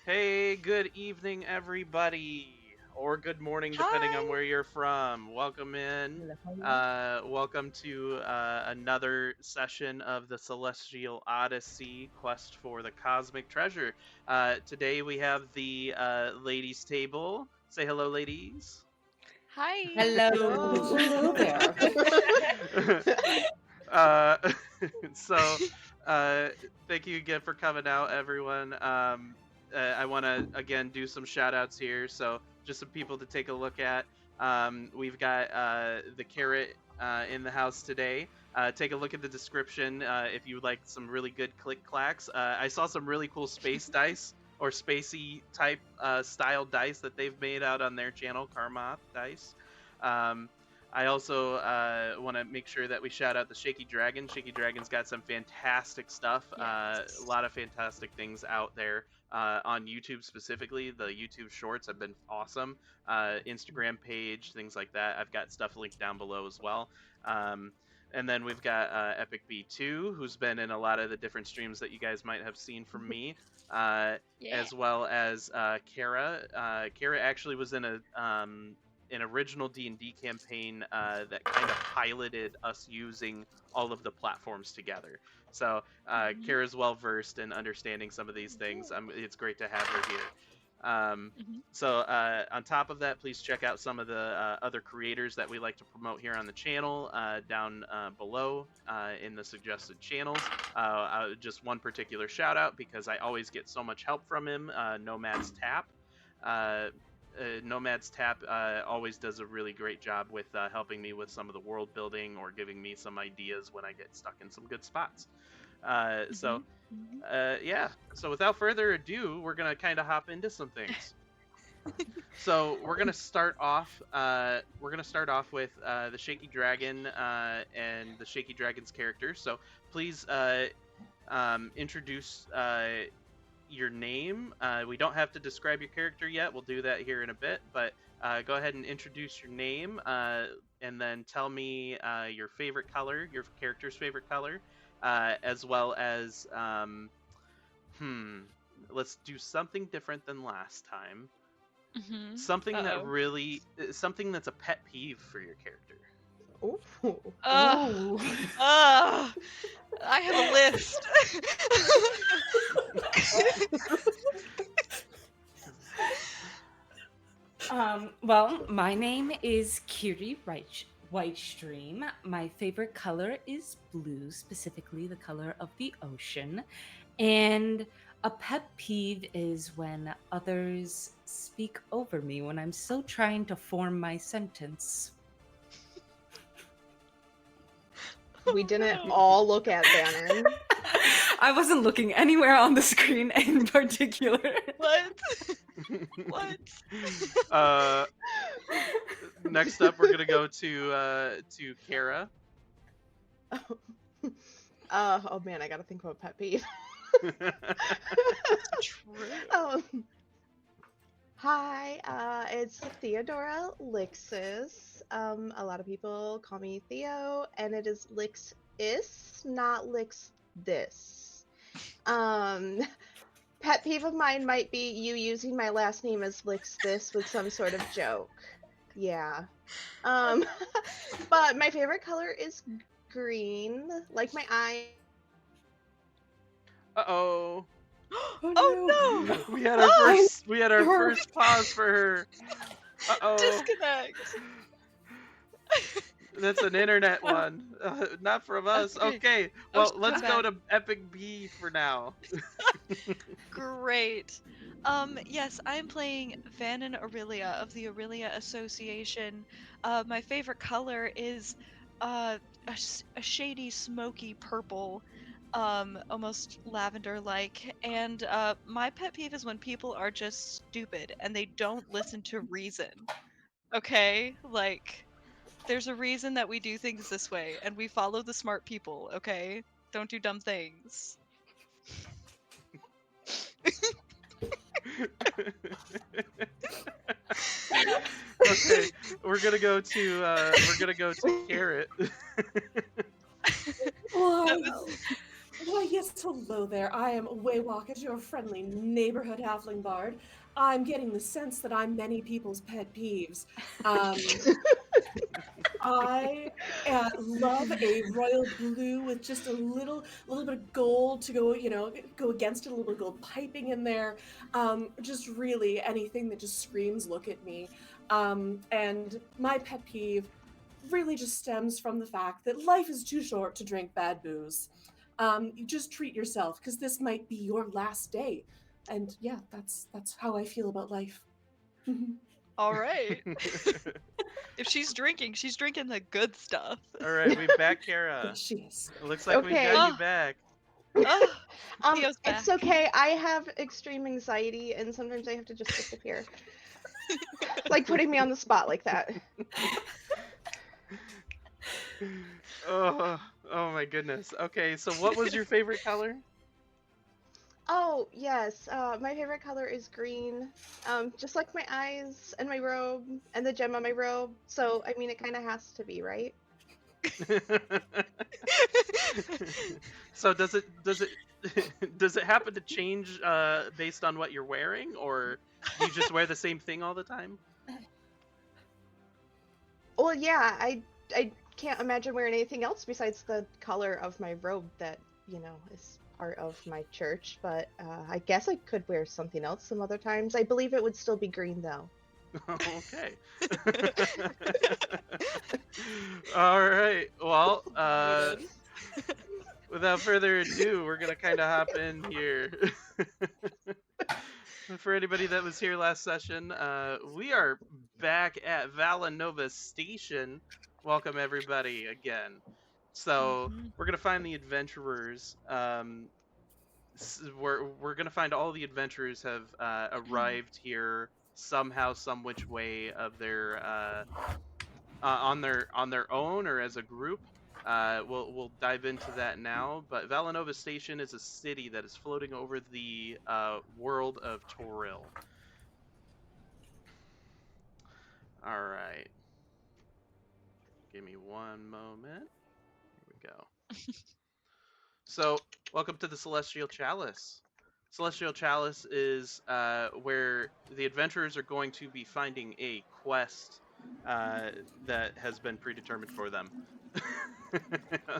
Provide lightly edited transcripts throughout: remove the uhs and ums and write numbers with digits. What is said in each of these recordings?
Hey, good evening, everybody, or good morning, depending on Hi. where you're from. Welcome in. Hello. Welcome to another session of the Celestial Odyssey Quest for the Cosmic Treasure. Today we have the ladies' table. Say hello, ladies. Hi. Hello. Hello there. uh, so, uh, thank you again for coming out, everyone. I want to again do some shout outs here. So, just some people to take a look at. We've got the carrot in the house today. Take a look at the description if you would like some really good click clacks. I saw some really cool space dice or spacey type style dice that they've made out on their channel, Karmoth Dice. Um, I also want to make sure that we shout out the Shaky Dragon. Shaky Dragon's got some fantastic stuff, a Yes. lot of fantastic things out there on YouTube specifically. The YouTube shorts have been awesome. Instagram page, things like that. I've got stuff linked down below as well. Um, and then we've got Epic B2, who's been in a lot of the different streams that you guys might have seen from me, Yeah. as well as Kara. Kara actually was in an original D&D campaign that kind of piloted us using all of the platforms together. So Mhm. Kara's well versed in understanding some of these things. It's great to have her here. Mhm. So on top of that, please check out some of the other creators that we like to promote here on the channel down below in the suggested channels. Just one particular shout out because I always get so much help from him, Nomad's Tap. Uh, Nomad's Tap always does a really great job with helping me with some of the world building or giving me some ideas when I get stuck in some good spots. Uh, so, Mhm. Mhm. yeah. So without further ado, we're gonna kind of hop into some things. So we're gonna start off. We're gonna start off with the Shaky Dragon and the Shaky Dragon's characters. So please introduce your name. We don't have to describe your character yet. We'll do that here in a bit. But go ahead and introduce your name, and then tell me your favorite color, your character's favorite color, as well as hmm. Let's do something different than last time. Mhm. Something that Uh-oh. really, something that's a pet peeve for your character. Ooh. Ugh. Ooh. Ugh. I have a list. Well, my name is Kiri Whitestream. My favorite color is blue, specifically the color of the ocean. And a pet peeve is when others speak over me when I'm still trying to form my sentence. We Oh didn't no. all look at Bannon. I wasn't looking anywhere on the screen in particular. What? What? uh, Next up, we're gonna go to Kara. Oh man, I gotta think of a pet peeve. True. um, Hi, it's Theodora Lixis. A lot of people call me Theo, and it is Lix-is, not Lix this. Um, Pet peeve of mine might be you using my last name as Lix this with some sort of joke. Yeah. Um, but my favorite color is green, like my eye. Uh-oh. Oh Oh no! no. We had our Ah! Her. first pause for her. Uh-oh. Disconnect. That's an internet one. Not from us. Okay. Okay. Oh, Well, she's let's go back. to Epic B for now. Great. Yes, I am playing Vannon Aurelia of the Aurelia Association. My favorite color is a shady, smoky purple, almost lavender-like. And my pet peeve is when people are just stupid and they don't listen to reason. Okay? Like, there's a reason that we do things this way, and we follow the smart people, okay? Don't do dumb things. Okay, we're gonna go to Carrot. That Whoa. was Why, yes, hello there. I am Waywalkers, your friendly neighborhood halfling bard. I'm getting the sense that I'm many people's pet peeves. Um, I love a royal blue with just a little bit of gold to go, go against it, a little bit of gold piping in there. Just really anything that just screams, look at me. And my pet peeve really just stems from the fact that life is too short to drink bad booze. You just treat yourself because this might be your last day. And yeah, that's how I feel about life. All right. If she's drinking the good stuff. All right, we back Kara. Yes, she is. It looks like we Okay. got you Oh. back. Theo's back. It's okay. I have extreme anxiety, and sometimes I have to just disappear. Like putting me on the spot like that. Oh my goodness. Okay, so what was your favorite color? Oh, yes. My favorite color is green. Just like my eyes and my robe and the gem on my robe. So, I mean, it kind of has to be, right? So does it does it happen to change based on what you're wearing, or do you just wear the same thing all the time? Well, yeah, I can't imagine wearing anything else besides the color of my robe that, is part of my church. But I guess I could wear something else some other times. I believe it would still be green, though. Okay. All right. Well, without further ado, we're gonna kind of hop in here. For anybody that was here last session, we are back at Valanova Station. Welcome everybody again. So we're gonna find the adventurers. We're gonna find all the adventurers have arrived here somehow, some which way of their on their own or as a group. We'll dive into that now. But Valanova Station is a city that is floating over the world of Toril. All right. Give me one moment. Here we go. So, welcome to the Celestial Chalice. Celestial Chalice is where the adventurers are going to be finding a quest that has been predetermined for them.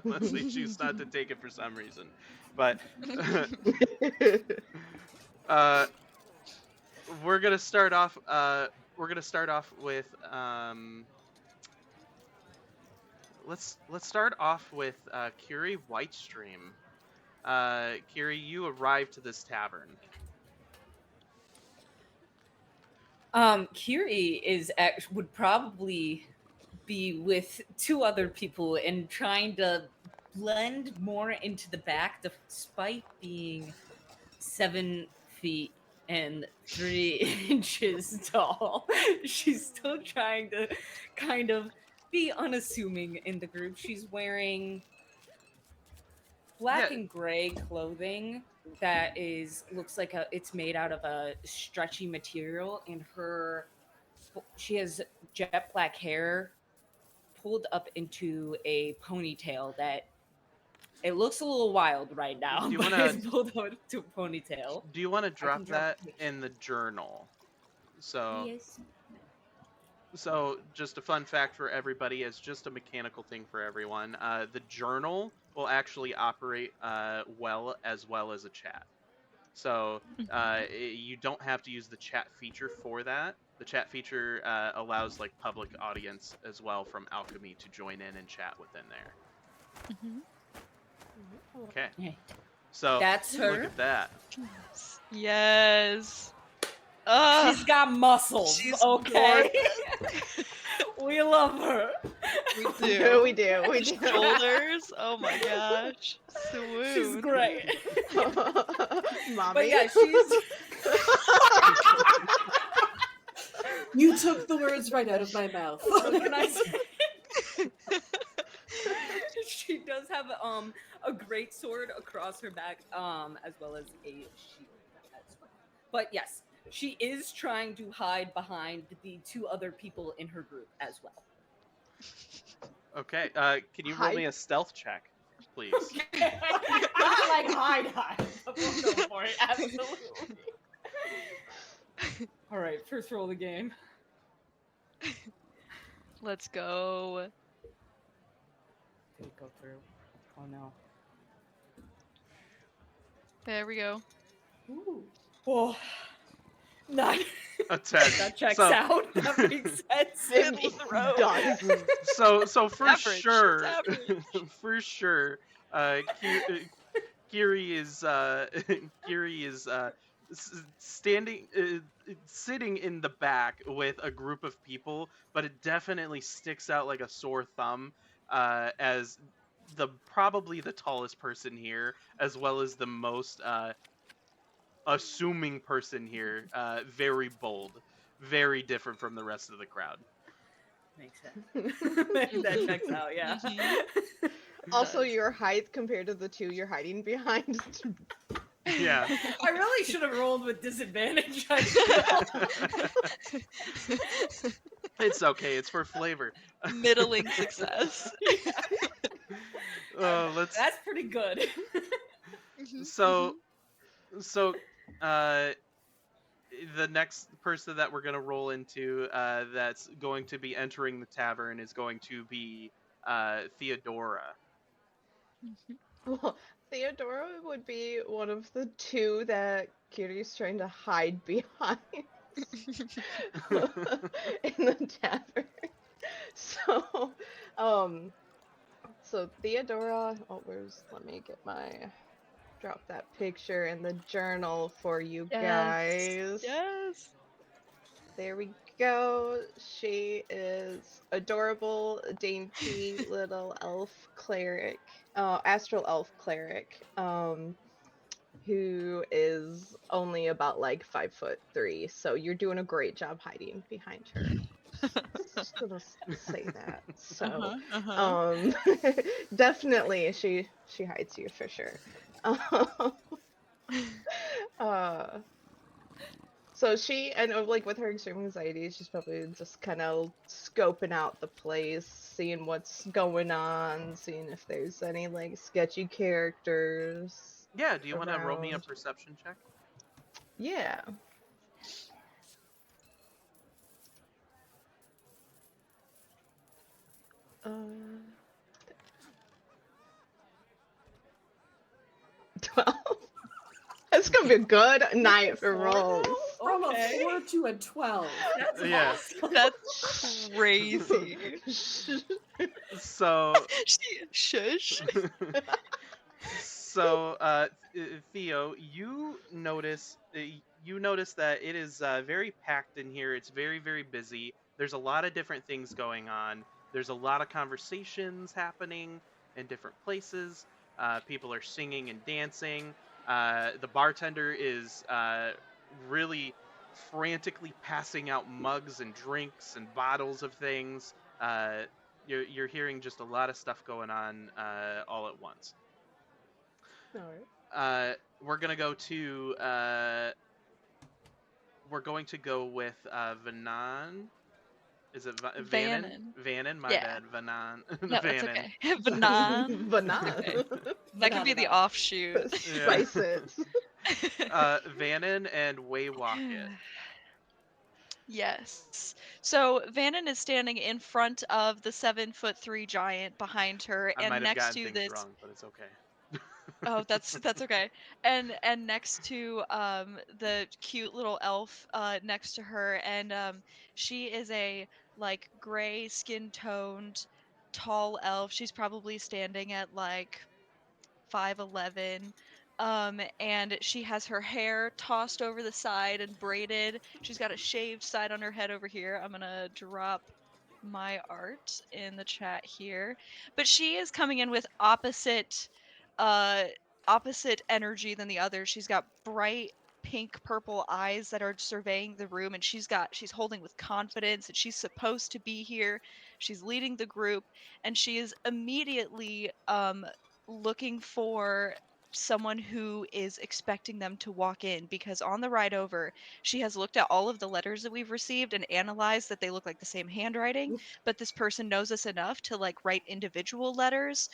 Unless they choose not to take it for some reason. But we're gonna start off with let's start off with Kiri Whitestream. Kiri, you arrived to this tavern. Kiri would probably be with two other people and trying to blend more into the back, despite being 7 feet and 3 inches tall. She's still trying to kind of be unassuming in the group. She's wearing black and gray clothing that looks like it's made out of a stretchy material, and she has jet black hair pulled up into a ponytail that it looks a little wild right now, but it's pulled out to a ponytail. Do you want to drop that in the journal? So yes. So just a fun fact for everybody, as just a mechanical thing for everyone, the journal will actually operate well as a chat. So you don't have to use the chat feature for that. The chat feature allows like public audience as well from Alchemy to join in and chat within there. Okay. So that's her. Look at that. Yes. She's got muscles. She's okay. We love her. We do. We do. Shoulders. Oh my gosh. Swoon. She's great. Mommy. But yeah, she's. You took the words right out of my mouth. What can I say? She does have a great sword across her back, as well as a shield as well. But yes, she is trying to hide behind the two other people in her group as well. Okay, can you roll me a stealth check? please. Okay. Not like hide, but we'll go for it. Absolutely. All right, first roll of the game. Let's go. Did it go through? Oh no. There we go. Ooh. Oh, 9. A 10. That checks So- out. That makes sense. It Middle of the road. does. So for Average, it's sure, average. for sure, Kiri is Kiri is standing, sitting in the back with a group of people, but it definitely sticks out like a sore thumb as probably the tallest person here, as well as the most assuming person here. Very bold, very different from the rest of the crowd. Makes sense. That checks out, yeah. Also, Does. your height compared to the two you're hiding behind. Yeah. I really should have rolled with disadvantage. I feel. It's okay. It's for flavor. Middling success. Let's. That's pretty good. So, uh, the next person that we're gonna roll into, that's going to be entering the tavern is going to be Theodora. Well, Theodora would be one of the two that Kiri's trying to hide behind in the tavern. So, so Theodora. Oh, let me get drop that picture in the journal for you guys. Yes. There we go. She is adorable, dainty little elf cleric, astral elf cleric, who is only about like 5'3". So you're doing a great job hiding behind her. Just gonna say that. So, definitely she hides you for sure. So she, and like with her extreme anxiety, she's probably just kind of scoping out the place, seeing what's going on, seeing if there's any like sketchy characters. Yeah. Do you want to roll me a around. perception check? Yeah. Uh, 12. It's gonna be a good night for rolls. From Okay. a 4 to a 12. That's Yeah. awesome. That's crazy. So. Shush. So, Theo, you notice that it is very packed in here. It's very, very busy. There's a lot of different things going on. There's a lot of conversations happening in different places. People are singing and dancing. The bartender is really frantically passing out mugs and drinks and bottles of things. You're hearing just a lot of stuff going on all at once. Alright. We're gonna go to we're going to go with Vanan. Is it Vannon? Vannon, my Yeah. bad. Vanan. No, that's Vannon. okay. Banan. Banana. Okay. That could be the offshoot. Spice it. Vannon and Waywalkit. Yes. So Vannon is standing in front of the 7'3" giant behind her, I and might have next gotten to things this. wrong, but it's okay. Oh, that's okay. And next to the cute little elf next to her, and she is a like gray skin toned tall elf. She's probably standing at like 5'11". And she has her hair tossed over the side and braided. She's got a shaved side on her head over here. I'm gonna drop my art in the chat here. But she is coming in with uh opposite energy than the others. She's got bright pink purple eyes that are surveying the room, and she's holding with confidence, and she's supposed to be here. She's leading the group, and she is immediately looking for someone who is expecting them to walk in, because on the ride over, she has looked at all of the letters that we've received and analyzed that they look like the same handwriting, but this person knows us enough to like write individual letters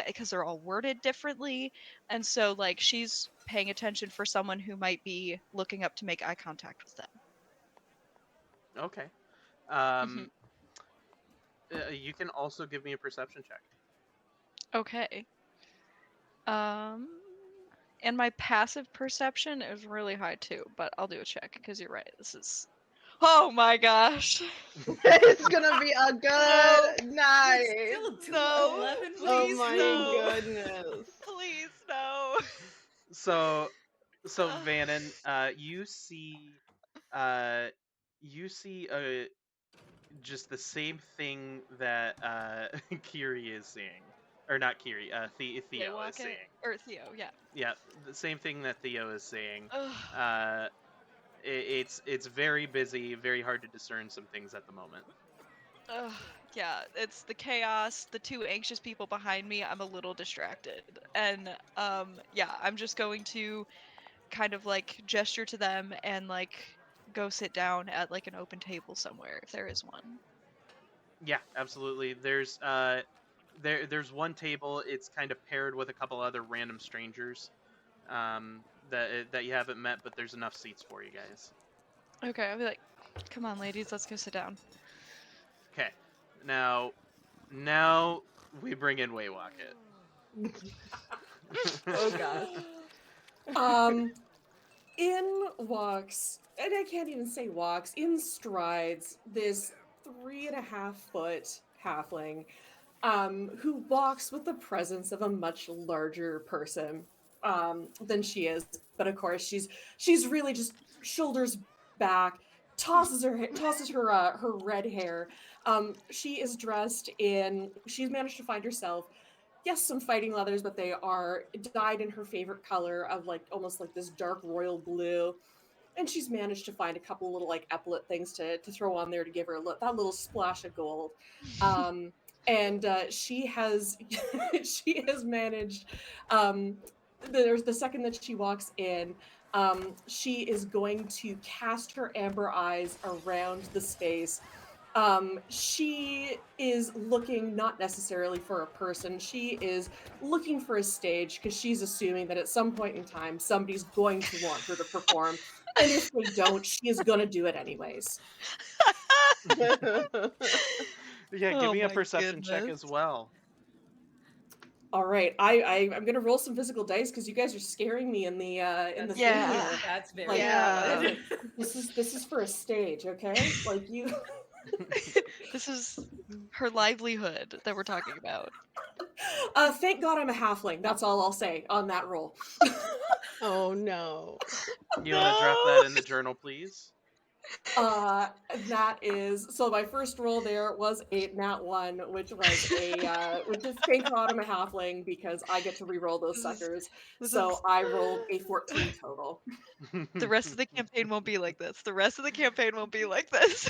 because they're all worded differently. And so like she's paying attention for someone who might be looking up to make eye contact with them. Okay. Mhm. You can also give me a perception check. Okay. Um, and my passive perception is really high too, but I'll do a check because you're right. This is. Oh my gosh. It's gonna be a good night. No, 11, Oh please my no. goodness. Please no. So Vannon, you see just the same thing that Kiri is seeing, or not Kiri, Theo is seeing. Or Theo, yeah. Yeah, the same thing that Theo is seeing. Ugh. It's very busy, very hard to discern some things at the moment. Ugh. Yeah, it's the chaos, the two anxious people behind me. I'm a little distracted, and yeah, I'm just going to kind of like gesture to them and like go sit down at like an open table somewhere if there is one. Yeah, absolutely. There's one table. It's kind of paired with a couple other random strangers that you haven't met, but there's enough seats for you guys. Okay, I'll be like, come on, ladies, let's go sit down. Okay, now we bring in Waywocket. Oh gosh. In walks, and I can't even say walks, in strides, this 3.5-foot halfling, who walks with the presence of a much larger person than she is. But of course, she's really just shoulders back, tosses her red hair. She is dressed in. She's managed to find herself, yes, some fighting leathers, but they are dyed in her favorite color of like almost like this dark royal blue. And she's managed to find a couple little like epaulet things to throw on there to give her that little splash of gold. And she has she has managed. There's the second that she walks in, she is going to cast her amber eyes around the space. She is looking not necessarily for a person. She is looking for a stage because she's assuming that at some point in time somebody's going to want her to perform, and if they don't, she is gonna do it anyways. Yeah, give Oh me a my perception check goodness. as well. All right, I'm gonna roll some physical dice because you guys are scaring me in the That's thing Yeah. here. That's very Like, Yeah. this is for a stage, okay? Like you. This is her livelihood that we're talking about. Thank God I'm a halfling. That's all I'll say on that roll. Oh no. You want to drop that in the journal, please? That is so. My first roll there was a nat 1, which was which is thank God I'm a halfling because I get to re-roll those This is suckers. this So is I rolled a 14 total. the rest of the campaign won't be like this. The rest of the campaign won't be like this.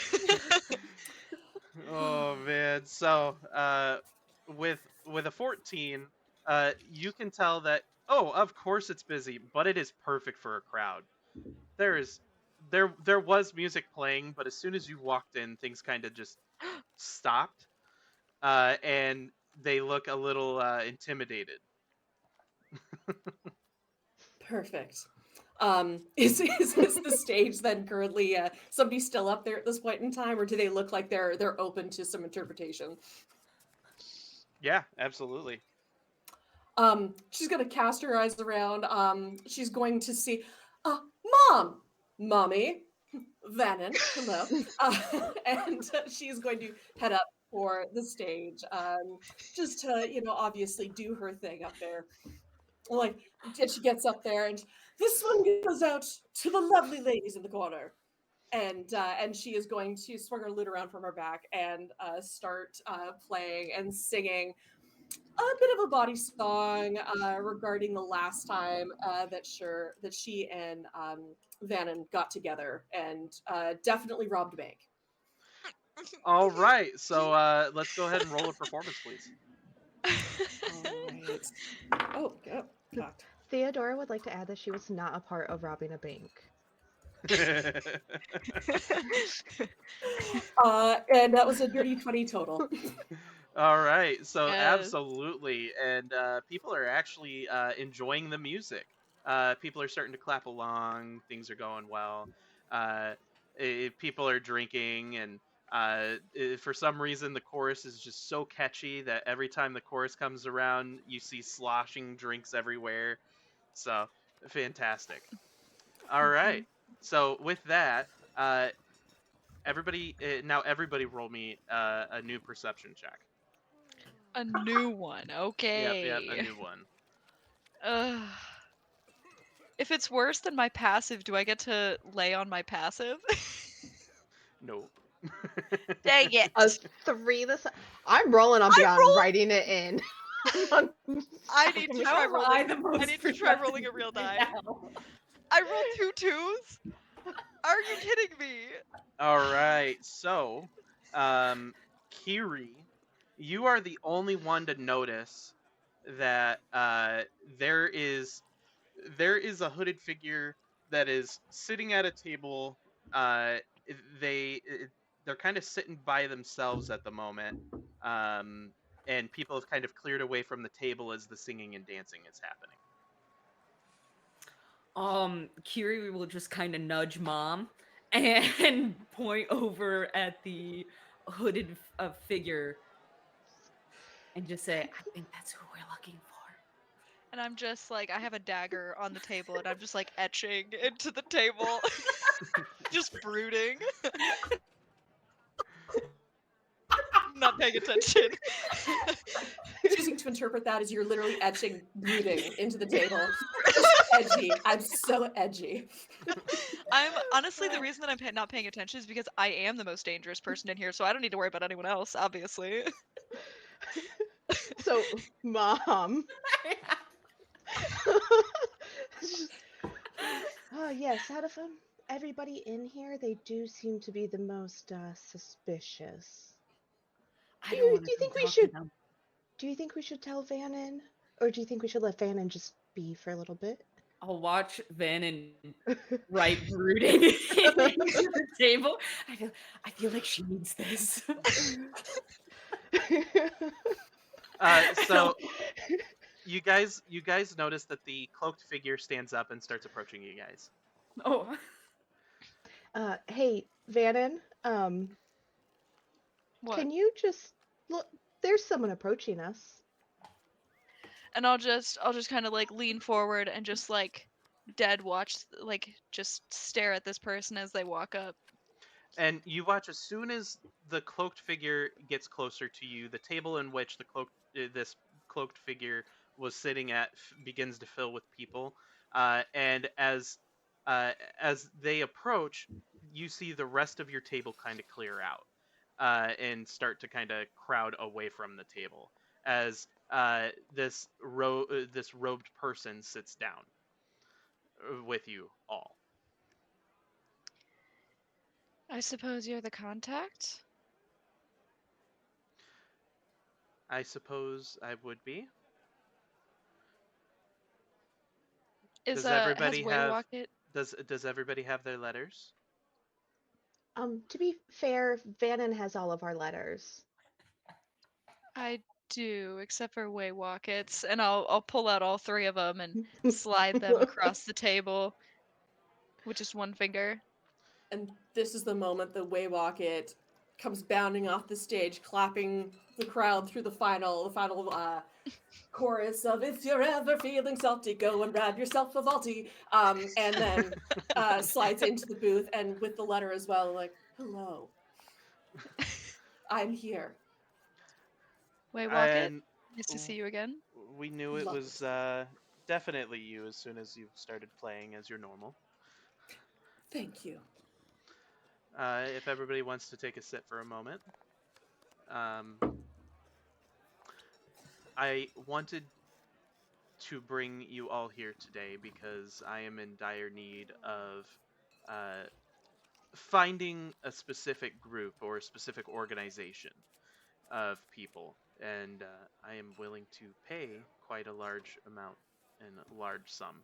Oh man. So, with a 14, you can tell that, oh, of course it's busy, but it is perfect for a crowd. There was music playing, but as soon as you walked in, things kind of just stopped. And they look a little intimidated. Perfect. Is the stage then currently somebody still up there at this point in time, or do they look like they're open to some interpretation? Yeah, absolutely. She's gonna cast her eyes around. She's going to see, mom, mommy, Vannon, hello, and she's going to head up for the stage, just to obviously do her thing up there. Like, and she gets up there, and this one goes out to the lovely ladies in the corner. And she is going to swing her lute around from her back and start playing and singing a bit of a body song regarding the last time that she and Vannon got together and definitely robbed a bank. All right, so let's go ahead and roll a performance, please. All right. Oh, yeah. Theodora would like to add that she was not a part of robbing a bank. And that was a dirty 20 total. All right, so Yes. absolutely, and people are actually enjoying the music. People are starting to clap along. Things are going well. Uh, People are drinking, and for some reason, the chorus is just so catchy that every time the chorus comes around, you see sloshing drinks everywhere. So fantastic. All right. So with that, everybody now everybody roll me a new perception check. A new one. Yep, a Okay. new one. Ugh. If it's worse than my passive, do I get to lay on my passive? Nope. Dang it. A 3 this. I'm rolling on I beyond rolled- writing it in. I need to How try am rolling. I the most I need to try rolling a productive real right die. now? I rolled 2 twos. Are you kidding me? All right. So, Kiri, you are the only one to notice that there is a hooded figure that is sitting at a table. Uh, they they're kind of sitting by themselves at the moment, um, and people have kind of cleared away from the table as the singing and dancing is happening. Kiri will just kind of nudge mom and point over at the hooded figure and just say, I think that's who we're looking for. And I'm just like, I have a dagger on the table and I'm just like etching into the table. Just brooding. Not paying attention. Choosing to interpret that as you're literally etching, brooding into the table. Just edgy. I'm so edgy. I'm honestly the reason that I'm not paying attention is because I am the most dangerous person in here, so I don't need to worry about anyone else, obviously. So, Mom. Oh, yes, out of everybody in here, they do seem to be the most suspicious. I don't want Do you to think we talk should to them. do you think we should tell Vannon? Or do you think we should let Vannon just be for a little bit? I'll watch Van and right brooding into the table. I feel like she needs this. So you guys notice that the cloaked figure stands up and starts approaching you guys. Oh, Hey, Vannon, What? can you just look? There's someone approaching us. And I'll just kind of like lean forward and just like dead watch, like just stare at this person as they walk up. And you watch as soon as the cloaked figure gets closer to you, the table in which this cloaked figure was sitting at begins to fill with people. And as they approach, you see the rest of your table kind of clear out and start to kind of crowd away from the table as this robed person sits down with you all. I suppose you're the contact? I suppose I would be. Is Does has everybody have Wayrocket? does everybody have their letters? To be fair, Vannon has all of our letters. I do, except for Wayrockets, and I'll pull out all 3 of them and slide them across the table with just one finger. And this is the moment the Wayrocket comes bounding off the stage, clapping the crowd through the final chorus of "If you're ever feeling salty, go and grab yourself a vaulty," and then slides into the booth and with the letter as well, like, "Hello, I'm here." Wayrocket, And nice to see you again. we knew it Love was definitely you as soon as you started playing as your normal. Thank you. If everybody wants to take a sit for a moment, um, I wanted to bring you all here today because I am in dire need of uh, finding a specific group or a specific organization of people, and I am willing to pay quite a large amount a large sum.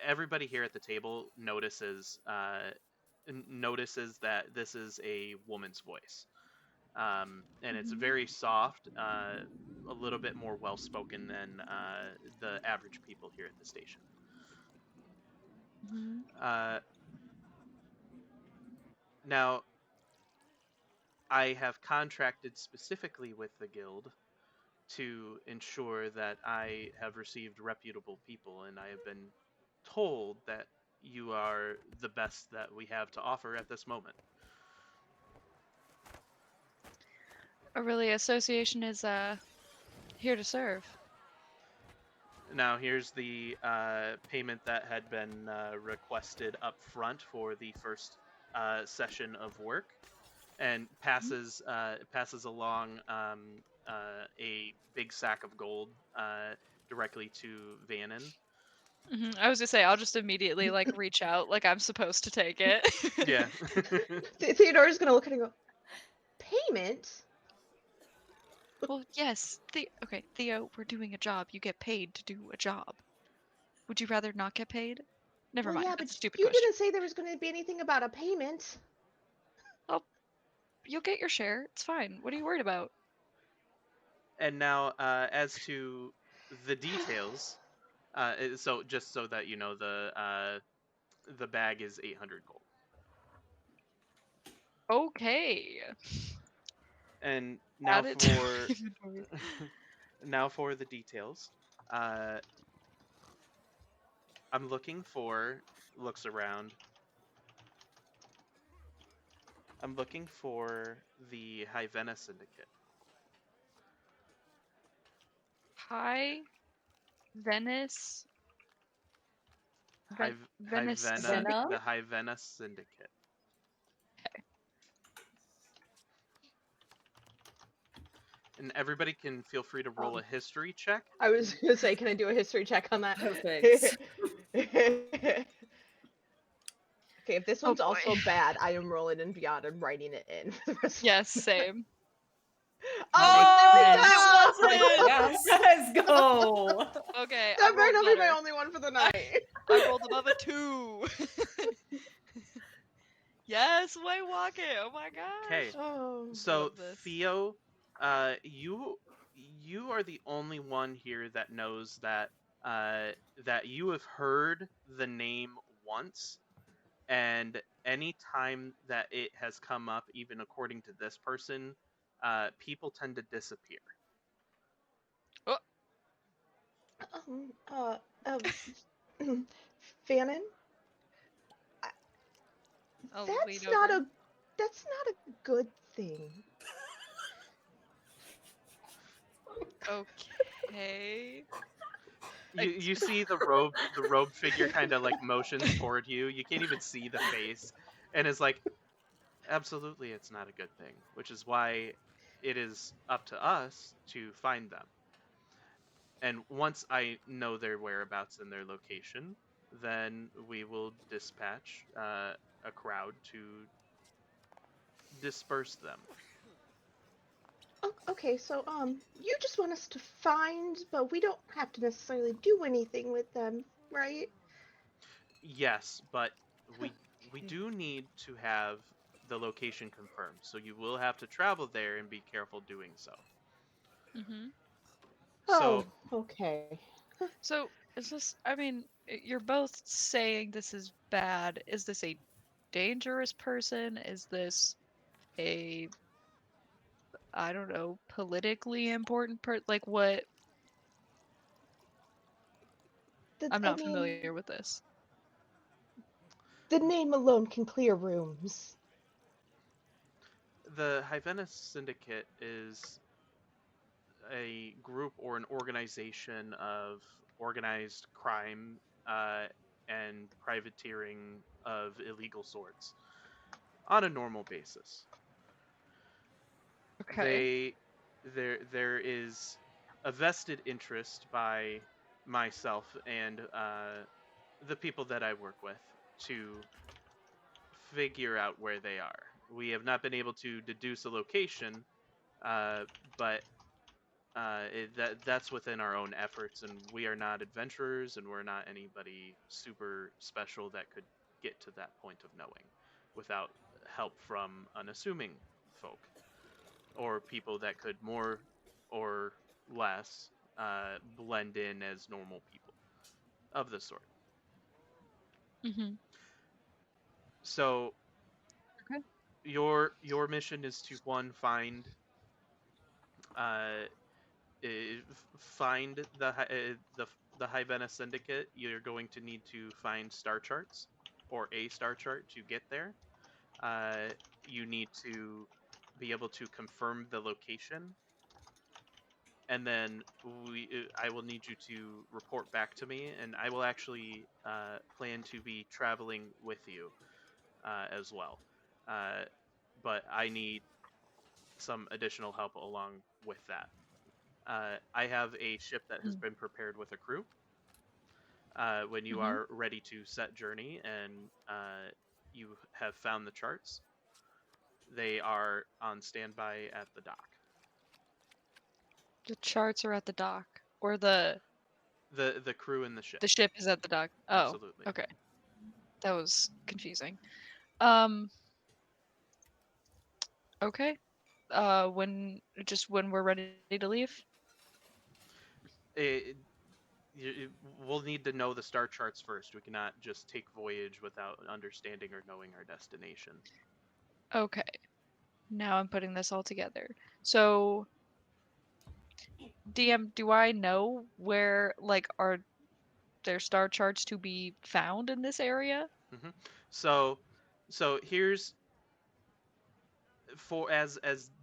Everybody here at the table notices that this is a woman's voice, and it's very soft, a little bit more well spoken than the average people here at the station. Mhm. Now, I have contracted specifically with the guild to ensure that I have received reputable people, and I have been told that you are the best that we have to offer at this moment. Aurelia Association is here to serve. Now, here's the payment that had been requested up front for the first session of work, and passes along a big sack of gold directly to Vannon. I was gonna say I'll just immediately like reach out like I'm supposed to take it. Yeah. Theodora's gonna look at it and go, payment? Well, yes. Okay, Theo, we're doing a job. You get paid to do a job. Would you rather not get paid? Never Well, mind. yeah, That's but a stupid you question. didn't say there was going to be anything about a payment. You'll get your share. It's fine. What are you worried about? And now, as to the details, so just so that you know, the bag is 800 gold. Okay. And now Add it to my for inventory. now for the details. Uh, I'm looking for looks around. I'm looking for the Hyvena Syndicate. Hi, Venice. Venice. Hyvena, Vena? the Hyvena Syndicate. And everybody can feel free to roll a history check. I was going to say, can I do a history check on that? Perfect. Okay, if this Oh, one's boy. also bad, I am rolling in beyond and writing it in. Yes, same. Oh, there we it go! wasn't! Let's go. Okay, That I might rolled not be my better. only one for the night. I rolled above a 2. Yes, White Walk it. Oh my gosh. Okay. Oh. So Love this. Theo, you are the only one here that knows that that you have heard the name once, and any time that it has come up, even according to this person, people tend to disappear. Um, uh, uh, Fannin? I'll lean That's not over. a good thing. Okay. You see the robe figure kind of like motions toward you. You can't even see the face, and is like, absolutely, it's not a good thing. Which is why it is up to us to find them. And once I know their whereabouts and their location, then we will dispatch a crowd to disperse them. Okay, so you just want us to find, but we don't have to necessarily do anything with them, right? Yes, but we do need to have the location confirmed, so you will have to travel there and be careful doing so. Mhm. So Oh, okay. So, is this I mean, you're both saying this is bad. Is this a dangerous person? Is this a I don't know, politically important like what? I'm I not mean, familiar with this. the name alone can clear rooms. the Hyvenis Syndicate is a group or an organization of organized crime and privateering of illegal sorts on a normal basis. Okay. There is a vested interest by myself and the people that I work with to figure out where they are. We have not been able to deduce a location, but that's within our own efforts, and we are not adventurers, and we're not anybody super special that could get to that point of knowing without help from unassuming folk or people that could more or less blend in as normal people of the sort. Mm-hmm. So Okay. your mission is to one uh, find the Hyvena Syndicate. You're going to need to find star charts or a star chart to get there. Uh, you need to be able to confirm the location, and then I will need you to report back to me, and I will actually plan to be traveling with you as well. Uh, but I need some additional help along with that. I have a ship that has been prepared with a crew. When you Mm-hmm. are ready to set journey and you have found the charts, they are on standby at the dock. The charts are at the dock, or The crew in the ship, the ship is at the dock. Oh, absolutely. okay. That was confusing. Um, okay. When we're ready to leave? It, we'll need to know the star charts first. We cannot just take voyage without understanding or knowing our destination. Okay. Now I'm putting this all together. So, DM, do I know where are there star charts to be found in this area? hmm So, here's for as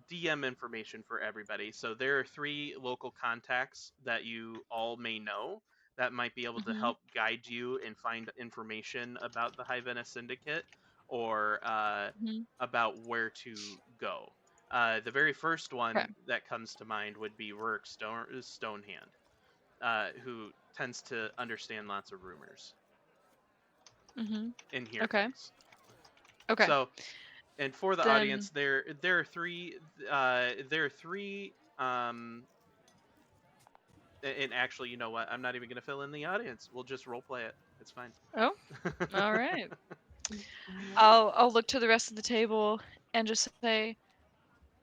DM information for everybody. So there are three local contacts that you all may know that might be able to Mm-hmm. help guide you and find information about the Hyvena Syndicate or Mm-hmm. about where to go. The very first Okay. one that comes to mind would be Rurik Stonehand, who tends to understand lots of rumors Mm-hmm. and hear Okay. things. Okay. So, and for the Then audience, there are three and actually, you know what? I'm not even going to fill in the audience. We'll just role play it. It's fine. oh, all right. Alright. I'll look to the rest of the table and just say,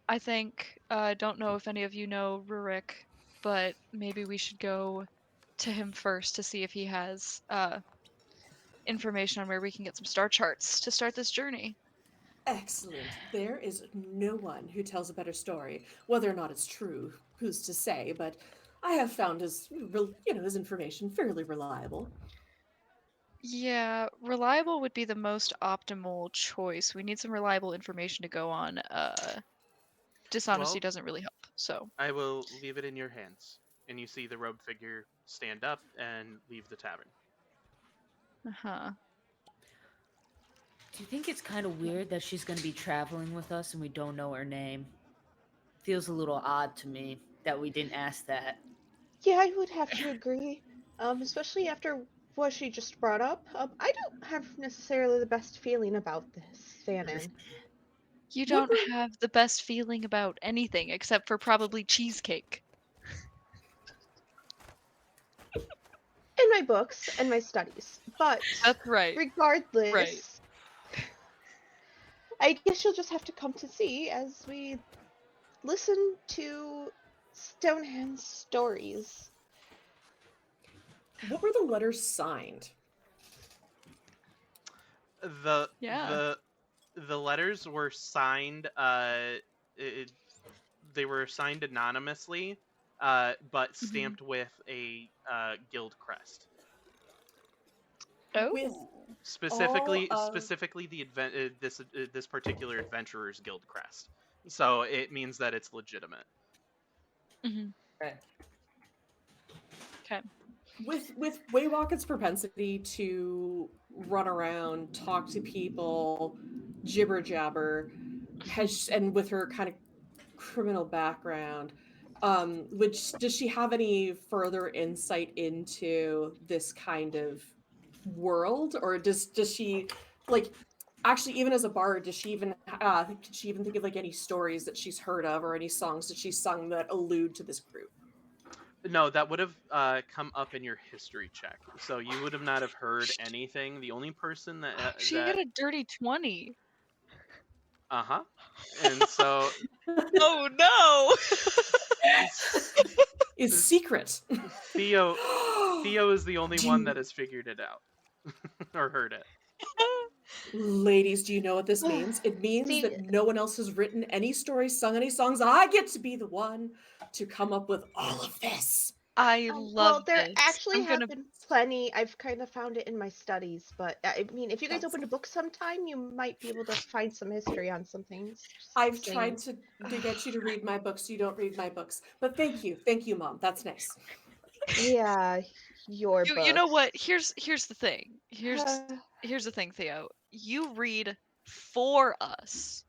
I think I don't know if any of you know Rurik, but maybe we should go to him first to see if he has information on where we can get some star charts to start this journey. Excellent. There is no one who tells a better story. Whether or not it's true, who's to say, but I have found his information fairly reliable. Yeah, reliable would be the most optimal choice. We need some reliable information to go on. Dishonesty Well, doesn't really help. So, I will leave it in your hands. And you see the robed figure stand up and leave the tavern. uh-huh. Do you think it's kind of weird that she's going to be traveling with us and we don't know her name? Feels a little odd to me that we didn't ask that. Yeah, I would have to agree. Especially after what she just brought up. I don't have necessarily the best feeling about this, Fannin. You Would don't have the best feeling about anything except for probably cheesecake. In my books and my studies. But That's right. Right. regardless, I guess you'll just have to come to see as we listen to Stonehand's stories. what were the letters signed? The Yeah. the the letters were signed. It, they were signed anonymously, but Mhm. stamped with a guild crest. With Oh. all of Specifically this particular adventurer's guild crest. So it means that it's legitimate. Mhm. Right. Okay. with Waywalket's propensity to run around, talk to people, jibber jabber, and with her kind of criminal background, which does she have any further insight into this kind of world, or does she like actually even as a bard does she even could she even think of like any stories that she's heard of or any songs that she's sung that allude to this group? No, that would have come up in your history check. So you would have not have heard anything. The only person She that got a dirty 20. uh-huh. And so Oh no! s- Is s- secret. Theo Theo is the only Do one you, that has figured it out or heard it. ladies, do you know what this means? It means See, that no one else has written any stories, sung any songs. I get to be the one to come up with all of this. I well, love there this. actually I'm have gonna. been plenty. I've kind of found it in my studies, but I mean, if you guys That's open a book sometime, you might be able to find some history on some things. I've Just saying. tried to get you to read my books. You don't read my books. But thank you, Mom. That's nice. Yeah, your You know what? books. Here's the thing. Here's the thing, Theo. You read for us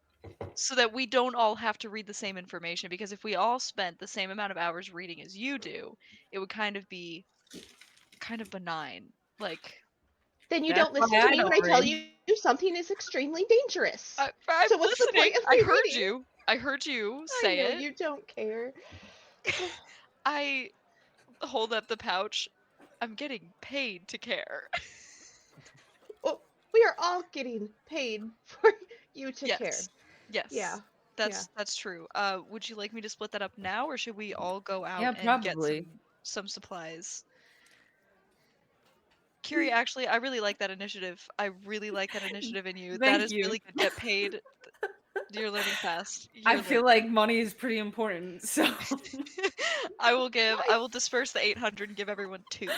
so that we don't all have to read the same information, because if we all spent the same amount of hours reading as you do, it would kind of be kind of benign. Like Then you That's don't why listen to I me when don't I tell read. you something is extremely dangerous. I'm So what's the listening. point of I me heard reading? you. I heard you I say know it. you don't care. I hold up the pouch. I'm getting paid to care. Well, we are all getting paid for you to care. Yes. Yes. Yeah. Yeah. That's true. Would you like me to split that up now, or should we all go out Yeah, and get probably. some supplies? Kiri, actually, I really like that initiative. I really like that initiative in you. That Thank is you. really good. Get paid. You're learning fast. I You're feel learning. like money is pretty important, so I will Nice. disperse the 800 and give everyone 2.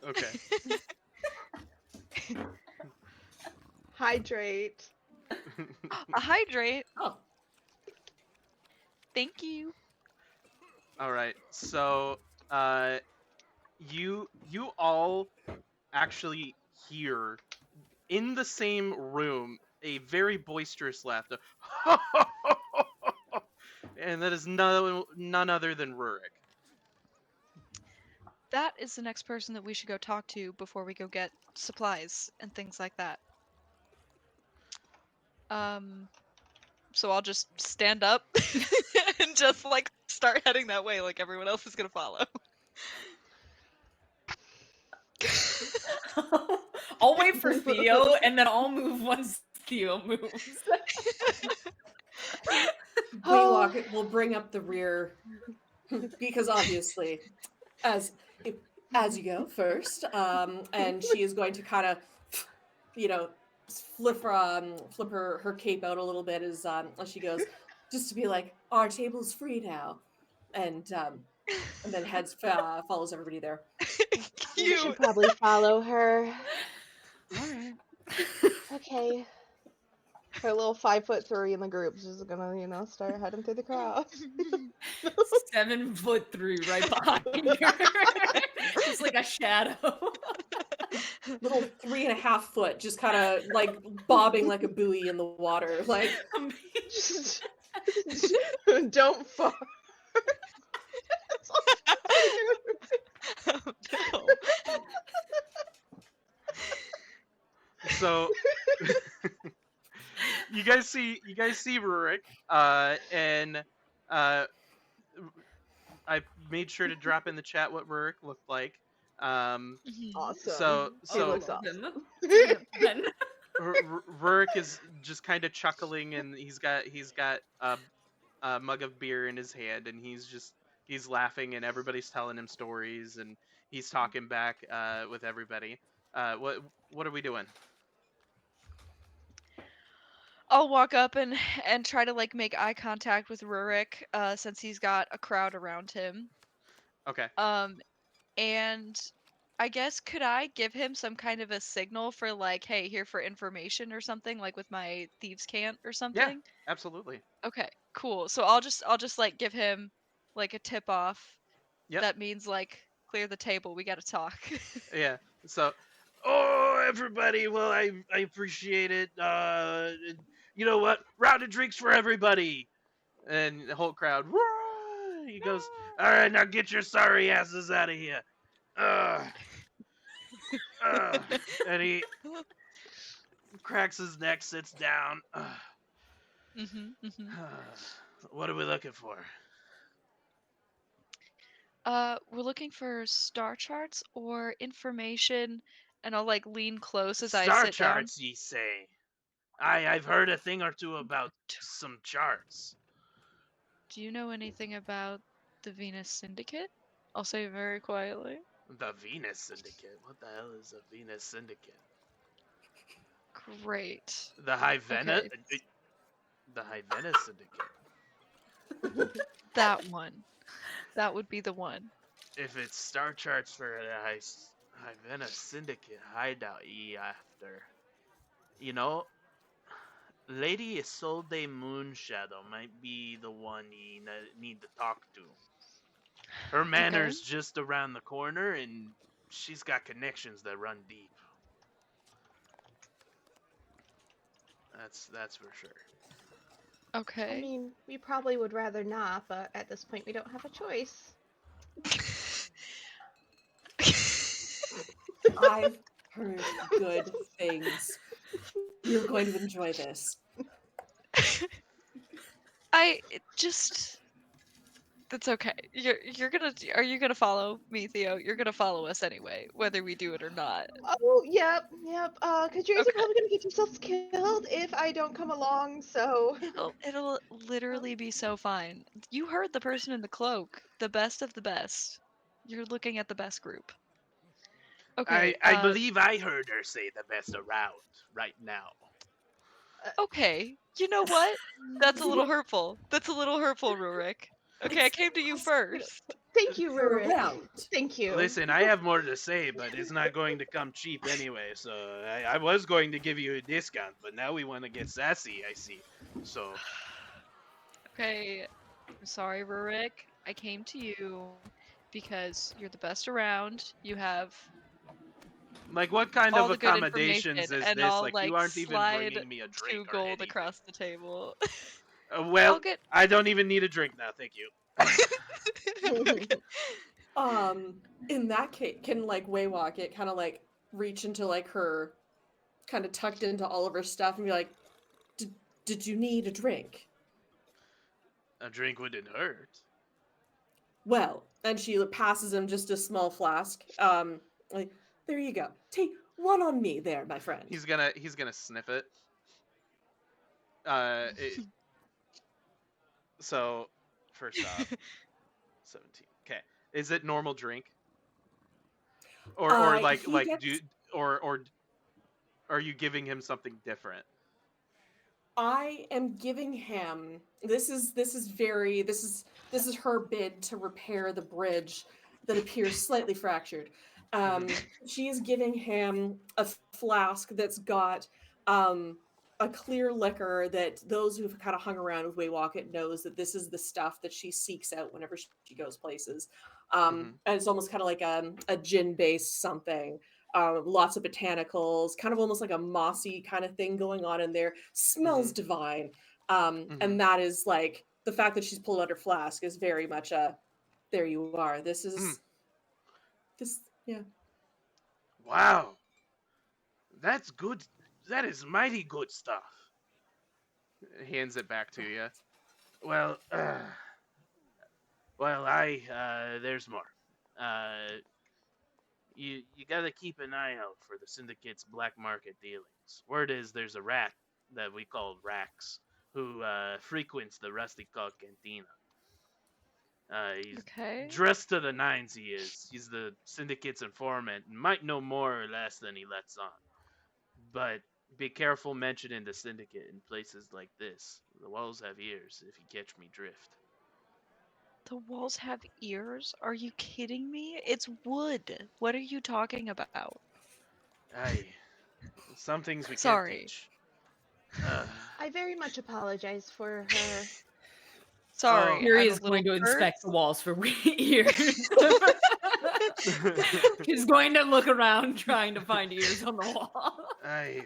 Okay. Hydrate. A hydrate. Oh, Thank you. All right. So, you all actually hear in the same room a very boisterous laughter. And that is none other than Rurik. That is the next person that we should go talk to before we go get supplies and things like that. So I'll just stand up and just like start heading that way, like everyone else is gonna follow. I'll wait for Theo and then I'll move once Theo moves. We'll bring up the rear because obviously, as as you go first, and she is going to kind of, you know, flip her cape out a little bit as she goes, just to be like, our table's free now, and then follows everybody there. You should Cute. probably follow her. All right. Okay. Her little 5'3" in the group is just gonna, start heading through the crowd. 7'3" right behind her. Just like a shadow. Little 3.5 foot, just kind of like bobbing like a buoy in the water, like. Just don't fall. That's all I do. Oh, no. So you guys see Rurik, and I made sure to drop in the chat what Rurik looked like. Awesome. So He looks Oh, awesome. then. Rurik is just kind of chuckling, and he's got a mug of beer in his hand, and he's laughing, and everybody's telling him stories, and he's talking back with everybody. What are we doing? I'll walk up and try to like make eye contact with Rurik, since he's got a crowd around him. Okay. And I guess could I give him some kind of a signal for like, hey, here for information or something, like with my thieves' cant or Yeah, something? absolutely. Okay, cool. So I'll just like give him like a tip off. Yep. That means like clear the table. We got to talk. Yeah. So, oh, everybody. Well, I appreciate it. You know what? Round of drinks for everybody. And the whole crowd. Whoa! He goes, all right, now get your sorry asses out of here. Uh, and he cracks his neck, sits down. Mhm. Mhm. What are we looking for? We're looking for star charts or information, and I'll like lean close as I Star sit down. charts, ye say? I've heard a thing or two about some charts. Do you know anything about the Venus Syndicate? I'll say very quietly. The Venus Syndicate? What the hell is a Venus Syndicate? Great. The High Venice? Okay, The High Venice Syndicate. that one. That would be the one. If it's star charts for the High Venice Syndicate hideout ye after. You know, Lady Isolde Moonshadow might be the one ye need to talk to. Her manor's just around the corner, and she's got connections that run deep. That's for sure. Okay. I mean, we probably would rather not, but at this point we don't have a choice. I've heard good things. You're going to enjoy this. That's okay. Are you gonna follow me, Theo? You're gonna follow us anyway, whether we do it or not. Oh, yep. Because you guys Okay. are probably gonna get yourselves killed if I don't come along. So. It'll literally be so fine. You heard the person in the cloak. The best of the best. You're looking at the best group. Okay, I believe I heard her say the best around right now. okay. You know what? That's a little hurtful. That's a little hurtful, Rurik. Okay, I came to you first. Thank you, You're Rurik. around. Thank you. Listen, I have more to say, but it's not going to come cheap anyway. So I was going to give you a discount, but now we want to get sassy. I see. So Okay, I'm sorry, Rurik. I came to you because you're the best around. You have like, what kind all of the good accommodations information, is and this? I'll Like, like you aren't even slide bringing me a 2 drink or gold anything. across the table. Well, I'll get. I don't even need a drink now, thank you. In that case, can like Waywalk it kind of like reach into like her, kind of tucked into all of her stuff and be like, "Did you need a drink?" A drink wouldn't hurt. Well, and she passes him just a small flask. Like, there you go. Take one on me, there, my friend. He's gonna sniff it. So first off, 17. Okay, is it normal drink? Or like gets... or are you giving him something different? I am giving him this is her bid to repair the bridge that appears slightly fractured. She is giving him a flask that's got a clear liquor that those who've kind of hung around with Waywocket knows that this is the stuff that she seeks out whenever she goes places. And it's almost kind of like a gin based something. Lots of botanicals, kind of almost like a mossy kind of thing going on in there. Smells divine. And that is like the fact that she's pulled out her flask is very much a there you are. This is this yeah. Wow. That's good. That is mighty good stuff. Hands it back to you. Well, there's more. You gotta keep an eye out for the syndicate's black market dealings. Word is there's a rat that we call Rax who frequents the Rusty Cog Cantina. He's dressed to the nines, he is. He's the syndicate's informant and might know more or less than he lets on. But be careful mentioning the syndicate in places like this. The walls have ears, if you catch me drift. The walls have ears? Are you kidding me? It's wood. What are you talking about? Aye. Some things we can't Sorry. teach. I very much apologize for her. Sorry. Yuri is going to inspect the walls for ears. He's going to look around trying to find ears on the wall. Aye,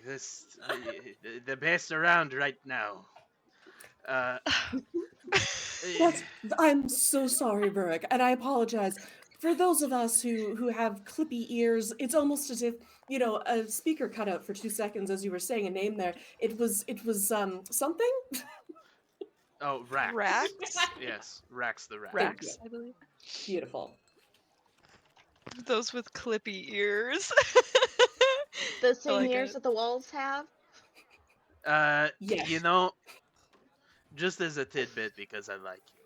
the best around right now. I'm so sorry, Burrick, and I apologize. For those of us who have clippy ears, it's almost as if, you know, a speaker cut out for 2 seconds as you were saying a name there. It was something? Oh, Rax. Rax? Yes, Rax the Rat. Rax, I believe. Beautiful. Those with clippy ears. The I same like ears it. that the walls have. You Yes. know, just as a tidbit because I like you.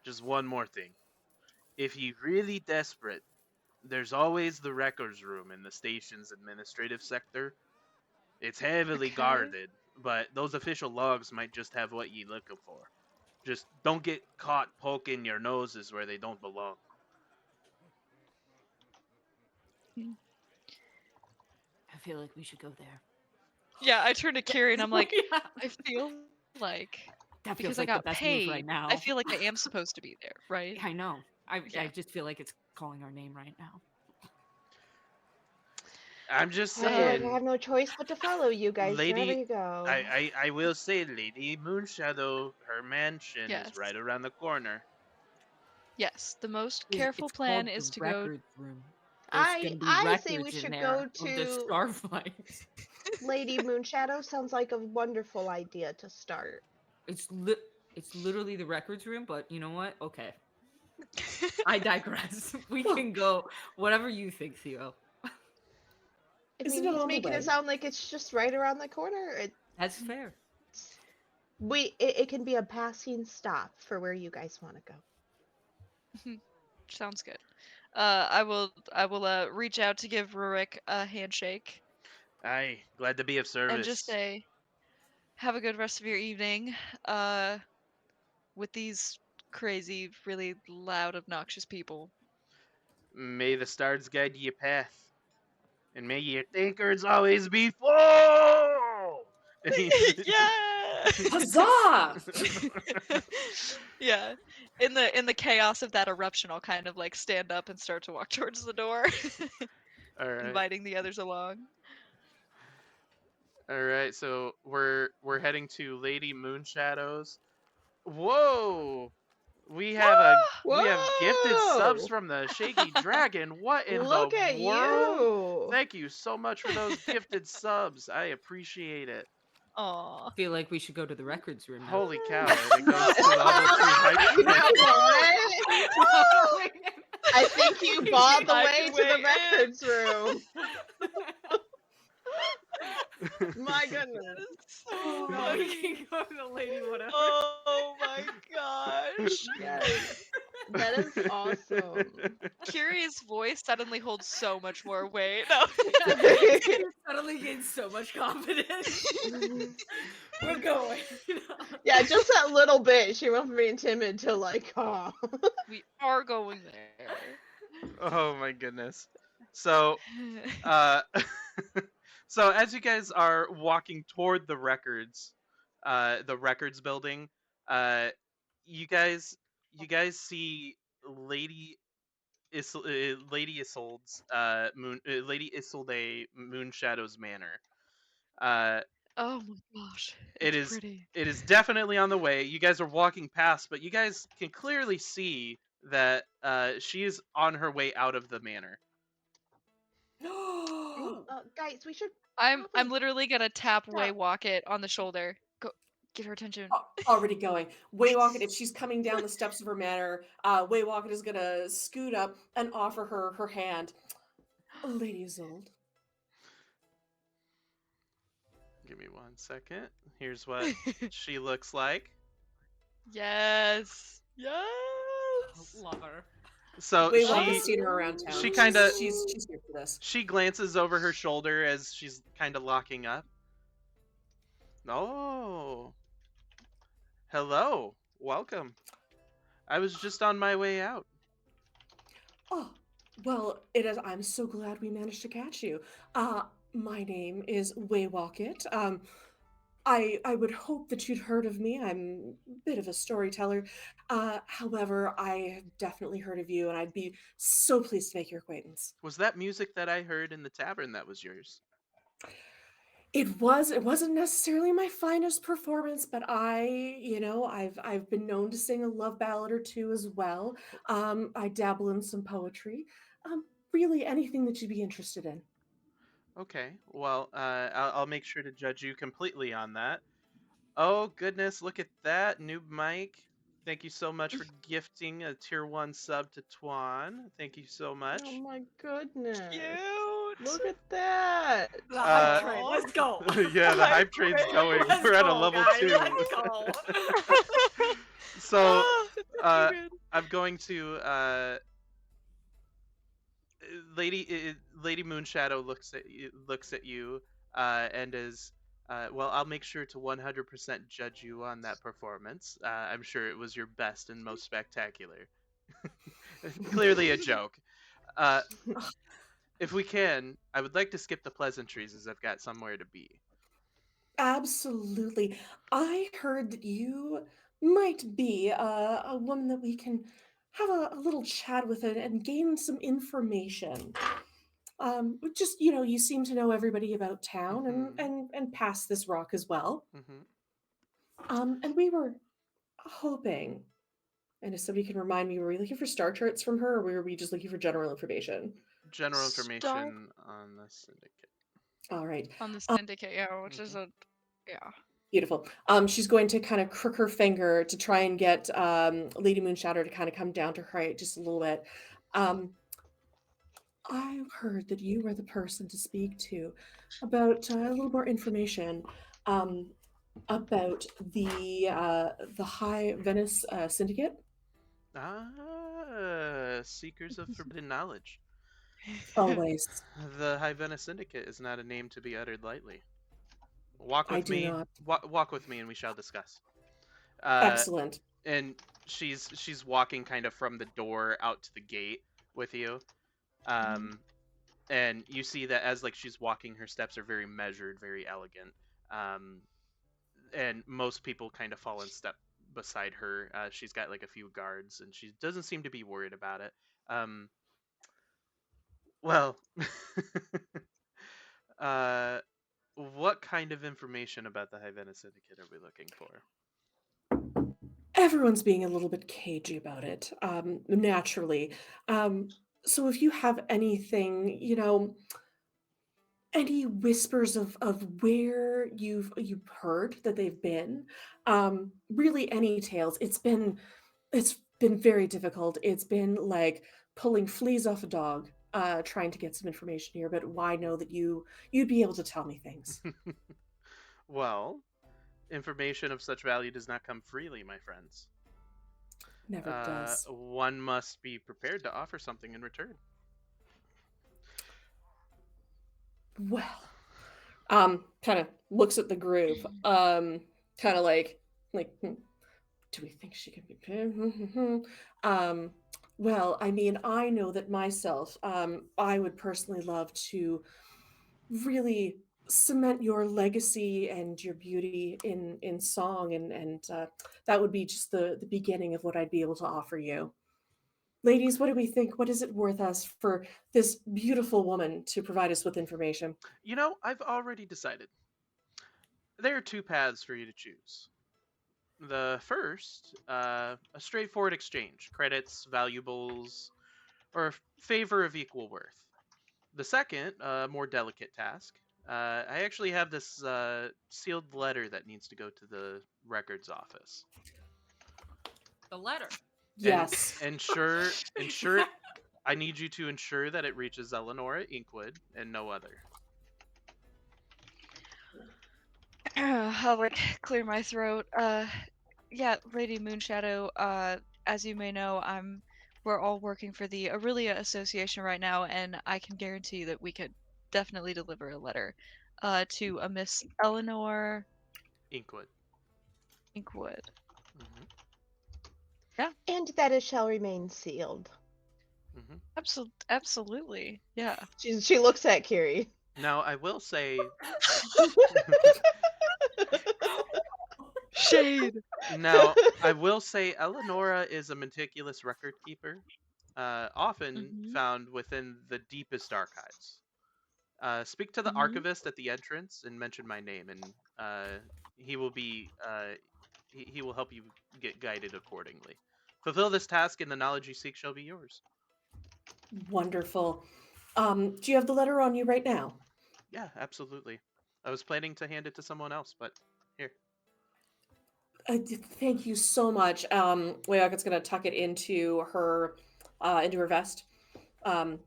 Just one more thing. If you're really desperate, there's always the records room in the station's administrative sector. It's heavily Okay. guarded, but those official logs might just have what you're looking for. Just don't get caught poking your noses where they don't belong. I feel like we should go there. Yeah, I turn to Kiri and I'm like, Yeah. I feel like That because feels I like the got best move right paid, I now. feel like I am supposed to be there, right? I know. I Yeah. just feel like it's calling our name right now. I'm just I feel like I saying, have no choice but to follow you guys wherever Lady. you go. I will say, Lady Moonshadow, her mansion is Yes. right around the corner. Yes. The most careful It's plan called is the to go. records room. There's I gonna be I say we records in should go there of the to starflight. Lady Moonshadow. Sounds like a wonderful idea to start. It's it's literally the records room, but you know what? Okay. I digress. We Well, can go whatever you think, Theo. I isn't mean, it he's on the making it way? sound like it's just right around the corner. That's fair. It can be a passing stop for where you guys want to go. Sounds good. I will reach out to give Rurik a handshake Aye, glad to be of and just service. say, have a good rest of your evening. Uh, with these crazy, really loud, obnoxious people. May the stars guide your path, and may your tankards always be full. And he's Yeah. Huzzah! Yeah. In the chaos of that eruption, I'll kind of like stand up and start to walk towards the door, all right, inviting the others along. all right. So we're heading to Lady Moonshadow's. Whoa! We have gifted subs Whoa! from the Shaky Dragon. What in the Look at world? you! Thank you so much for those gifted subs. I appreciate it. Aw. Feel like we should go to the records room now. Holy cow! And it goes to level 3 hype You train. know what? I think you bought the I way can to the wait in. records room. My That goodness. is so No, we funny. can go to the lady whatever. Oh my gosh. Yes. That is awesome. Kiri's voice suddenly holds so much more weight. No. You suddenly gained so much confidence. We're going. Yeah, just that little bit. She went from being timid to like, oh. We are going there. Oh my goodness. So, uh, so as you guys are walking toward the records building, uh, you guys see Lady Lady Isolde's Lady Isolde Moonshadow's manor. Uh, Oh my gosh. it It's is pretty. it is definitely on the way. You guys are walking past, but you guys can clearly see that she is on her way out of the manor. Ooh. Guys, we should I'm probably literally gonna tap stop. Waywalk it on the shoulder. Go get her attention. Already going. Waywalk, if she's coming down the steps of her manor, Waywalk is gonna scoot up and offer her her hand. Lady Isolde. Give me 1 second. Here's what she looks like. Yes. Yes. Love her. So Waywalk she has seen her around town. she kinda she's here for this. she glances over her shoulder as she's kind of locking up. Oh, hello, welcome. I was just on my way out. Oh, well, it is. I'm so glad we managed to catch you. My name is Waywalkit. I would hope that you'd heard of me. I'm a bit of a storyteller. However, I have definitely heard of you, and I'd be so pleased to make your acquaintance. Was that music that I heard in the tavern that was yours? It wasn't necessarily my finest performance, but I've been known to sing a love ballad or two as well. I dabble in some poetry. Really anything that you'd be interested in. Okay, well, I'll make sure to judge you completely on that. Oh goodness, look at that noob mic. Thank you so much for gifting a tier 1 sub to Twan. Thank you so Oh much. my goodness. Cute. Look at that. The hype Uh, train. Aw. Let's go. yeah, the hype train's going. Let's We're at a go, level guys. 2. Let's go. So, It's so uh, good. I'm going to Lady Moonshadow looks at you and is well, I'll make sure to 100% judge you on that performance. I'm sure it was your best and most spectacular. Clearly a joke. Uh, if we can, I would like to skip the pleasantries as I've got somewhere to be. Absolutely. I heard that you might be a woman that we can have a little chat with and gain some information. Just you seem to know everybody about town Mm-hmm. and past this rock as well. Mm-hmm. And we were hoping, and if somebody can remind me, were we looking for star charts from her, or were we just looking for general information? General Star information on the syndicate. All right. on the syndicate, yeah, which is Mm-hmm. a yeah. Beautiful. She's going to kind of crook her finger to try and get Lady Moonshadow to kind of come down to her height just a little bit. I've heard that you were the person to speak to about a little more information um, about the High Venice Syndicate. Seekers of forbidden knowledge. Always, The High Venice Syndicate is not a name to be uttered lightly. Walk I with do me. not. Walk with me, and we shall discuss. Uh, Excellent. and she's walking kind of from the door out to the gate with you. Um, and you see that as like she's walking, her steps are very measured, very elegant. Um, and most people kind of fall in step beside her. She's got like a few guards, and she doesn't seem to be worried about it. Um, well, uh, what kind of information about the High Venice Syndicate are we looking for? Everyone's being a little bit cagey about it, naturally. Um, so if you have anything, any whispers of where you've heard that they've been, really any tales. It's been very difficult. It's been like pulling fleas off a dog, trying to get some information here. But why know that you'd be able to tell me things? Well, information of such value does not come freely, my friends. Never does. One must be prepared to offer something in return. Well, kind of looks at the group, kind of like, do we think she can be paid? um, well, I mean, I know that myself, I would personally love to really cement your legacy and your beauty in song, and that would be just the beginning of what I'd be able to offer you. Ladies, what do we think? What is it worth us for this beautiful woman to provide us with information? You know, I've already decided. There are two paths for you to choose. The first, a straightforward exchange, credits, valuables, or favor of equal worth. The second, a more delicate task. I actually have this sealed letter that needs to go to the records office, The letter. and Yes. ensure. I need you to ensure that it reaches Eleanor Inkwood and no other. I'll like clear my throat. Yeah, Lady Moonshadow. As you may know, we're all working for the Aurelia Association right now, and I can guarantee that we could definitely deliver a letter, to a Miss Eleanor Inkwood. Inkwood. Hmm. And that it shall remain sealed. Hmm. Absolutely. Yeah. She looks at Kiri. Now, I will say, Shade. Eleonora is a meticulous record keeper, often Mhm. found within the deepest archives. Speak to the Mhm. archivist at the entrance and mention my name, and he will be he will help you get guided accordingly. Fulfill this task, and the knowledge you seek shall be yours. Wonderful. Do you have the letter on you right now? Yeah, absolutely. I was planning to hand it to someone else, but here. Thank you so much. Wayaga's gonna tuck it into her vest.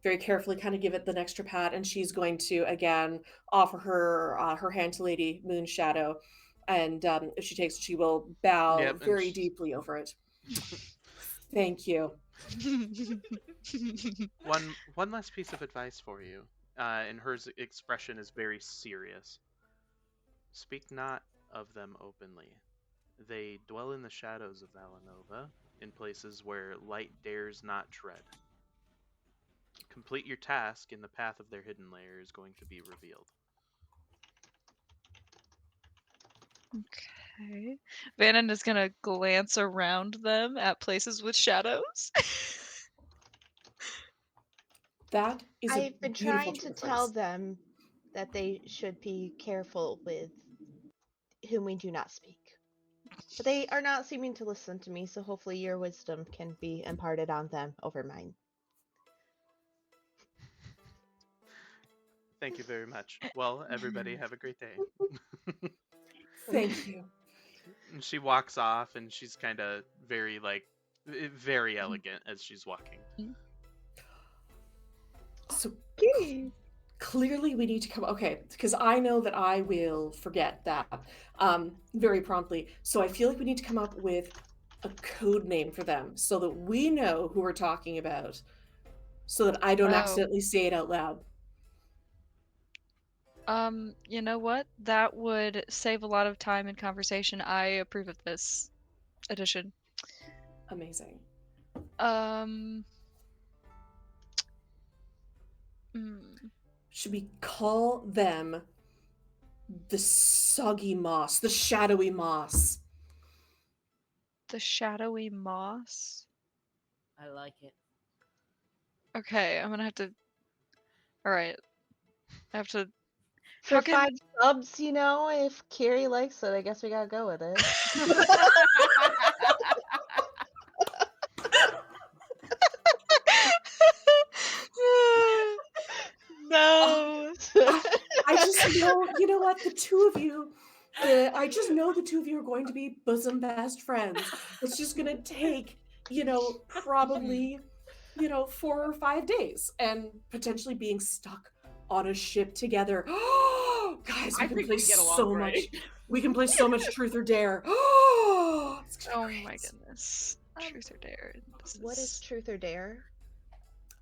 Very carefully, kind of give it the extra pat, and she's going to again offer her hand to Lady Moonshadow, and if she takes it, she will bow Yep, and very deeply over it. Thank you. one last piece of advice for you, and her expression is very serious. Speak not of them openly. They dwell in the shadows of Valanova, in places where light dares not tread. Complete your task, and the path of their hidden lair is going to be revealed. Okay. Vannon is gonna glance around them at places with shadows. That is a I've been beautiful trying to choice. tell them that they should be careful with whom we do not speak. But they are not seeming to listen to me, so hopefully your wisdom can be imparted on them over mine. Thank you very much. Well, everybody, have a great day. Thank you. And she walks off, and she's kind of very very elegant as she's walking. So Okay. clearly we need to come. Okay, because I know that I will forget that very promptly. So I feel like we need to come up with a code name for them so that we know who we're talking about, so that I don't Oh. accidentally say it out loud. You know what? That would save a lot of time and conversation. I approve of this addition. Amazing. Should we call them the soggy moss, the shadowy moss? The shadowy moss? I like it. Okay, I'm gonna have to. Alright. I have to. For How can- 5 subs, if Kiri likes it, I guess we gotta go with it. No. I just know, you know what, the two of you, I just know the two of you are going to be bosom best friends. It's just gonna take, probably, 4 or 5 days, and potentially being stuck on a ship together. Guys, we I can think play we get along so great. much. We can play so much Truth or Dare. It's gonna Oh be my great. goodness. Truth or dare. What is Truth or Dare?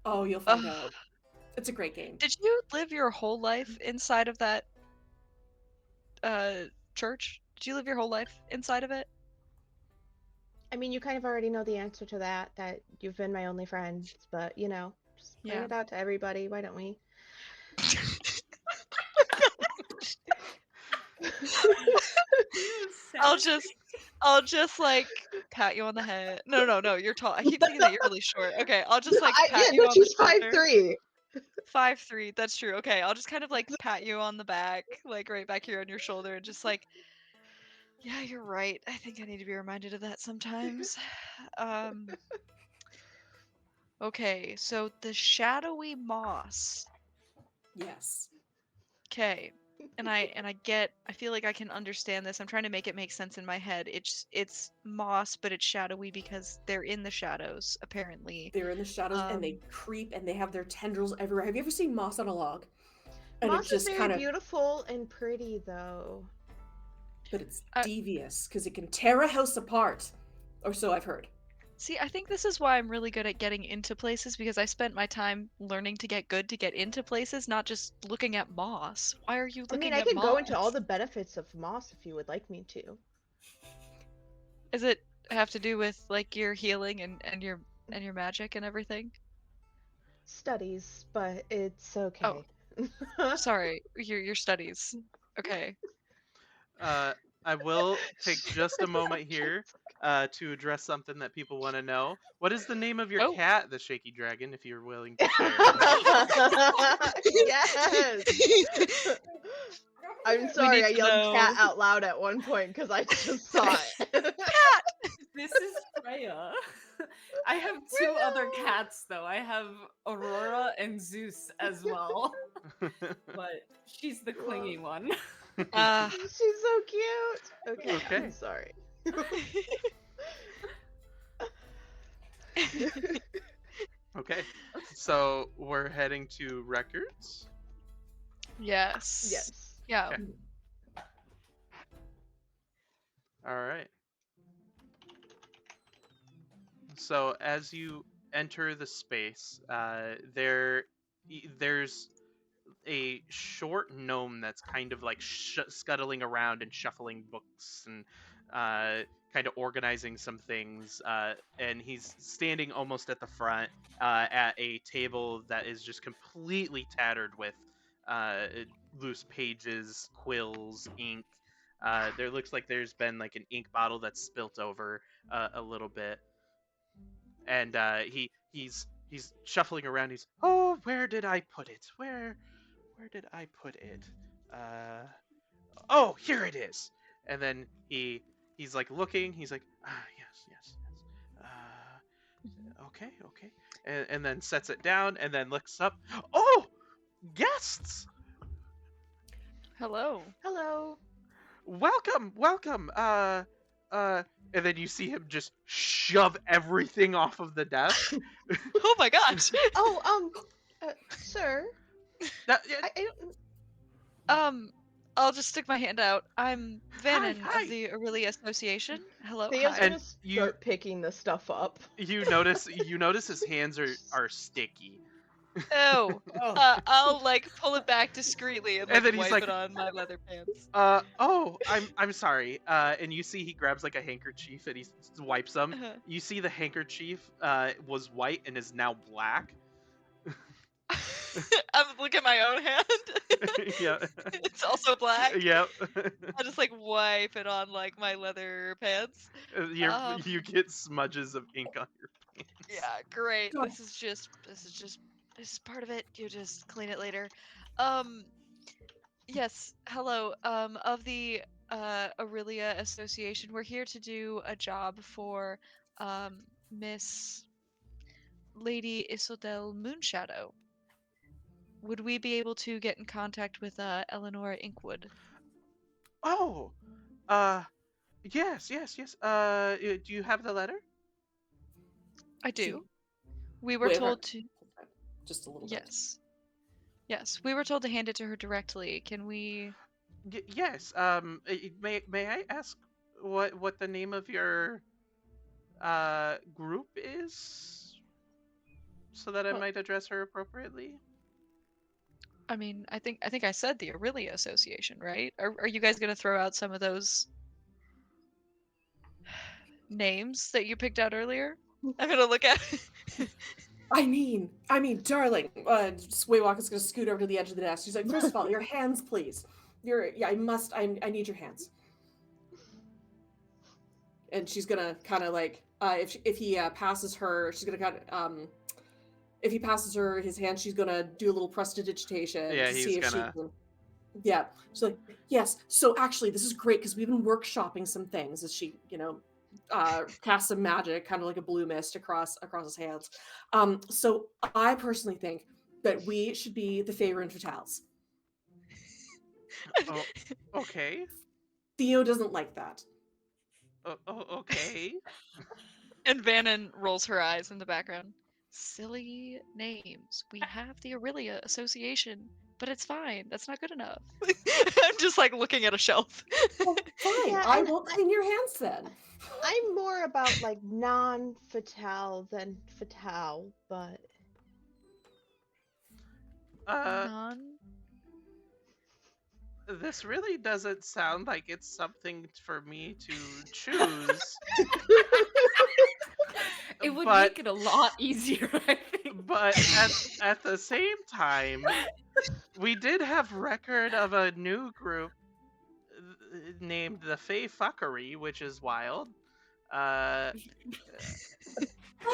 Oh, you'll find out. It's a great game. Did you live your whole life inside of that church? Did you live your whole life inside of it? I mean, you kind of already know the answer to that you've been my only friend, but, just point Yeah. it out to everybody. Why don't we? I'll just like pat you on the head. No, you're tall. I keep thinking that you're really short. Okay, I'll just like pat you on she's the shoulder. 5'3". 5'3", that's true. Okay, I'll just kind of like pat you on the back, like right back here on your shoulder, and just like, yeah, you're right. I think I need to be reminded of that sometimes. Okay, so the shadowy moss. Yes. Okay. And I feel like I can understand this. I'm trying to make it make sense in my head. It's moss, but it's shadowy because they're in the shadows, apparently. They're in the shadows and they creep and they have their tendrils everywhere. Have you ever seen moss on a log? And Moss it just is very beautiful and pretty, though. But it's devious because it can tear a house apart, or so I've heard. See, I think this is why I'm really good at getting into places, because I spent my time learning to get good to get into places, not just looking at moss. Why are you looking at moss? I can go into all the benefits of moss if you would like me to. Does it have to do with like your healing and your magic and everything? Studies, but it's okay. Oh, sorry, your studies. Okay. I will take just a moment here to address something that people want to know. What is the name of your cat, the Shaky Dragon, if you're willing to share? Yes! I'm sorry, I yelled cat out loud at one point because I just saw it. Cat! This is Freya. I have 2 other cats, though. I have Aurora and Zeus as well. But she's the clingy one. She's so cute. Okay, I'm sorry. Okay. So we're heading to records. Yes. Yes. Yeah. Okay. All right. So as you enter the space, there's a short gnome that's kind of like scuttling around and shuffling books and kind of organizing some things. And he's standing almost at the front at a table that is just completely tattered with uh, loose pages, quills, ink. There looks like there's been like an ink bottle that's spilt over a little bit, and he's shuffling around. He's, oh, where did I put it? Where did I put it? Uh, oh, here it is. And then he's like looking. He's like, ah, yes, yes, yes. Okay, okay. And then sets it down and then looks up. Oh, guests! Hello. Hello. Welcome, welcome. And then you see him just shove everything off of the desk. Oh my gosh. Oh, sir. That, I don't. I'll just stick my hand out. I'm hi, Vannon hi. of the Aurelia Association. Hello. Theo's Hi. And gonna you start picking the stuff up. you notice his hands are sticky. Oh. Oh. I'll like pull it back discreetly and And like then he's wipe like, it on my leather pants. oh, I'm sorry. And you see he grabs like a handkerchief and he wipes them. Uh-huh. You see the handkerchief was white and is now black. I'm looking at my own hand. Yeah. It's also black. Yep. I just like wipe it on like my leather pants. You get smudges of ink on your pants. Yeah, great. God. This is part of it. You just clean it later. Um yes, hello. Of the Aurelia Association. We're here to do a job for Miss Lady Isildel Moonshadow. Would we be able to get in contact with Eleanor Inkwood? Oh, yes, yes, yes. Do you have the letter? I She- do. We were Wait, her- told to Just a little bit. Yes. Yes, we were told to hand it to her directly. Can we Yes. May I ask what the name of your group is, so that I Well- might address her appropriately? I mean, I think I said the Aurelia Association, right? Are you guys gonna throw out some of those names that you picked out earlier? I'm gonna look at I mean, darling. Waywalk is gonna scoot over to the edge of the desk. She's like, first of all, your hands, please. I need your hands. And she's gonna kind of like, if he passes her, she's gonna kind of, if he passes her his hand, she's gonna do a little prestidigitation Yeah, to he's see if gonna- she can. Yeah, she's like, yes. So actually, this is great because we've been workshopping some things. As she, casts some magic, kind of like a blue mist across his hands. So I personally think that we should be the Favorite Fatales. Oh, okay. Theo doesn't like that. Okay. and Vannon rolls her eyes in the background. Silly names. We have the Aurelia Association, but it's fine. That's not good enough. I'm just like looking at a shelf. Well, fine. Yeah, I and won't clean your hands then. I'm more about like non-fatale than fatale, but Non. This really doesn't sound like it's something for me to choose. It would But- make it a lot easier, I think. But at the same time, we did have record of a new group named the Fey Fuckery, which is wild.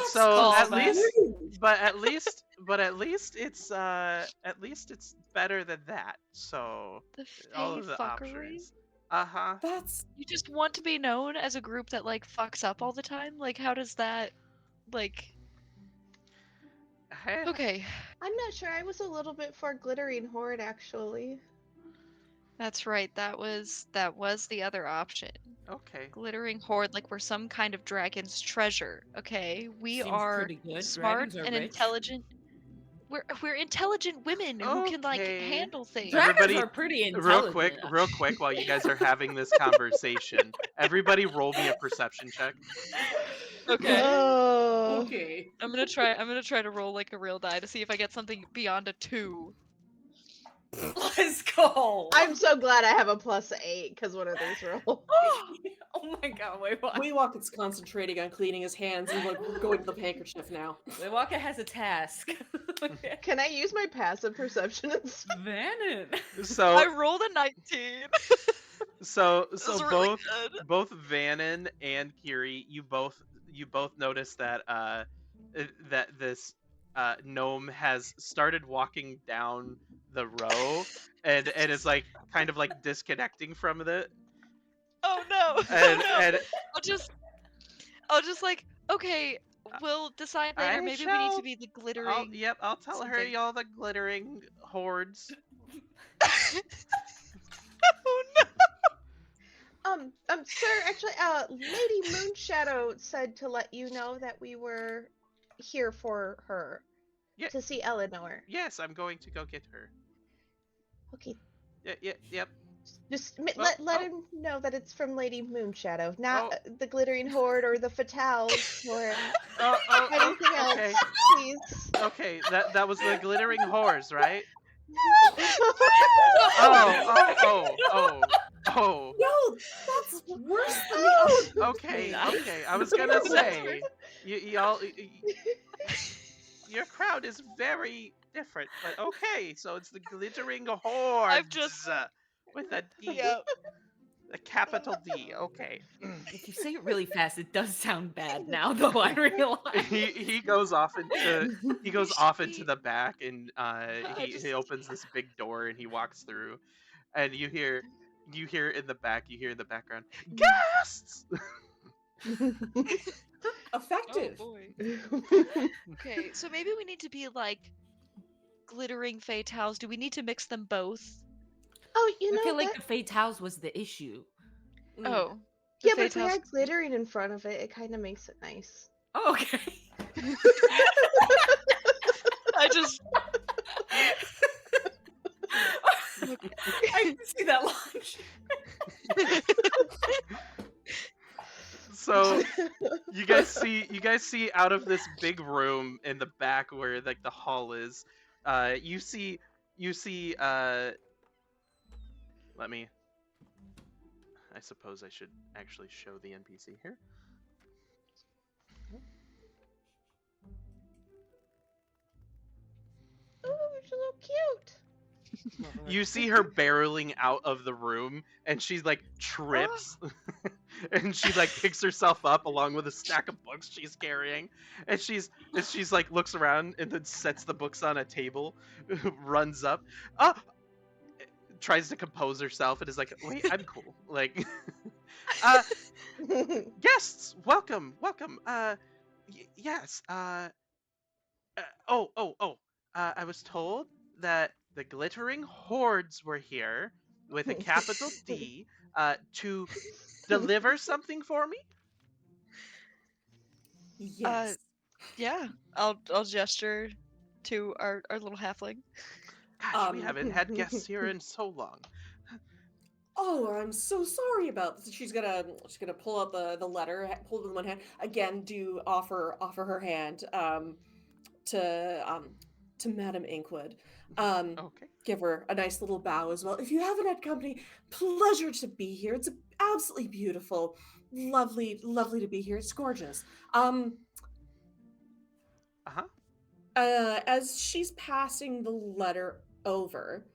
So called at that. least, but at least it's better than that. So The all Fey of the fuckery? options. Uh-huh. That's You just want to be known as a group that like fucks up all the time? Like how does that like Hey, okay. I'm not sure. I was a little bit for glittering horde actually. That's right. That was the other option. Okay. Glittering horde, like we're some kind of dragon's treasure. Okay, we Seems are pretty good. smart Dragons are and rich. intelligent. We're intelligent women who can like Okay. handle things. Dragons Everybody, are pretty real intelligent. quick, while you guys are having this conversation, everybody roll me a perception check. Okay. Oh. Okay. I'm gonna try to roll like a real die to see if I get something beyond a 2. Let's go. I'm so glad I have a +8 because one of these rolls. Oh my god, wait, what? Waywalk is concentrating on cleaning his hands and like going to the handkerchief now. Waywalker has a task. Okay. Can I use my passive perception instead? Vannon. I So rolled a 19. so This so is really both good. both Vannon and Kiri, you both notice that that this gnome has started walking down the row and is like kind of like disconnecting from it. Oh no! And Oh no! and I'll just like, okay, we'll decide later. I Maybe we need shall to be the glittering. I'll tell her something. y'all the glittering hordes. Oh no! Sir, actually, Lady Moonshadow said to let you know that we were here for her. Yeah. To see Eleanor. Yes, I'm going to go get her. Okay, Yep. just Oh, let him know that it's from Lady Moonshadow, not Oh. the Glittering Horde or the Fatales or Oh, anything okay. else, please. Okay, that was the glittering whores, right? Oh. No, that's worse than the other. Okay. Nice. I was gonna say, y'all, your crowd is very different, but okay. So it's the glittering hordes I've just. with a D, Yeah. a capital D. Okay. If you say it really fast, it does sound bad now, though, I realize. he goes off into the back and he opens this big door and he walks through and you hear in the background guests. Oh Effective. boy. Okay, so maybe we need to be like glittering fatales. Do we need to mix them both? Oh, you I know feel like that? the fatales was the issue. Oh. The Yeah, but if we fatales. had glittering in front of it, it kind of makes it nice. Oh, okay. I just. I can see that launch. So you guys see out of this big room in the back where like the hall is, you see let me, I suppose I should actually show the NPC here. Oh, she's so cute. You see her barreling out of the room and she like trips and she like picks herself up along with a stack of books she's carrying and she's like looks around and then sets the books on a table, runs up, tries to compose herself and is like, wait, I'm cool, like guests, welcome. Yes, I was told that the glittering hordes were here with a capital D to deliver something for me. Yes. Yeah. I'll gesture to our little halfling. Gosh, we haven't had guests here in so long. Oh, I'm so sorry about this. She's gonna pull out the letter, hold it in one hand. Again, do offer her hand to Madame Inkwood. Okay. Give her a nice little bow as well. If you haven't had company, pleasure to be here. It's absolutely beautiful, lovely to be here. It's gorgeous. As she's passing the letter over,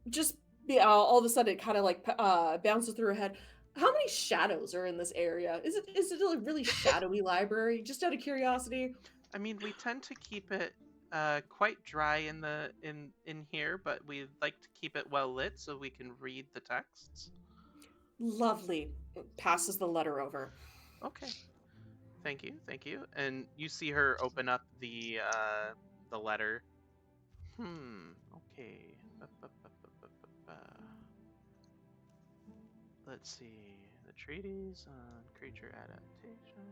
just all of a sudden it kind of like bounces through her head. How many shadows are in this area? Is it a really shadowy library? Just out of curiosity. I mean, we tend to keep it quite dry in here, but we like to keep it well lit so we can read the texts. Lovely. Passes the letter over. Okay. Thank you. And you see her open up the letter. Okay. let's see. The treaties on creature adaptation.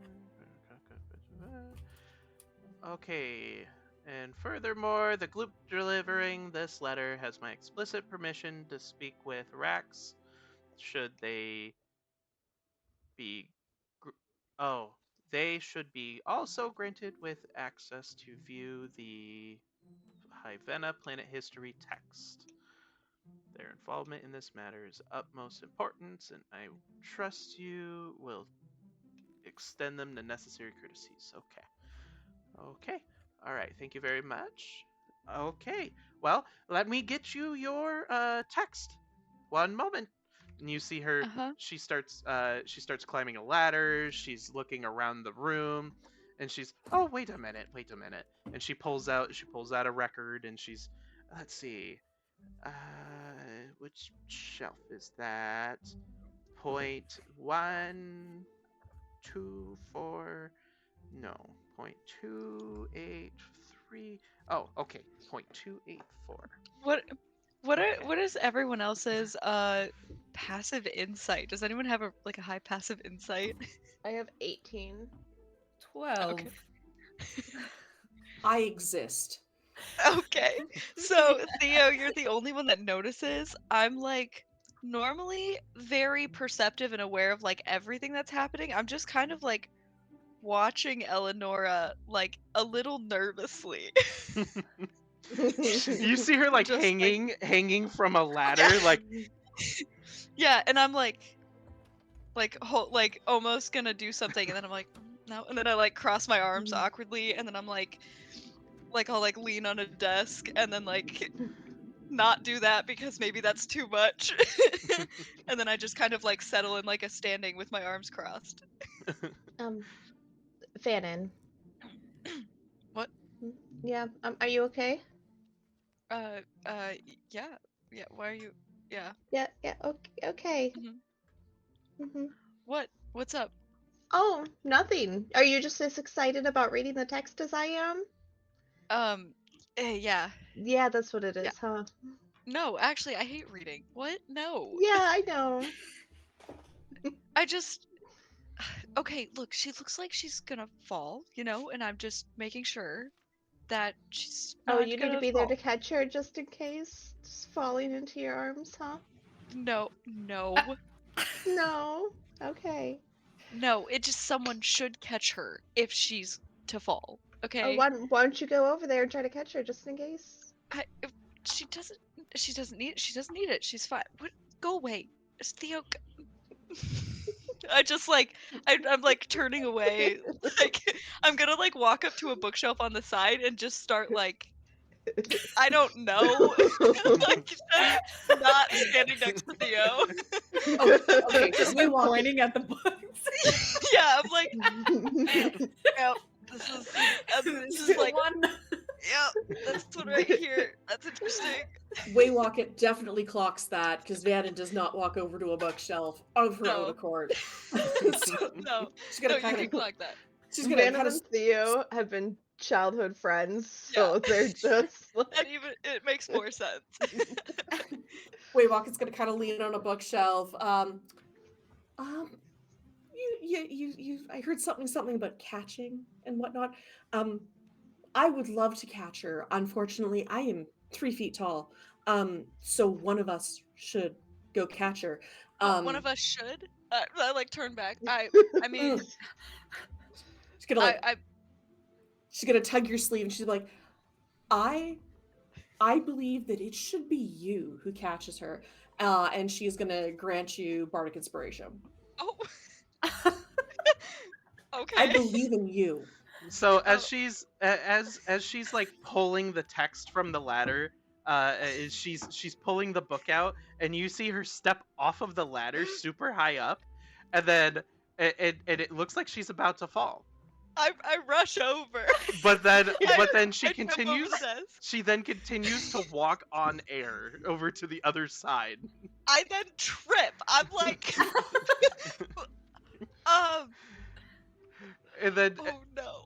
Okay. And furthermore, the group delivering this letter has my explicit permission to speak with Rax should they be. Oh, they should be also granted with access to view the Hyvena planet history text. Their involvement in this matter is utmost importance, and I trust you will extend them the necessary courtesies. Okay. All right. Thank you very much. Okay. Well, let me get you your text. One moment. And you see her. Uh-huh. She starts climbing a ladder. She's looking around the room, and she's. Oh, wait a minute. Wait a minute. And she pulls out a record, and she's. Let's see. Which shelf is that? 0.124. No, 0.283. Oh, okay, 0.284. What Okay. what is everyone else's passive insight? Does anyone have a high passive insight? I have 18. 12. Okay. I exist. Okay. So, Theo, you're the only one that notices. I'm normally very perceptive and aware of everything that's happening. I'm just kind of watching Eleonora a little nervously. You see her Just hanging from a yeah. ladder, like Yeah, and I'm almost gonna do something, and then I'm like, no, and then I cross my arms awkwardly, and then I'm I'll lean on a desk, and then not do that because maybe that's too much, and then I just kind of settle in a standing with my arms crossed. Fannin. What? Yeah. Are you okay? Yeah, yeah. Why are you? Yeah. Yeah. Yeah. Okay. Okay. Mm-hmm. What's up? Oh, nothing. Are you just as excited about reading the text as I am? Yeah. Yeah, that's what it Yeah. is, huh? No, actually, I hate reading. What? No. Yeah, I know. I just. Okay, look, she looks like she's gonna fall, and I'm just making sure that she's Oh, not you need to gonna be there to fall. catch her just in case. Just falling into your arms, huh? No, no, No. Okay. no. It just someone should catch her if she's to fall. Oh, Okay. why don't you go over there and try to catch her just in case? If she doesn't. She doesn't need. She doesn't need it. She's fine. What? Go away, Theo. I just I'm turning away. I'm gonna walk up to a bookshelf on the side and just start I don't know, just not standing next to Theo. Okay, just We're walk pointing at the books. Yeah, I'm yep, this is the one. yep, that's one right here. That's interesting. Waywalk definitely clocks that because Vanna does not walk over to a bookshelf of her own No. accord. So No, she's no, gonna you kind can of. clock that. She's gonna Vanna kind of. and Theo have been childhood friends, so they're just That even it makes more sense. Waywalk is gonna kind of lean on a bookshelf. You. I heard something about catching and whatnot. I would love to catch her. Unfortunately, I am 3 feet tall. So one of us should go catch her. One of us should. I turn back. I mean, she's gonna I she's gonna tug your sleeve and she's like, I believe that it should be you who catches her. And she's gonna grant you bardic inspiration. oh. Okay. I believe in you. So as she's pulling the text from the ladder, she's pulling the book out, and you see her step off of the ladder super high up, and then it looks like she's about to fall. I rush over. But then I she jump over continues. the desk. She then continues to walk on air over to the other side. I then trip. I'm like, And then oh no.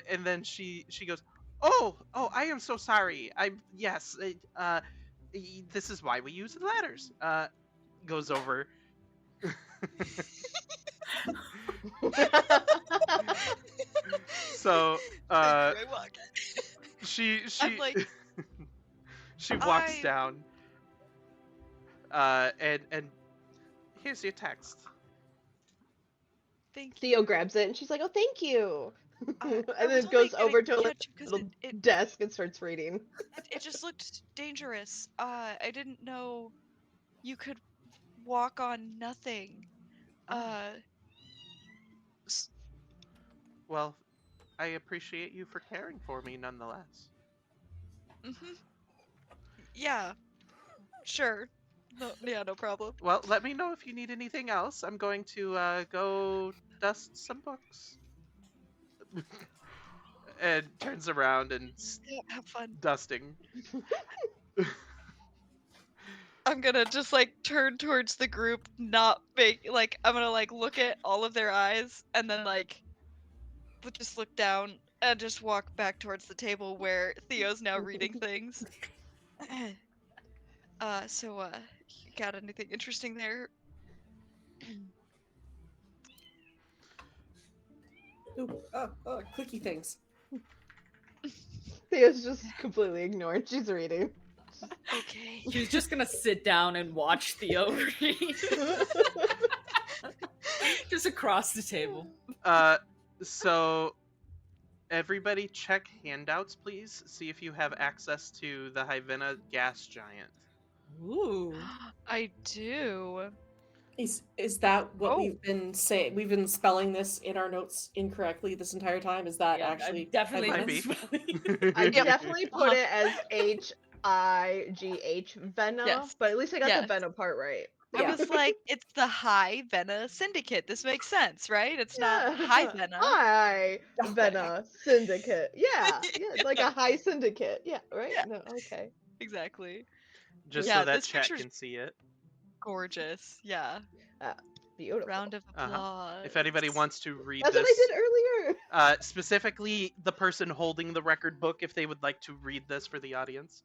and then she goes, oh, I am so sorry. This is why we use the ladders. goes over. So Thank you, I walk. she I'm like, she walks I down and here's your text. thank Theo you. grabs it and she's like, "Oh, thank you," I and was then only goes getting over to to like catch you a because little it desk and starts reading. it just looked dangerous. I didn't know you could walk on nothing. Oh, Uh, s- well, I appreciate you for caring for me nonetheless. mhm. Yeah, sure. No, yeah, no problem. Well, let me know if you need anything else. I'm going to go dust some books. And turns around and Yeah, have fun. dusting. I'm gonna just like turn towards the group, not make like I'm gonna like look at all of their eyes and then like just look down and just walk back towards the table where Theo's now reading things. You got anything interesting there? Ooh, clicky things. Theo's just completely ignored. She's reading. Okay. She's just gonna sit down and watch Theo read. Just across the table. So everybody check handouts, please. See if you have access to the Hyvena gas giant. Ooh. I do. Is that what Oh. we've been saying? We've been spelling this in our notes incorrectly this entire time. Is that Yeah, actually definitely Might Hyvena's? be. I Yep. definitely put it as High Vena, Yes. but at least I got the Yes. Vena part right. I Yeah. was like, it's the High Vena Syndicate. This makes sense, right? It's not Yeah. High Vena. High Okay. Vena Syndicate. Yeah. Like Yeah. a high syndicate. Yeah, right? Yeah. No, okay. Exactly. Just Yeah, so that this chat picture's can see it. gorgeous. Yeah. Beautiful. Round of Uh-huh. applause. If anybody wants to read That's what I this, did earlier. specifically the person holding the record book, if they would like to read this for the audience.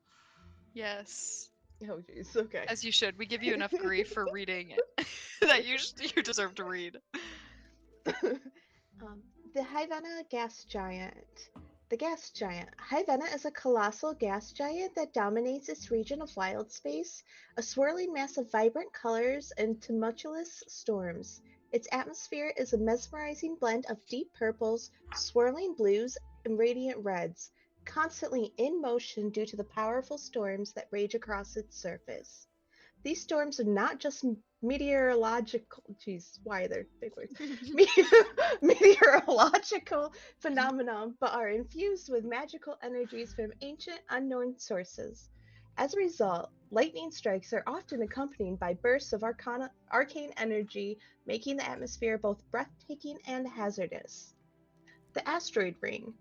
Yes. Oh, jeez. Okay. As you should. We give you enough grief for reading it that you deserve to read. The Hyvena gas giant. The gas giant. Hyvena is a colossal gas giant that dominates its region of wild space, a swirling mass of vibrant colors and tumultuous storms. Its atmosphere is a mesmerizing blend of deep purples, swirling blues, and radiant reds, constantly in motion due to the powerful storms that rage across its surface. These storms are not just meteorological, geez, why are there big words? Meteorological phenomenon, but are infused with magical energies from ancient unknown sources. As a result, lightning strikes are often accompanied by bursts of arcane energy, making the atmosphere both breathtaking and hazardous. The asteroid ring.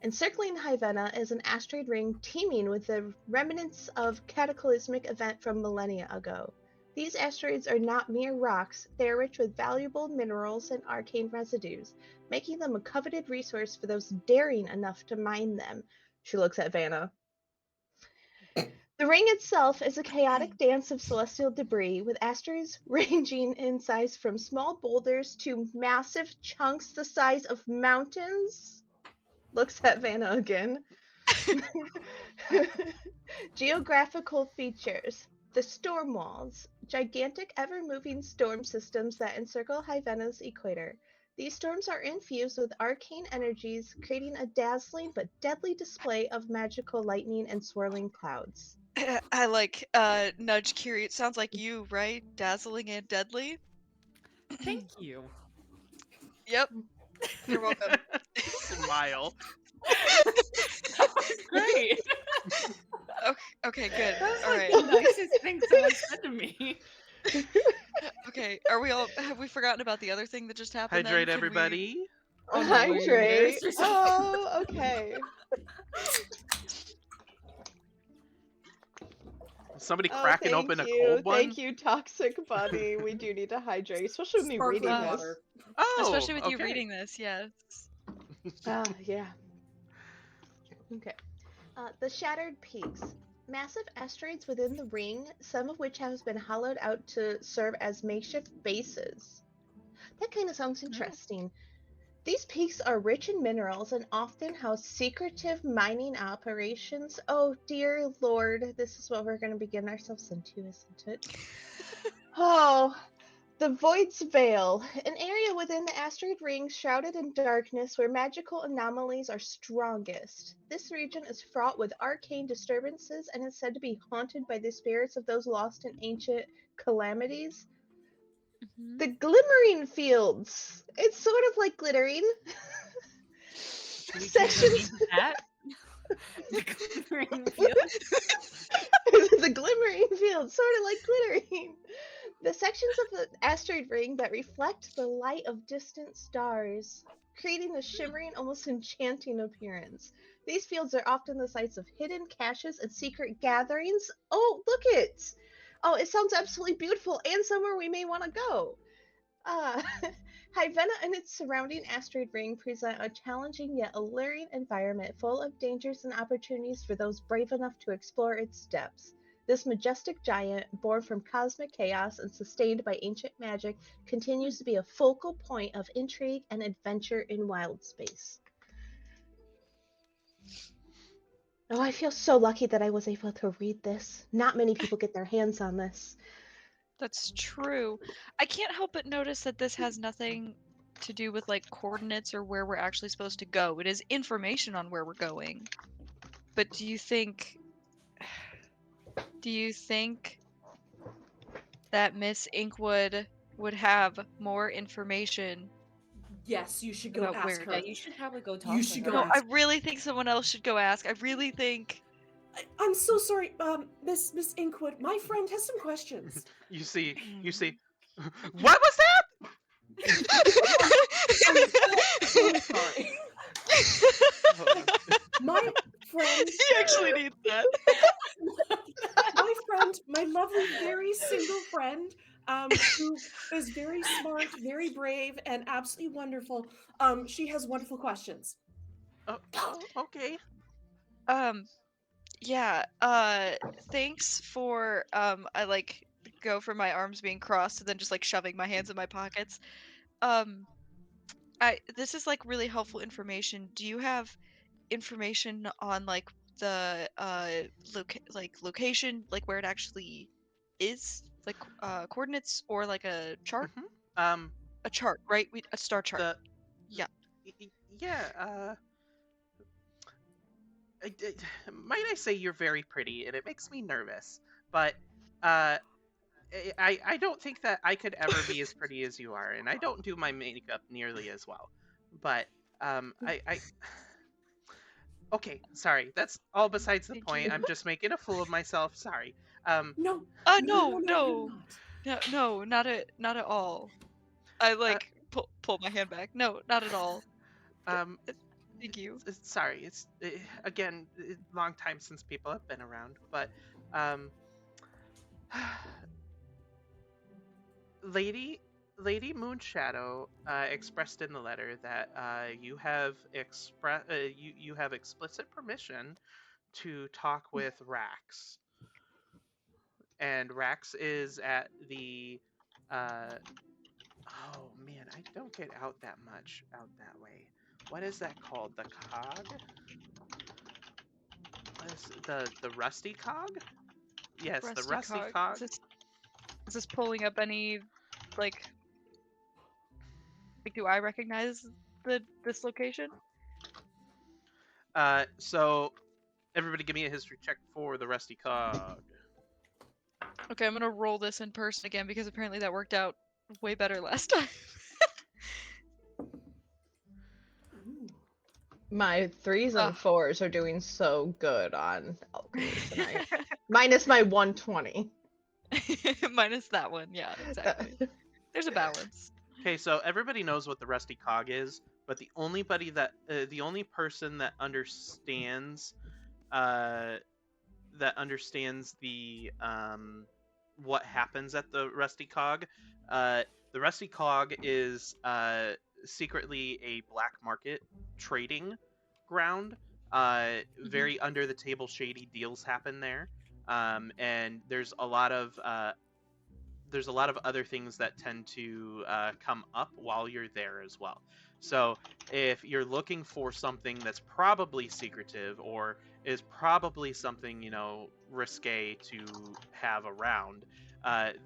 Encircling Hyvena is an asteroid ring teeming with the remnants of cataclysmic event from millennia ago. These asteroids are not mere rocks, they are rich with valuable minerals and arcane residues, making them a coveted resource for those daring enough to mine them. She looks at Vanna. The ring itself is a chaotic dance of celestial debris, with asteroids ranging in size from small boulders to massive chunks the size of mountains. Looks at Vanna again. Geographical features. The storm walls, gigantic ever-moving storm systems that encircle Hyvena's equator. These storms are infused with arcane energies, creating a dazzling but deadly display of magical lightning and swirling clouds. I like nudge Kiri. It sounds like you, right? Dazzling and deadly. Thank you. Yep. You're welcome. Smile. That was great. Okay, good. That was All like right. the nicest thing someone said to me. Okay, have we forgotten about the other thing that just happened then? Hydrate Can we- everybody. Oh, no, Hi, were you Trey. embarrassed or something? Oh, okay. Somebody Oh, cracking thank open a you. cold one. Thank you, Toxic Buddy. We do need to hydrate, especially when you're reading Sparkling this. water. Oh, Especially with you okay. reading this, yes. Ah, yeah. Okay. The Shattered Peaks. massive asteroids within the ring, some of which have been hollowed out to serve as makeshift bases. That kind of sounds interesting. These peaks are rich in minerals and often house secretive mining operations. Oh, dear Lord, this is what we're going to begin ourselves into, isn't it? Oh, the Void's Veil, an area within the asteroid ring shrouded in darkness where magical anomalies are strongest. This region is fraught with arcane disturbances and is said to be haunted by the spirits of those lost in ancient calamities. Mhm. The Glimmering Fields. It's sort of like glittering. Can you Sections. repeat that? The glimmering field. The Glimmering Fields, sort of like glittering. The sections of the asteroid ring that reflect the light of distant stars, creating a shimmering, almost enchanting appearance. These fields are often the sites of hidden caches and secret gatherings. Oh, look it! Oh, it sounds absolutely beautiful and somewhere we may want to go. Uh, Hyvena and its surrounding asteroid ring present a challenging yet alluring environment full of dangers and opportunities for those brave enough to explore its depths. This majestic giant, born from cosmic chaos and sustained by ancient magic, continues to be a focal point of intrigue and adventure in wild space. Oh, I feel so lucky that I was able to read this. Not many people get their hands on this. That's true. I can't help but notice that this has nothing to do with like coordinates or where we're actually supposed to go. It is information on where we're going. But do you think that Miss Inkwood would have more information Yes, you should go about ask where Yeah, her. you should probably go talk You to should her. go No, I ask. really think someone else should go ask. I really think I'm so sorry, Miss Inkwood. My friend has some questions. You see, what was that? I'm so sorry. Hold on. My friend, he actually needs that. my friend, my lovely, very single friend, who is very smart, very brave, and absolutely wonderful. She has wonderful questions. Okay. Yeah, thanks for I like go from my arms being crossed and then just like shoving my hands in my pockets. Um this is like really helpful information. Do you have information on like the location, like where it actually is? Like coordinates or like a chart? Mm-hmm. Um, A chart, right? A star chart. the Yeah. yeah. Might I say you're very pretty, and it makes me nervous. But uh, I don't think that I could ever be as pretty as you are, and I don't do my makeup nearly as well. But I okay, sorry. That's all besides the Thank point. you. I'm just making a fool of myself. Sorry. Um, No, No, you're no. not. No, not at all. I uh, like pull my hand back. No, not at all. um, Thank you. sorry. It's again, long time since people have been around, but um, Lady Lady Moonshadow expressed in the letter that you have explicit permission to talk with Rax, and Rax is at the oh man, I don't get out that much out that way. What is that called? The cog? What is the rusty cog? Yes, the Rusty rusty cog. cog. Is this pulling up any like do I recognize this location? So everybody give me a history check for the rusty cog. Okay, I'm gonna roll this in person again because apparently that worked out way better last time. Ooh. My threes and Ugh. fours are doing so good on alchemy tonight. Minus my 120. Minus that one, yeah, exactly. There's a balance. Okay, so everybody knows what the rusty cog is, but the only person uh, that understands the what happens at the rusty cog. The rusty cog is secretly a black market trading ground. Very under the table shady deals happen there. and there's a lot of other things that tend to come up while you're there as well. So if you're looking for something that's probably secretive or is probably something risque to have around,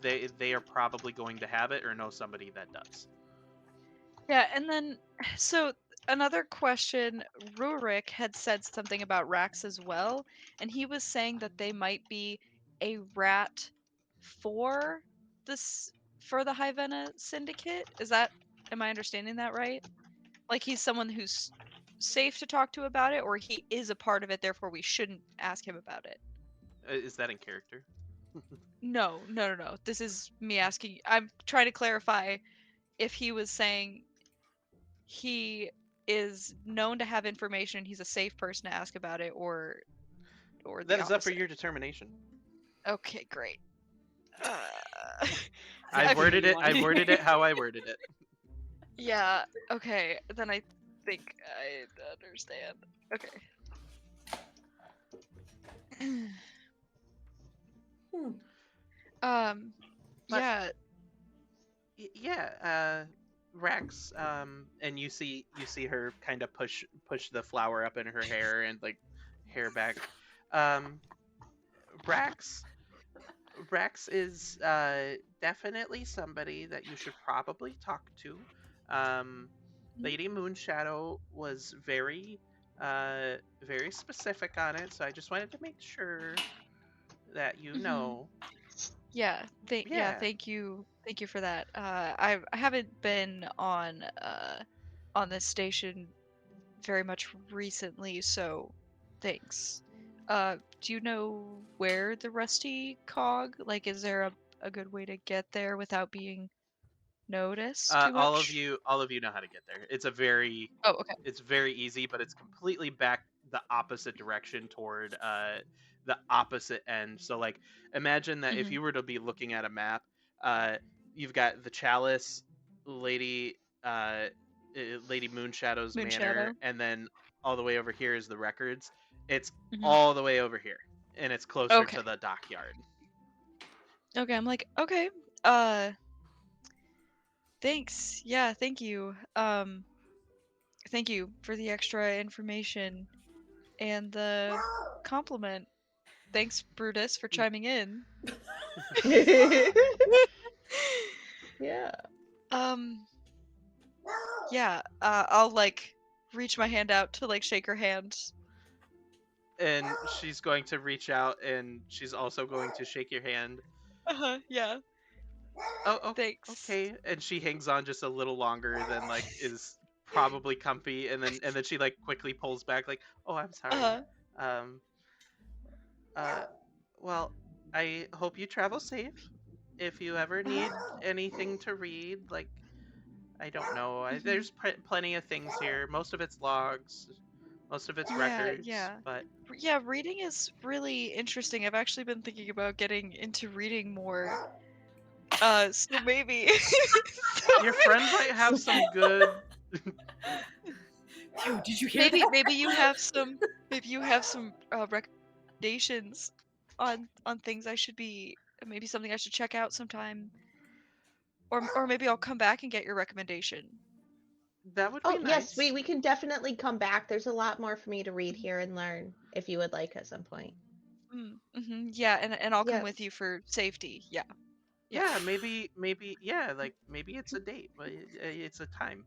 they are probably going to have it or know somebody that does. Yeah, and then so another question, Rurik had said something about racks as well, and he was saying that they might be a rat for this for the Hyvena Syndicate. Am I understanding that right? Like he's someone who's safe to talk to about it, or he is a part of it, therefore we shouldn't ask him about it. Is that in character? No, no, no, no. This is me asking. I'm trying to clarify if he was saying he is known to have information, he's a safe person to ask about it, or That the is up for opposite. your determination. Okay, great. I Exactly what worded you it. I wanted. worded it how I worded it. Yeah, okay. Then I think I understand. Okay. Hmm. But- Yeah. Yeah, Rex, and you see her kind of push the flower up in her hair and like hair back. Um, Rex is definitely somebody that you should probably talk to. Lady Moonshadow was very specific on it, so I just wanted to make sure that you Mhm. know. Yeah, Yeah. thank you. Thank you for that. I haven't been on this station very much recently, so thanks. Do you know where the Rusty Cog? Like, is there a good way to get there without being noticed too All much? of you know how to get there. Oh, okay. It's very easy, but it's completely back the opposite direction toward the opposite end. So like imagine that if Mhm. you were to be looking at a map, you've got the Chalice, Lady Lady Moonshadow's manor, Moonshadow. and then all the way over here is the records. It's Mhm. all the way over here, and it's closer Okay. to the dockyard. Okay, I'm like, okay. Thanks. Yeah, thank you. Thank you for the extra information and the compliment. Thanks, Brutus, for chiming in. Yeah. Yeah, I'll like reach my hand out to like shake her hand. And she's going to reach out and she's also going to shake your hand. Yeah. Oh, Thanks. okay. And she hangs on just a little longer than like is probably comfy, and then she like quickly pulls back, like, "Oh, I'm sorry. Um, uh, well, I hope you travel safe. If you ever need anything to read, like, I don't know, there's plenty of things here. Most of it's logs, most of it's Yeah, records, but yeah, reading is really interesting. I've actually been thinking about getting into reading more. So maybe your friend might have some good. Yo, did you hear that? maybe you have some recommendations on things I should be maybe something I should check out sometime. Or maybe I'll come back and get your recommendation. That would be Oh, yes, nice. we can definitely come back. There's a lot more for me to read here and learn if you would like at some point. Yeah, and I'll come Yes. with you for safety. Yeah. Yeah, maybe yeah, like maybe it's a date, but it's a time.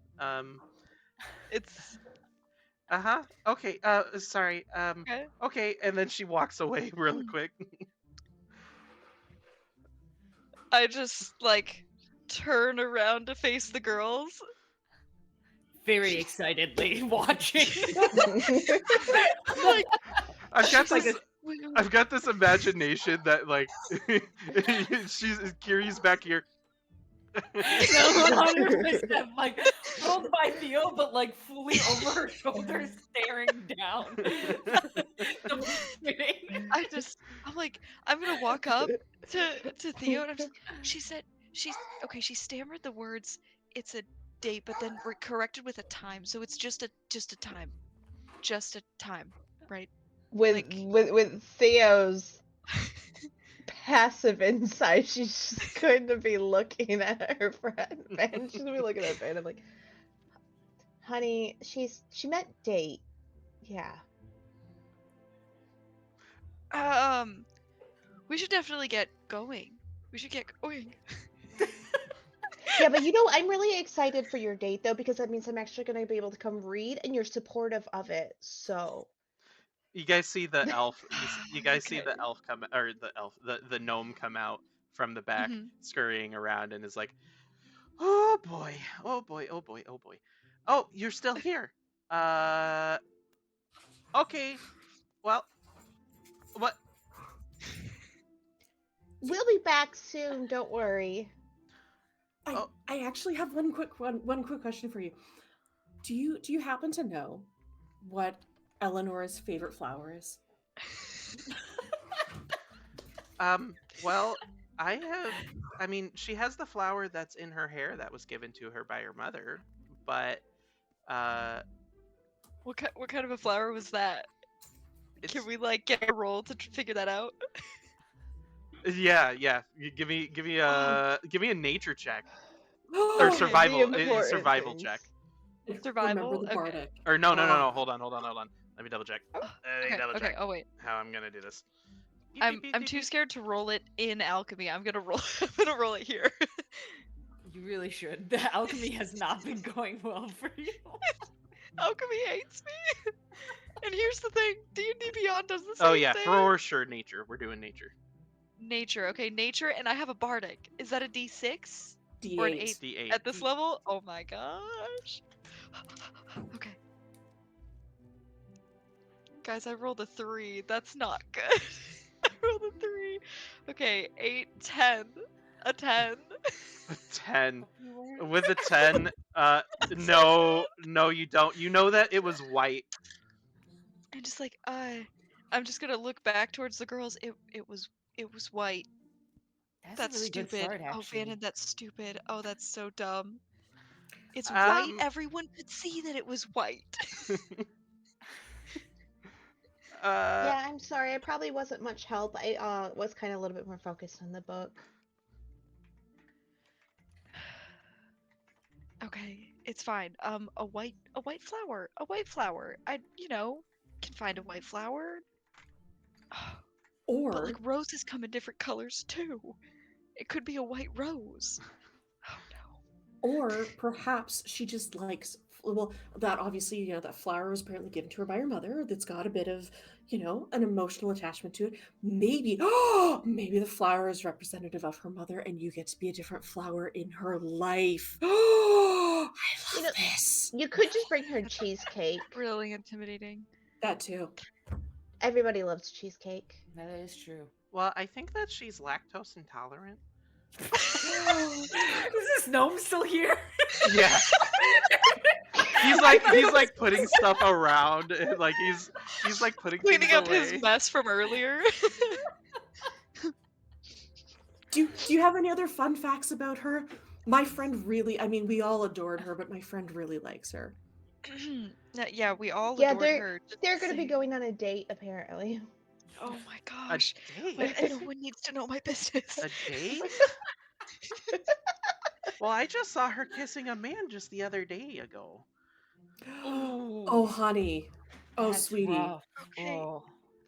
It's Uh-huh. Okay. Sorry. okay. Okay, and then she walks away really quick. I just like turn around to face the girls. Very excitedly watching. Like I've got She's like this. I've got this imagination that like she's Kiri's back here. No, 100%, like held by Theo, but like fully over her shoulder, staring down. I'm like, I'm gonna walk up to Theo and she said she stammered the words, it's a date, but then corrected with a time, so it's just a time. Just a time, right? With Like with Theo's passive inside. She's just going to be looking at her friend. She's gonna be looking at Van and like, honey, she meant date. Yeah. We should definitely get going. We should get going. Yeah, but I'm really excited for your date though, because that means I'm actually gonna be able to come read and you're supportive of it. So You guys see the elf. You guys see Okay. the elf come, or the gnome come out from the back, Mhm. scurrying around, and is like, "Oh boy, oh boy, oh boy, oh boy. Oh, you're still here. Uh, okay. Well, what? we'll be back soon, don't worry. Oh, I actually have one quick question for you. Do you happen to know what Eleanor's favorite flower is? well, I have. I mean, she has the flower that's in her hair that was given to her by her mother, but What kind of a flower was that? it's Can we like get a roll to figure that out? yeah. Give me Oh. give me a nature check or Okay. survival The important survival things. check. Remember Survival? the Okay. bardic. Or no. Oh. Hold on. Let me double check. Let me Okay. double Okay. check Oh wait. how I'm gonna do this. I'm too scared to roll it in alchemy. I'm gonna roll. I'm gonna roll it here. You really should. The alchemy has not been going well for you. Alchemy hates me. And here's the thing: D&D Beyond does the same Oh yeah, thing. for sure. Nature. We're doing nature. Nature. Okay, nature, and I have a bardic. Is that a D6 or an 8 D8. D8. at this level? Oh my gosh. Okay. Guys, I rolled a 3. That's not good. I rolled a 3. Okay, 8, 10. A 10. 10. With a 10, no, you don't. You know that it was white. And just like, I'm just gonna look back towards the girls. It was white. That's That's a really good stupid. start, Oh, actually. Vannon, that's stupid. Oh, that's so dumb. It's white. Um, Everyone could see that it was white. Yeah, I'm sorry. I probably wasn't much help. I was kind of a little bit more focused on the book. Okay, it's fine. A white flower. A white flower. Can find a white flower. But Or like roses come in different colors too. It could be a white rose. Oh no. or perhaps she just likes, well, that obviously, that flower was apparently given to her by her mother, that's got a bit of, an emotional attachment to it. Maybe maybe the flower is representative of her mother and you get to be a different flower in her life. I You love know, this. you could just bring her cheesecake. Really intimidating. That too. Everybody loves cheesecake. That is true. well, I think that she's lactose intolerant. Is this gnome still here? Yeah. He's like putting stuff around. Like he's like putting Cleaning things up away. his mess from earlier. Do you have any other fun facts about her? My friend really, I mean, we all adored her, but my friend really likes her. Yeah, we all Yeah, adored her. just they're the gonna be same. going on a date apparently. Oh my A gosh. date? No one needs to know my business. A date? Well, I just saw her kissing a man just the other day ago. Ooh. Oh, honey. Oh, That's sweetie. rough. Okay. Oh.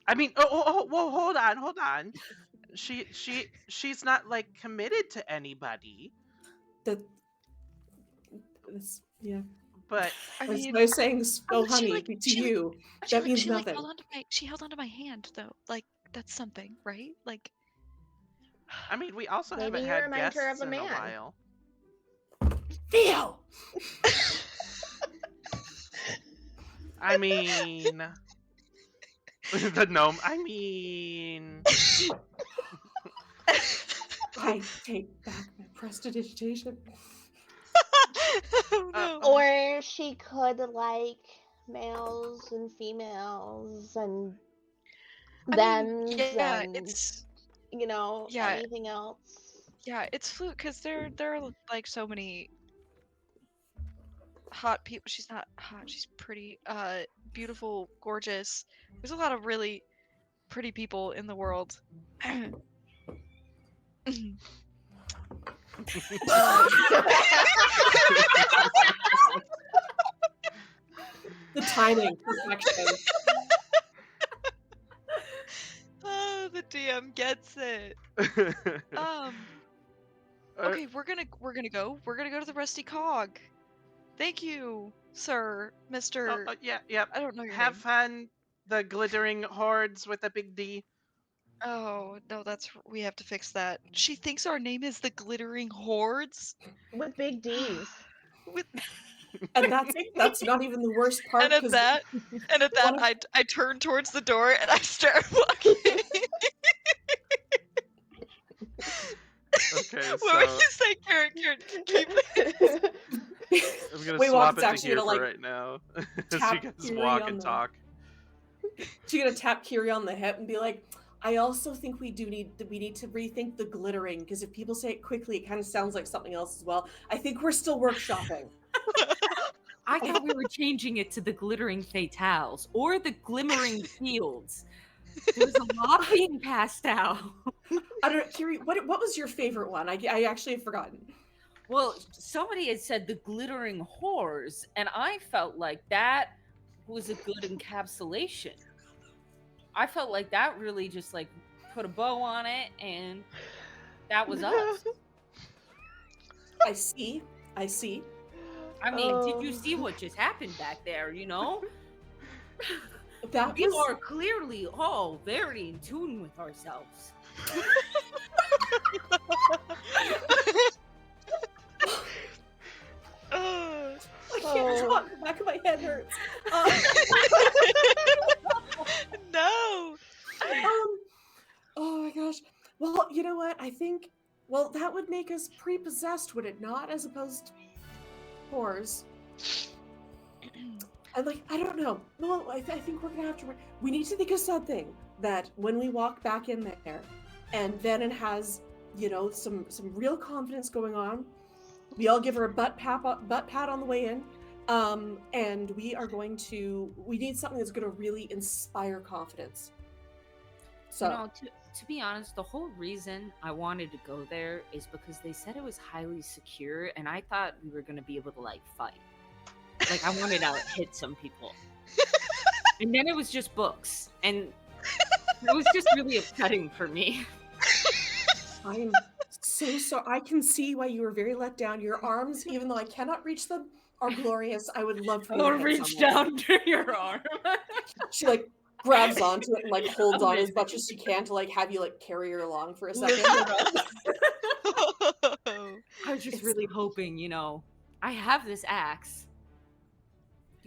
I mean, whoa, hold on. She's not like committed to anybody, Yeah. but I That's mean, what I was saying, oh, she, honey, like- to she, like- you, that means she nothing. held onto my hand though. Like that's something, right? Like I mean, we also Maybe haven't you had remind her guests of a in a man. while. Theo! I mean, the gnome. I mean, I take back my prestidigitation. oh no. Or she could like males and females and thems yeah, and it's yeah. anything else. Yeah, it's fluke because there are like so many hot people. She's not hot. She's pretty, beautiful, gorgeous. There's a lot of really pretty people in the world. The timing, perfection. Oh, the DM gets it. Okay, we're gonna go. We're gonna go to the Rusty Cog. Thank you, sir, Mr. Yeah. I don't know your Have name. fun. The glittering hordes with a big D. Oh no, we have to fix that. She thinks our name is the Glittering Hordes. With big D's. With And that's not even the worst part. and at that, one of- I turn towards the door and I start walking. Okay, What so were you saying, Karen? Keep I'm gonna Wait, swap Walker's it to actually here gonna, for like, right now. As tap you guys Kiri walk on and the- talk. She's gonna tap Kiri on the hip and be like, I also think we need to rethink the glittering, because if people say it quickly, it kind of sounds like something else as well. I think we're still workshopping. I thought we were changing it to the glittering fatales or the glimmering fields. There's a lot being passed out. I don't know, Kiri, what was your favorite one? I actually have forgotten. Well, somebody had said the glittering whores, and I felt like that was a good encapsulation. I felt like that really just like put a bow on it, and that was us. I see. I mean, did you see what just happened back there? You know, That we was are clearly all very in tune with ourselves. I can't talk. The back of my head hurts. No. Oh my gosh. Well, you know what? I think. Well, that would make us pre-possessed, would it not? As opposed to whores. And like, I don't know. Well, I think we're gonna have to. We need to think of something that when we walk back in there, and Venom has, some real confidence going on. We all give her a butt pat on the way in, and we need something that's going to really inspire confidence. So, to be honest, the whole reason I wanted to go there is because they said it was highly secure, and I thought we were going to be able to like fight. Like I wanted to hit some people, and then it was just books, and it was just really upsetting for me. I'm so sorry. I can see why you were very let down. Your arms, even though I cannot reach them, are glorious. I would love for you to I'll hit reach someone. down to your arm. She like grabs onto it and like holds on as much as she can to like have you like carry her along for a second. I was just really hoping, I have this axe,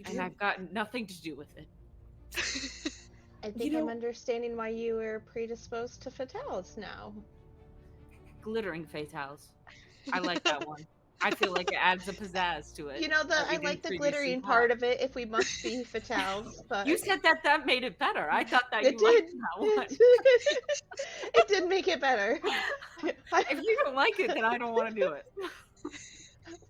and I've got nothing to do with it. I think I'm understanding why you were predisposed to fatales now. Glittering fatales. I like that one. I feel like it adds a pizzazz to it. I like the glittering part of it if we must be fatales, but You said that made it better. I thought that it you liked did. that one. It did make it better. If you don't like it, then I don't want to do it.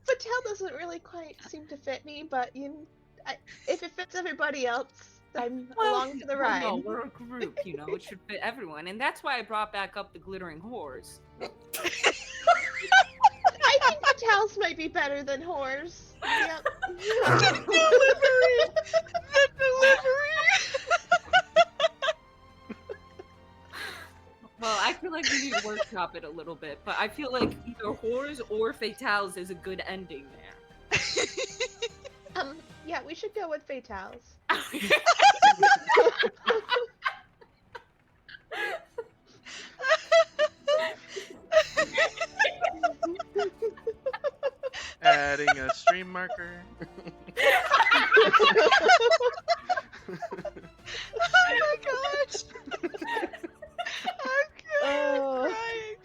Fatale doesn't really quite seem to fit me, but if it fits everybody else, I'm along for the ride. No, we're a group, it should fit everyone. And that's why I brought back up the glittering whores. I think fatales might be better than whores. Yep. The delivery! Well, I feel like we need to workshop it a little bit, but I feel like either whores or fatales is a good ending there. Yeah, we should go with fatales. Adding a stream marker. Oh my gosh! I'm crying.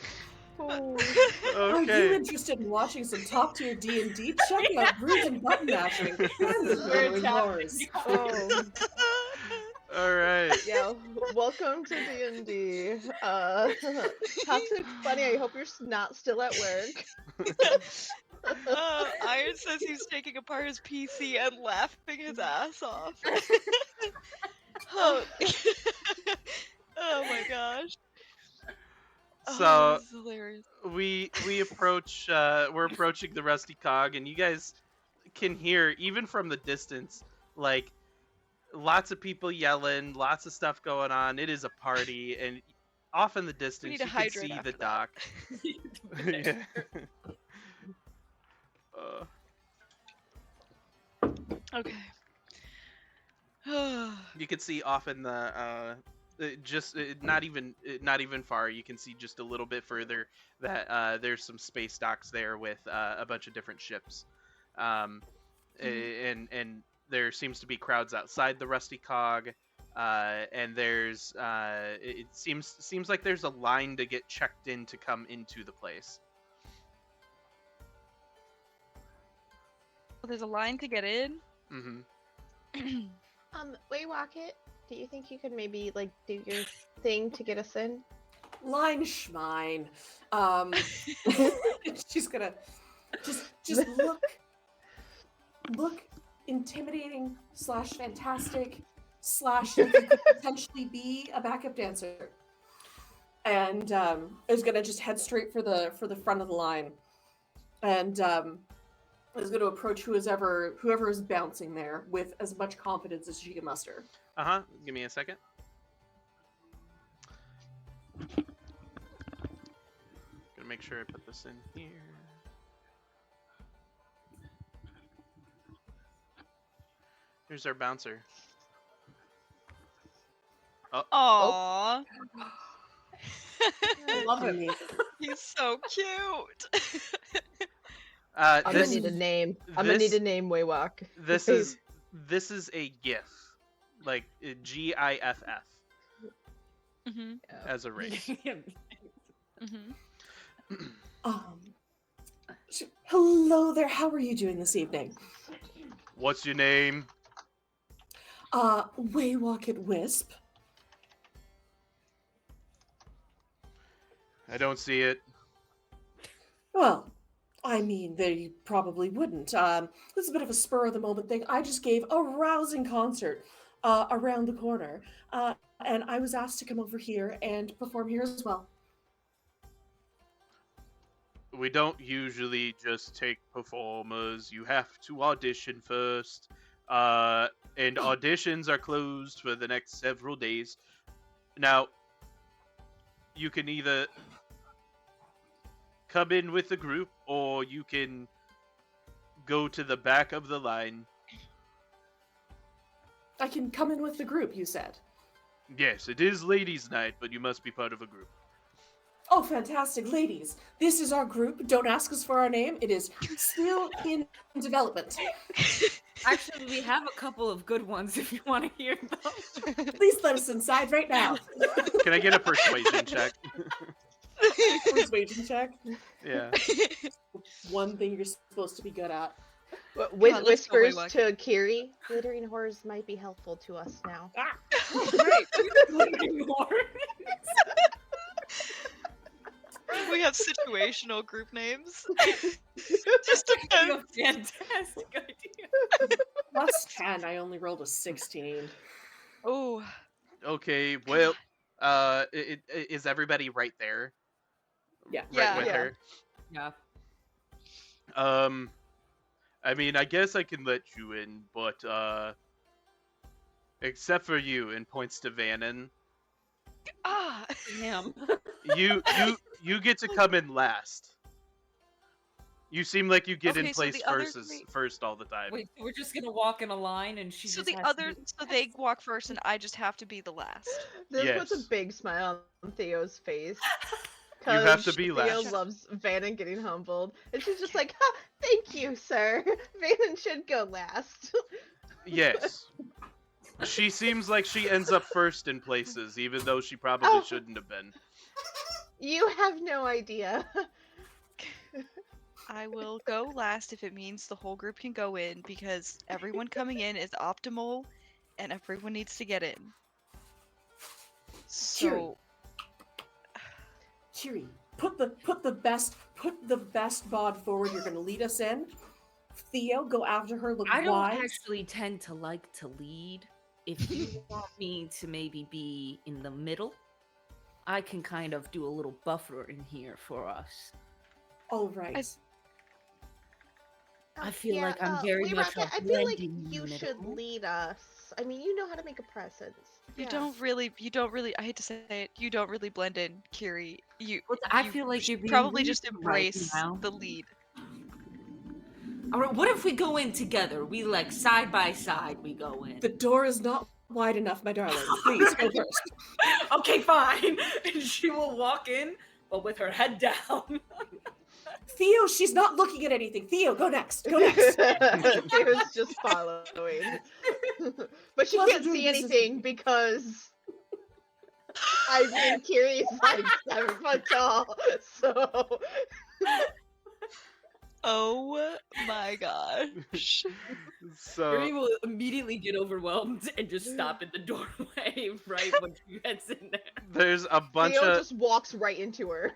Are you Okay. interested in watching some top tier D&D? Check out Brews and Button Mashing and the Glittering Whores. Oh, All right. yeah. Welcome to D&D. Toxic Bunny, I hope you're not still at work. Iron says he's taking apart his PC and laughing his ass off. Oh. Oh my gosh. So this is hilarious. we approach. We're approaching the Rusty Cog, and you guys can hear even from the distance, like lots of people yelling, lots of stuff going on. It is a party, and off in the We distance need to you can hydrate see the after that. dock. Yeah. Okay. You can see off in the not even far. You can see just a little bit further that there's some space docks there with a bunch of different ships, and there seems to be crowds outside the Rusty Cog, and there's it seems like there's a line to get checked in to come into the place. Well, there's a line to get in. Mm-hmm. Waywocket, do you think you could maybe like do your thing to get us in? Line schmine. She's gonna just look intimidating / fantastic / like you could potentially be a backup dancer, and is gonna just head straight for the front of the line, and is going to approach whoever is bouncing there with as much confidence as she can muster. Give me a second. Gonna make sure I put this in here. Here's our bouncer. Aww. I love it. He's so cute. I'm gonna This need a name. I'm gonna need a name, Waywalk. this is a GIF, like GIFF Mhm. as a race. Mhm. Hello there. How are you doing this evening? What's your name? Waywalk Wisp. I don't see it. Well, I mean, they probably wouldn't. This is a bit of a spur of the moment thing. I just gave a rousing concert around the corner, and I was asked to come over here and perform here as well. We don't usually just take performers. You have to audition first. And auditions are closed for the next several days. Now, you can either come in with the group, or you can go to the back of the line. I can come in with the group, you said. Yes, it is ladies' night, but you must be part of a group. Oh, fantastic. Ladies, this is our group. Don't ask us for our name. It is still in development. Actually, we have a couple of good ones if you want to hear them. Please let us inside right now. Can I get a persuasion check? Persuasion check. Yeah. One thing you're supposed to be good at. With on, let's go, whispers Waywalk. to Kiri, glittering horrors might be helpful to us now. We have situational group names. Just depends. Fantastic idea. Plus 10, I only rolled a 16. Oh, Okay, well, is everybody right there? Yeah. Right Yeah. with Yeah. her? Yeah. I mean, I guess I can let you in, but, except for you, and points to Vannon. ah. Damn. You get to come in last. You seem like you get in Okay, so place the other first three- first all the time. Wait, we're just gonna walk in a line and she So just the has to other, be- so they walk first, and I just have to be the last. This puts Yes. a big smile on Theo's face. You have 'Cause to be Theo last. loves Vannon getting humbled. And she's just like, ha, thank you, sir. Vannon should go last. Yes. She seems like she ends up first in places, even though she probably Oh. shouldn't have been. You have no idea. I will go last if it means the whole group can go in, because everyone coming in is optimal, and everyone needs to get in. So Kiri, put the best bod forward. You're gonna lead us in. Theo, go after her. Look I don't wise. actually tend to like to lead. If you want me to maybe be in the middle, I can kind of do a little buffer in here for us. All right. I feel Yeah, like I'm very Wait, much Rocket, a I feel like blending you unit. should lead us. I mean, you know how to make a presence. You Yeah. don't really, I hate to say it, you don't really blend in, Kiri. I You feel like should you're being probably rude just right embrace now. the lead. All right, what if we go in together? We like side by side. We go in. The door is not wide enough, my darling. Please go first. Okay, fine. And she will walk in, but with her head down. Theo, she's not looking at anything. Theo, go next. Go next. Theo's just following. But she Pleasure can't doing see business with anything you. because I mean Kiri's like 7 foot tall, so Oh my gosh. So Yuri will immediately get overwhelmed and just stop in the doorway right when she gets in there. there's a bunch Theo of just walks right into her.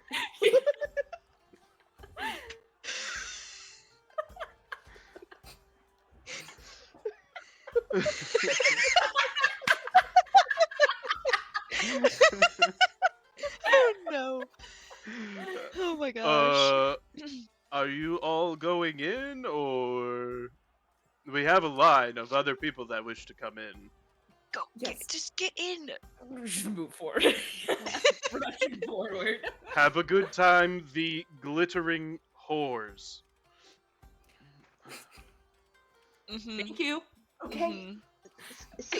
Oh no. Oh my gosh. Are you all going in, or we have a line of other people that wish to come in? Go, Yes. just get in. Just move forward. Rushing forward. Have a good time, the glittering whores. Mm-hmm. Thank you. Okay. See,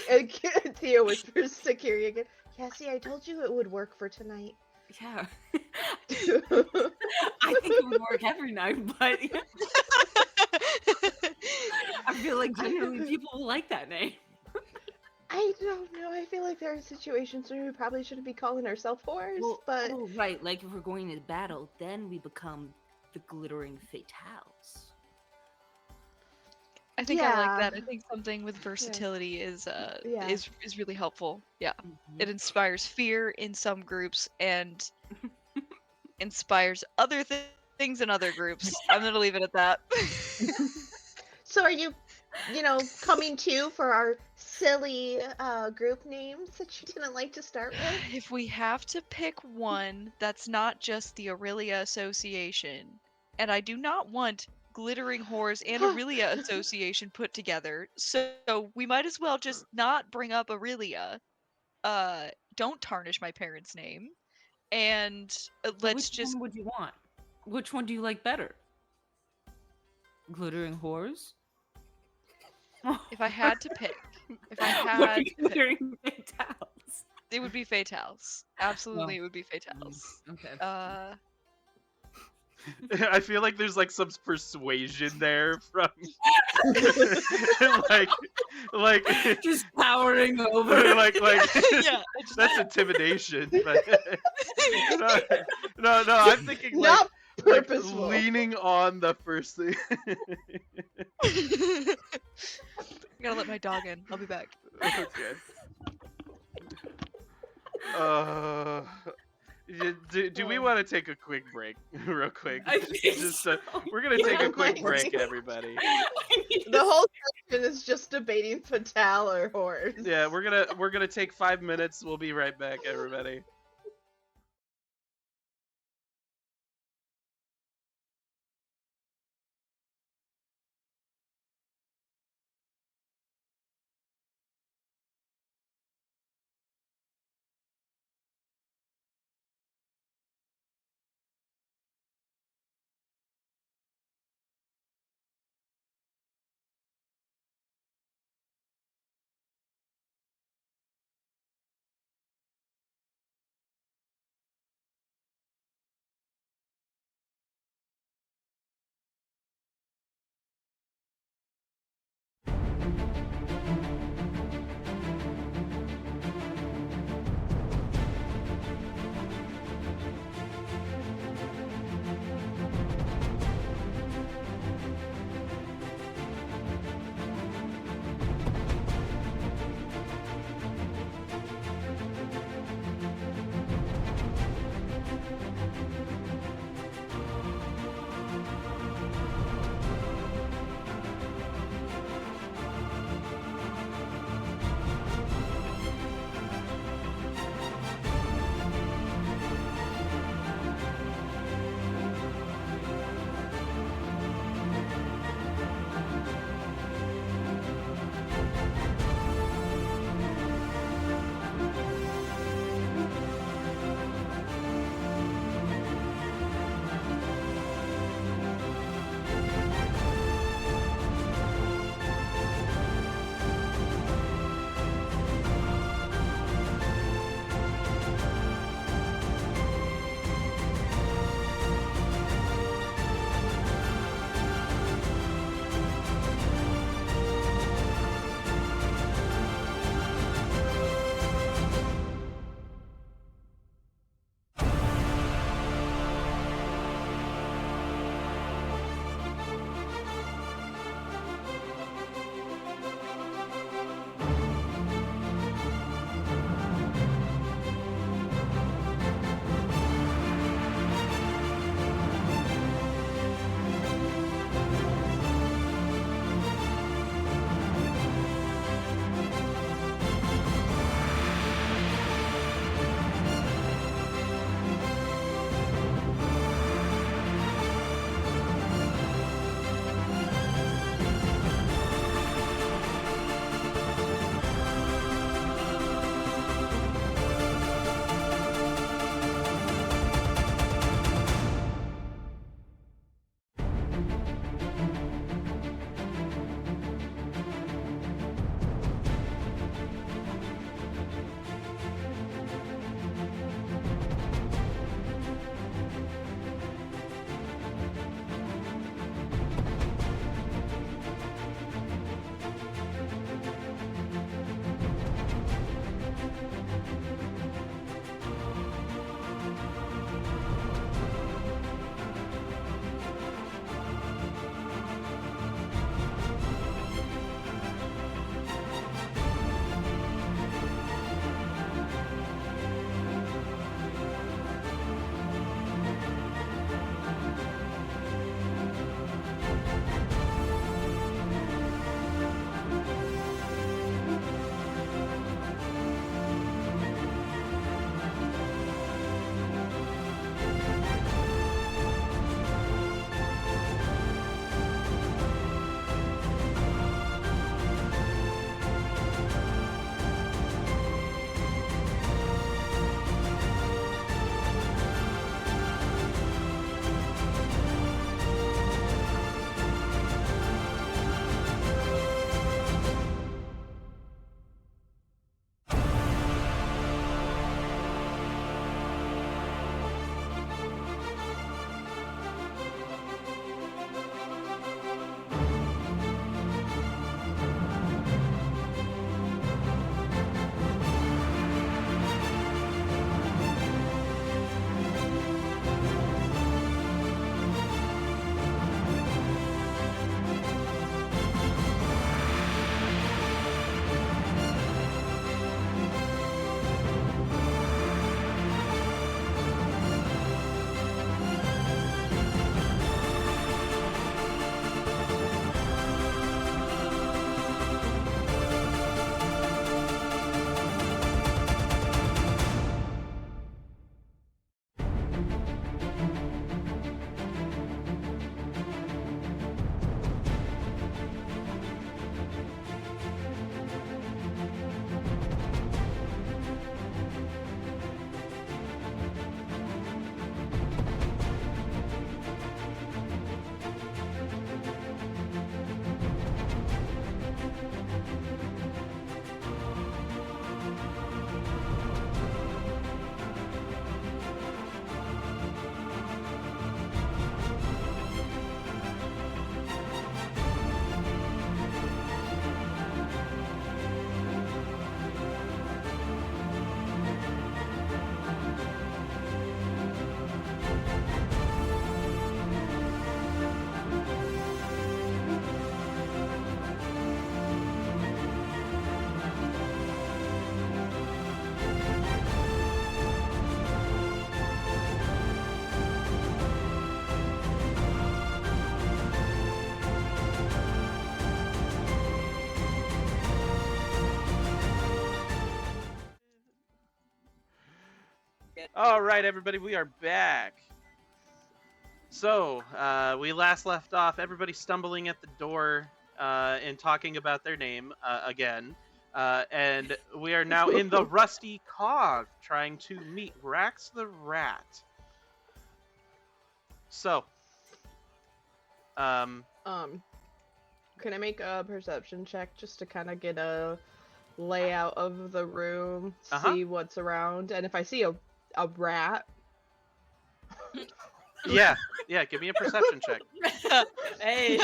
Theo whispers to Kiri again. Yeah, see, I told you it would work for tonight. Yeah. I think it would work every night, but I feel like generally people will like that name. I don't know. I feel like there are situations where we probably shouldn't be calling ourselves whores, but oh, right, like if we're going into battle, then we become the glittering fatales. I think I like Yeah. that. I think something with versatility is Yeah. is really helpful. Yeah. Mhm. It inspires fear in some groups and inspires other things in other groups. I'm gonna leave it at that. So are you, coming to for our silly group names that you didn't like to start with? If we have to pick one that's not just the Aurelia Association, and I do not want Glittering Whores and Aurelia Association put together, so we might as well just not bring up Aurelia. Don't tarnish my parents' name, and let's Which just. one would you want? Which one do you like better? Glittering whores? If I had to pick, if I Or had to pick, glittering fatales? it would be Fatales. Absolutely, it would be Fatales. Okay. I feel like there's like some persuasion there from like Just powering over. like Yeah, that's intimidation. But no, I'm thinking like Not purposeful. leaning on the first thing. I gotta let my dog in. I'll be back. Okay. Do we Oh. want to take a quick break, real quick? I think Just so. we're gonna take a Yeah, quick like- break, everybody. The whole section is just debating fatale or whores. Yeah, we're gonna take 5 minutes. We'll be right back, everybody. All right, everybody, we are back. So, we last left off everybody stumbling at the door and talking about their name again. And we are now in the Rusty Cog trying to meet Rax the Rat. So, Can I make a perception check just to kind of get a layout of the room, see what's around, and if I see a rat. yeah, give me a perception check. Hey.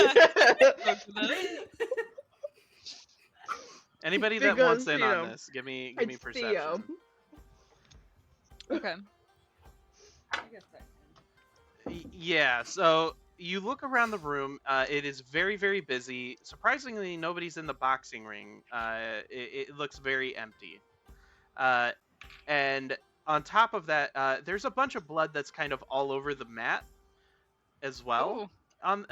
Anybody that wants in Because, on this, give me it's perception. Theo. Okay. Yeah, so you look around the room. It is very, very busy. Surprisingly, nobody's in the boxing ring. It looks very empty. And on top of that, there's a bunch of blood that's kind of all over the mat as well on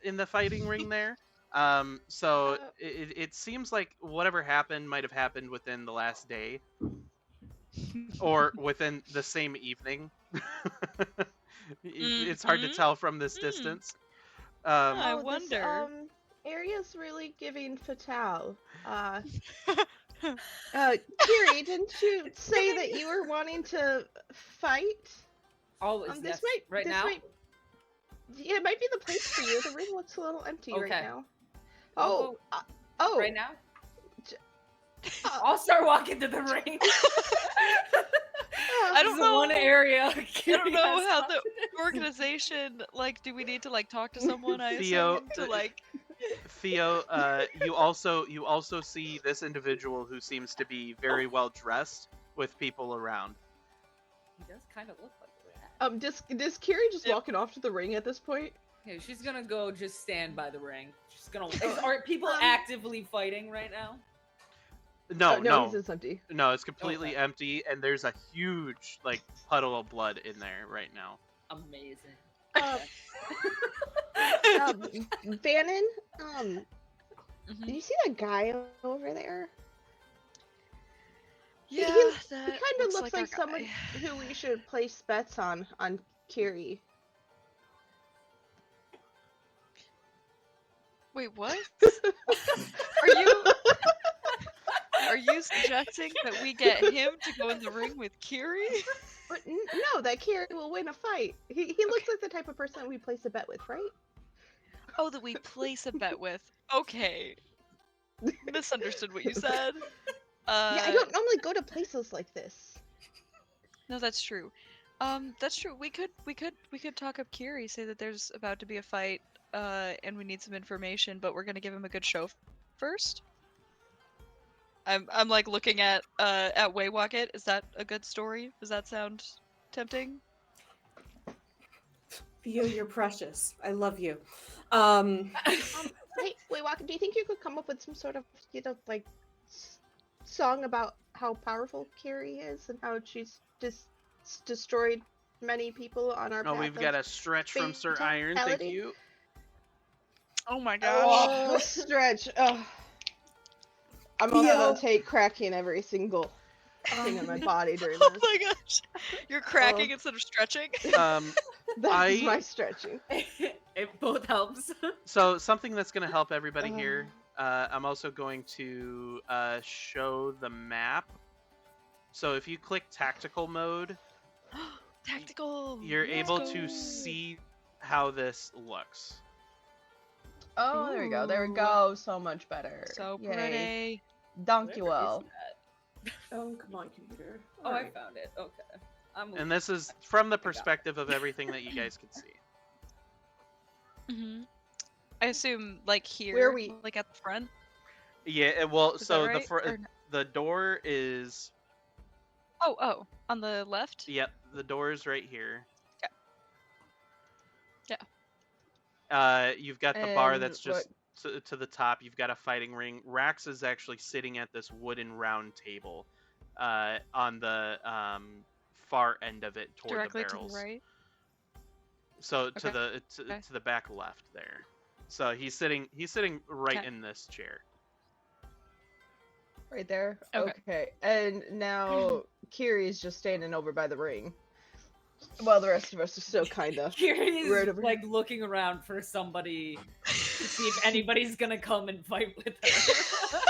in the fighting ring there. So it seems like whatever happened might have happened within the last day or within the same evening. It's hard to tell from this distance. I wonder. This area's really giving fatale. Kiri, didn't you say that you were wanting to fight? Always. This Yes. might Right this now. might yeah, it might be the place for you. The room looks a little empty right Okay. now. I'll Oh, Right now. uh, I'll start walking to the ring. I don't This is know. one area. I don't know how the organization, like, do we need to, like, talk to someone, I Theo, assume, to, like... Theo, you also see this individual who seems to be very well dressed with people around. He does kind of look like that. Does Kiri just walking off to the ring at this point? Okay, she's gonna go just stand by the ring. She's gonna. Are people actively fighting right now? No, It's empty. no, it's completely empty, and there's a huge like puddle of blood in there right now. Amazing. Vannon, do you see that guy over there? Yeah, he that kind of looks like our someone guy. who we should place bets on Kiri. Wait, what? Are you suggesting that we get him to go in the ring with Kiri? But no, that Kiri will win a fight. He looks like the type of person we place a bet with, right? Oh, that we place a bet with. Okay. Misunderstood what you said. Yeah, I don't normally go to places like this. No, that's true. That's true. We could talk up Kiri, say that there's about to be a fight, and we need some information, but we're gonna give him a good show first. I'm like looking at Waywalk It. Is that a good story? Does that sound tempting? Theo, you're precious. I love you. Hey, Waywalk, do you think you could come up with some sort of, like, song about how powerful Kiri is and how she's destroyed many people on our path? Oh, we've got a stretch from Sir Iron. Thank fatality? you. Oh my gosh. Oh, stretch. Oh. I'm also gonna take cracking every single thing in my body during Oh this. my gosh. You're cracking instead of stretching? That's my stretching. It both helps. So something that's going to help everybody here. I'm also going to show the map. So if you click tactical mode, Tactical. you're let's able go. to see how this looks. Oh, there we go. There we go. So much better. So Yay. pretty. Donkey Where well. is that? Oh, come on, computer. Oh, I Alright. found it. Okay. I'm And this is from the perspective of everything that you guys can see. Mm-hmm. I assume, like, here, Where we- like, at the front? Yeah, well, Is so that right? Or no? the door is, Oh, on the left? yep, the door is right here. Yeah. You've got the bar And that's just to the top. You've got a fighting ring. Rax is actually sitting at this wooden round table on the far end of it toward Directly the to barrels. the right? So to Okay. the back left there. So he's sitting right Okay. in this chair. Right there. Okay. Okay. And now Kiri's just standing over by the ring, while the rest of us are still kind of Kiri is right over like looking around for somebody to see if anybody's gonna come and fight with her.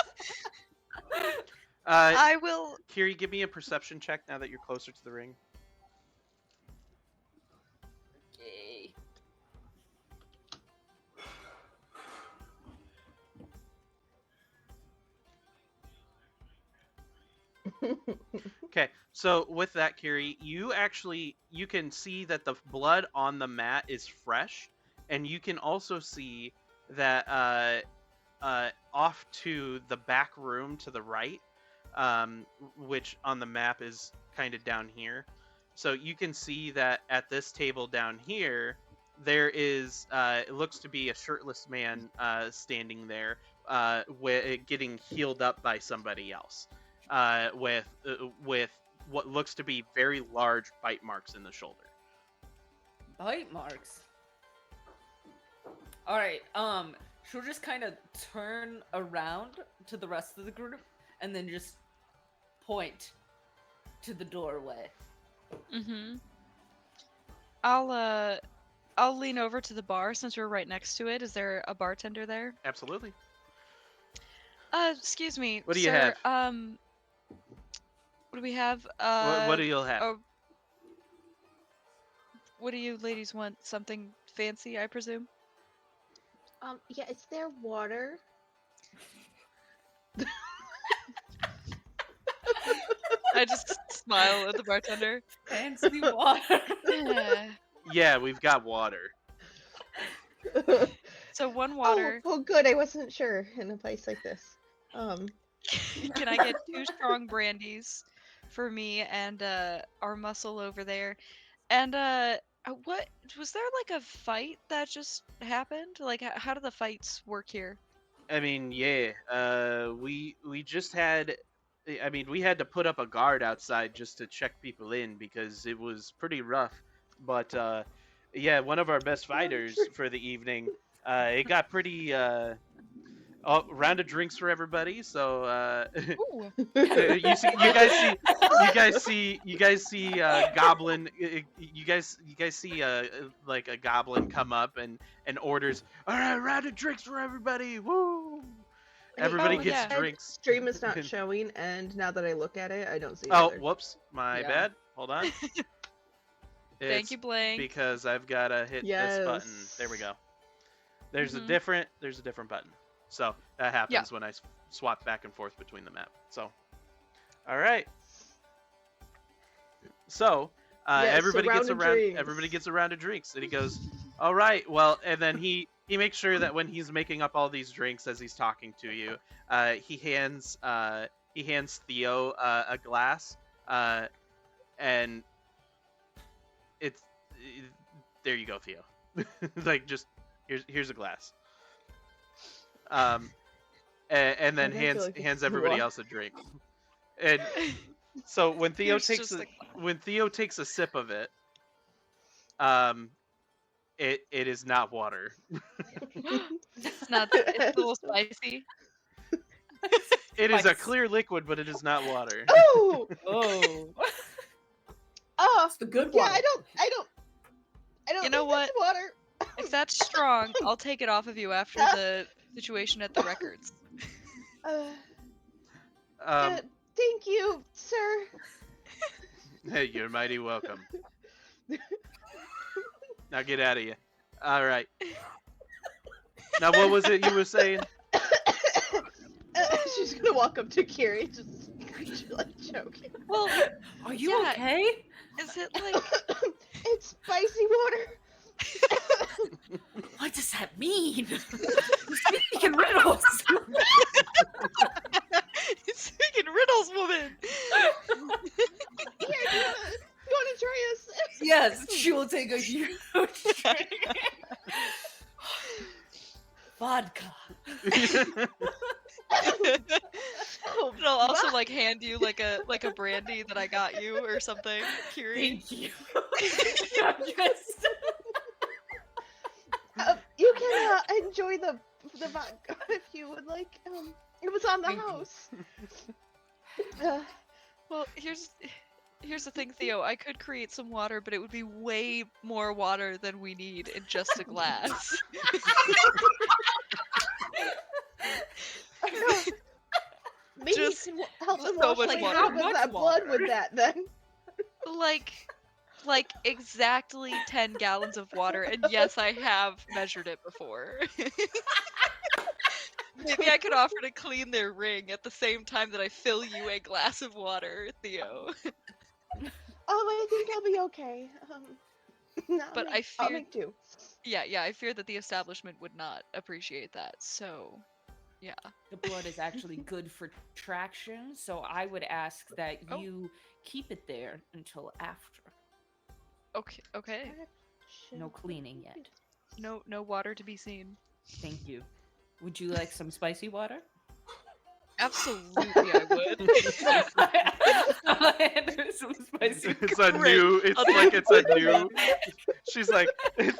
I will. Kiri, give me a perception check now that you're closer to the ring. Okay. Okay, so with that, Kiri, you can see that the blood on the mat is fresh, and you can also see that off to the back room to the right, which on the map is kind of down here. So you can see that at this table down here, there is it looks to be a shirtless man standing there, getting healed up by somebody else. With what looks to be very large bite marks in the shoulder. Bite marks. All right. She'll just kind of turn around to the rest of the group and then just point to the doorway. Mm-hmm. I'll lean over to the bar since we're right next to it. Is there a bartender there? Absolutely. Excuse me. What do you sir, have? What do we have? What do you have? Oh, what do you ladies want? Something fancy, I presume? Yeah, is there water? I just smile at the bartender. Fancy water. Yeah. Yeah, we've got water. So one water. Oh, good. I wasn't sure in a place like this. Can I get 2 strong brandies for me and our muscle over there? And what was there like a fight that just happened? Like how do the fights work here? I mean, yeah. We just had. I mean, we had to put up a guard outside just to check people in because it was pretty rough. But yeah, one of our best fighters for the evening. It got pretty. Round of drinks for everybody. So Ooh. you guys see goblin. You guys see like a goblin come up and orders. All right, round of drinks for everybody. Woo! Everybody Oh, gets yeah. drinks. Stream is not showing, and now that I look at it, I don't see it. Oh, either. whoops, my Yeah. bad. Hold on. Thank It's you, Blank. because I've gotta hit this button. There we Yes. go. There's Mhm. there's a different button. So that happens when I swap back and forth between the map. So, all right. So Yes, everybody a gets round of around. drinks. Everybody gets a round of drinks, and he goes, "All right, well," and then he makes sure that when he's making up all these drinks as he's talking to you, he hands Theo a glass, and it's there you go, Theo. Like just here's a glass. And then I feel hands like this hands is everybody wrong. else a drink. And so when Theo Here's takes just a sip of it, it is not water. It's not. It's a little spicy. It is a Spice. clear liquid, but it is not water. Oh, Oh. oh, It's the good yeah. one. I don't. You know think what? that's water. If that's strong, I'll take it off of you after the situation at the records. Thank you, sir. Hey, you're mighty welcome. Now get out of here. All right. Now what was it you were saying? She's gonna walk up to Kiri, just like choking. Well, Are you Yeah. okay? is it like It's spicy water. What does that mean? Speaking riddles. speaking riddles, woman? Here, you wanna try a sip? Yes, she will take a huge drink. Vodka. Oh, And I'll also like hand you like a brandy that I got you or something, Kiri. Thank you. you can enjoy the vodka if you would like. It was on the Thank you. house. Well, Here's the thing, Theo. I could create some water, but it would be way more water than we need in just a glass. Maybe Just you can help them so wash much like water. half How of much that blood water? with that then. Like exactly 10 gallons of water, and yes, I have measured it before. Maybe I could offer to clean their ring at the same time that I fill you a glass of water, Theo. I think I'll be okay. But I I'll fear, make do. yeah, I fear that the establishment would not appreciate that. So, yeah. The blood is actually good for traction, so I would ask that Oh. you keep it there until after. Okay. No cleaning yet. No water to be seen. Thank you. Would you like some spicy water? Absolutely, I would. I'll hand her some spicy. It's a Great. new. It's I'll like do it's a it. new. She's like,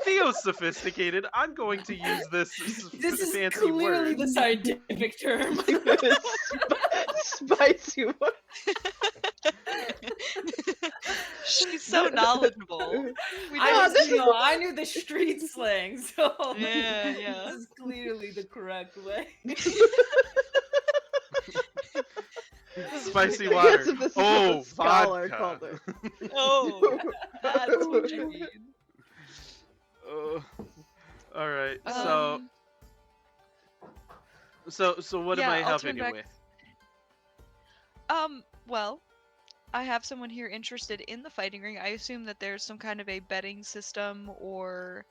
Theo's sophisticated. I'm going to use this This is fancy clearly word. the scientific term. Spicy one. She's so knowledgeable. We I just didn't know. I knew the street slang, so Yeah. this is clearly the correct way. Spicy I water. guess if this is Oh, what the scholar vodka. called it. Oh, that's what you mean. All right. So what am yeah, I I'll helping turn you back- with? Well, I have someone here interested in the fighting ring. I assume that there's some kind of a betting system or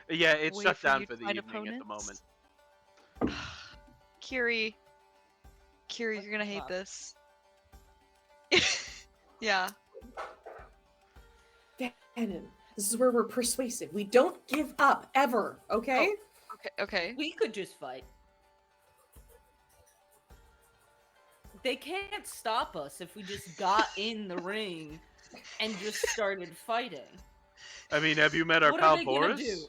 Yeah, it's way shut for down you for to the find evening at the moment. opponents. Kiri, you're gonna hate this. Yeah. Venom, this is where we're persuasive. We don't give up ever, okay? Okay. We could just fight. They can't stop us if we just got in the ring and just started fighting. I mean, have you met our What pal are they gonna Boris? do?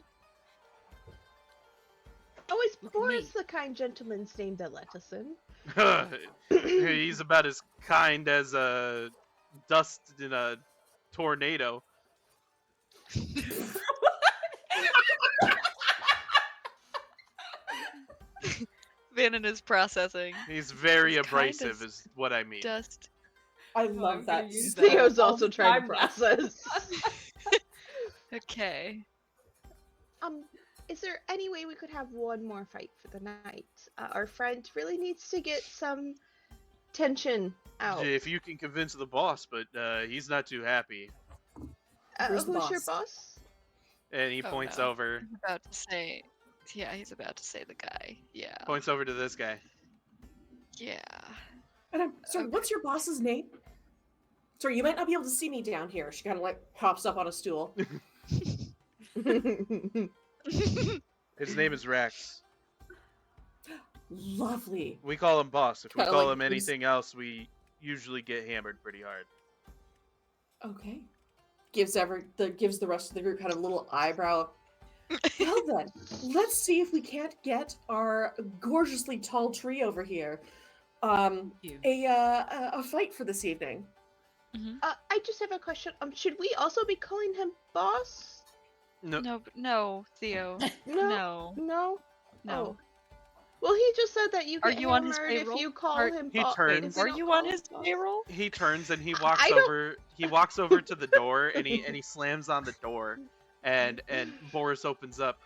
Oh, is Look at Boris me. the kind gentleman's name that let us in? He's about as kind as a dust in a tornado. Vannon is processing. He's very He's kind abrasive, as is what I mean. Dust. I I'm love gonna that. use so that. Theo's all also the trying to time now. process. Okay. Is there any way we could have one more fight for the night? Our friend really needs to get some tension out. If you can convince the boss, but he's not too happy. Who's Who's the your boss? boss? And he Oh, points no. over He's about to say. Yeah, he's about to say the guy. Yeah. points over to this guy. Yeah. And I'm sorry, Okay. what's your boss's name? Sorry, you might not be able to see me down here. She kind of like hops up on a stool. His name is Rex. Lovely. We call him boss. If we Kinda call like him anything else, we usually get hammered pretty hard. Okay. Gives the rest of the group kind of a little eyebrow. Well then, let's see if we can't get our gorgeously tall tree over here Thank you. a fight for this evening. I just have a question. Should we also be calling him boss? No, No, Theo. No. No. No. No. Oh. Well, he just said that you Are get you on his hammered if payroll? you call Are- him He boss. turns- Are you on his payroll? he turns and he walks I don't- over. He walks over to the door and he slams on the door, and Boris opens up.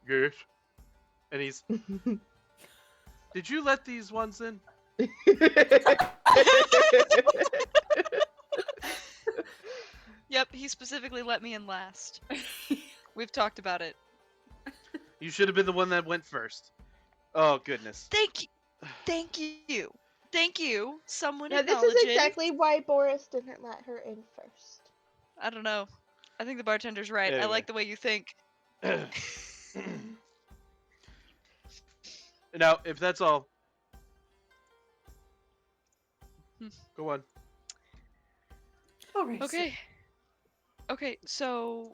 Yes. And he's. Did you let these ones in? Yep, he specifically let me in last. We've talked about it. You should have been the one that went first. Oh goodness. Thank you. Thank you. Someone Now, this acknowledge is it. exactly why Boris didn't let her in first. I don't know. I think the bartender's right. I Anyway. like the way you think. Now, if that's all, Hmm. go on. All right. Okay. Okay, so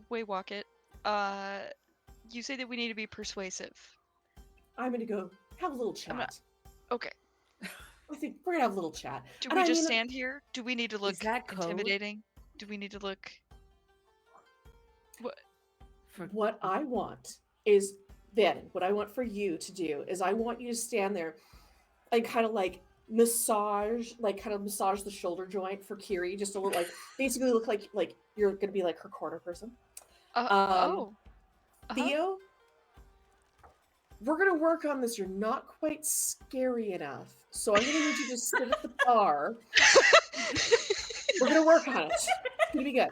Waywalk it. You say that we need to be persuasive. I'm gonna go have a little chat. I'm not- Okay. I think we're gonna have a little chat. Do And we I just mean, stand here? Do we need to look that code? intimidating? Do we need to look? What? what I want is, Vannon, what I want for you to do is I want you to stand there and kind of like massage the shoulder joint for Kiri, just a little, like, basically look like you're gonna be like her corner person. Oh. Theo, we're gonna work on this. You're not quite scary enough, so I'm gonna need you to sit at the bar. We're gonna work on it. It's gonna be good.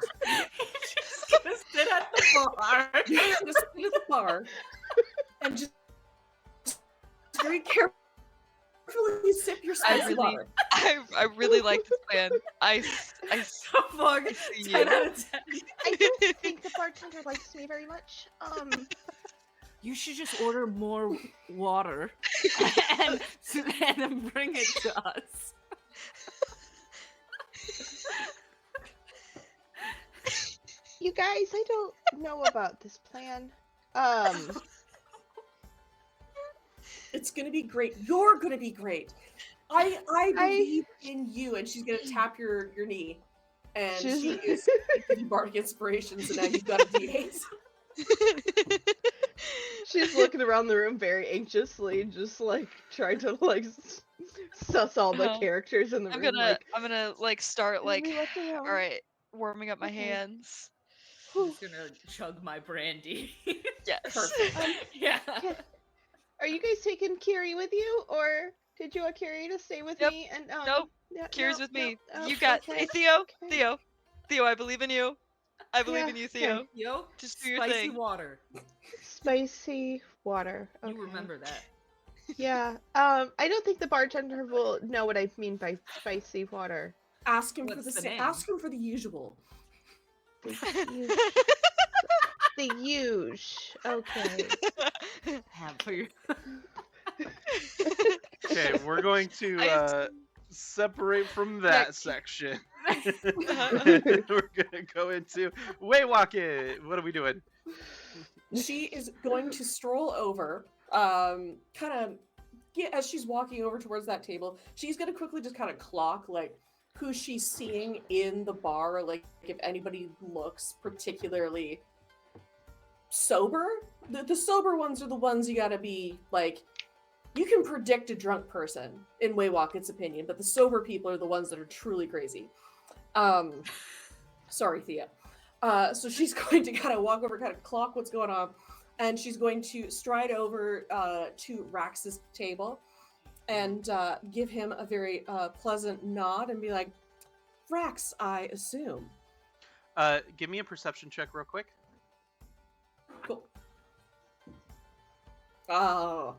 Just gonna sit at the bar. You're gonna sit at the bar and just very carefully sip your spicy water. I really like this plan. I Fuck. see 10 you. out of 10. I don't think the bartender likes me very much. You should just order more water and then bring it to us. You guys, I don't know about this plan. It's gonna be great. You're gonna be great. I believe in you. And she's gonna tap your knee, and She's- she is giving you bardic inspiration. So now you've got a D8. She's looking around the room very anxiously, just like trying to like suss all the Uh-huh. characters in the I'm room. gonna like start like, "Let me let them know." all right, warming up my Okay. hands. I'm just gonna chug my brandy. Yes. Perfect. Yeah. Are you guys taking Kiri with you, or did you want Kiri to stay with Yep. me? And Nope. yeah, Kira's no, with me. no, You got. okay. Hey Theo. okay. Theo, I believe in you. I believe Yeah, in you, okay. Theo. Yo, Just do your spicy thing. water. Spicy water. Okay. You remember that. Yeah. I don't think the bartender will know what I mean by spicy water. Ask him for What's the the sa- name? ask him for the usual. The huge. Okay. Have for your. Okay, we're going to separate from that section. We're gonna go into Waywalking. What are we doing? She is going to stroll over, kind of, as she's walking over towards that table, she's going to quickly just kind of clock, like, who she's seeing in the bar, like, if anybody looks particularly sober. The sober ones are the ones you gotta be, like, you can predict a drunk person, in Waywalket's opinion, but the sober people are the ones that are truly crazy. Sorry, Thea. So she's going to kind of walk over, kind of clock what's going on, and she's going to stride over to Rax's table and give him a very pleasant nod and be like, Rax, I assume. Give me a perception check real quick. Cool. Oh,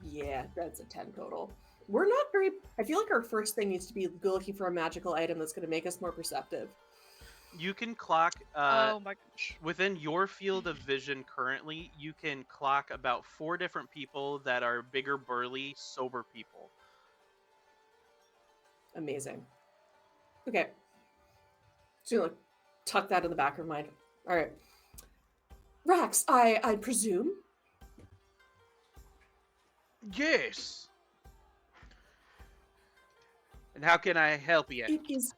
yeah, that's a 10 total. We're not very, I feel like our first thing needs to be go looking for a magical item that's going to make us more perceptive. You can clock Oh my gosh. within your field of vision currently, you can clock about 4 different people that are bigger, burly, sober people. Amazing. Okay. So you like tuck that in the back of my mind. All right. Rax, I presume. Yes. And how can I help you? It is.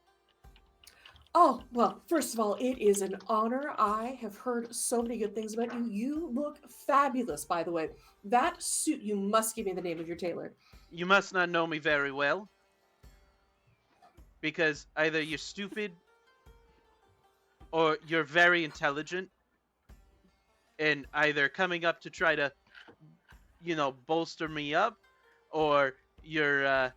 Oh, well, first of all, it is an honor. I have heard so many good things about you. You look fabulous, by the way. That suit, you must give me the name of your tailor. You must not know me very well. Because either you're stupid or you're very intelligent and either coming up to try to, bolster me up, or you're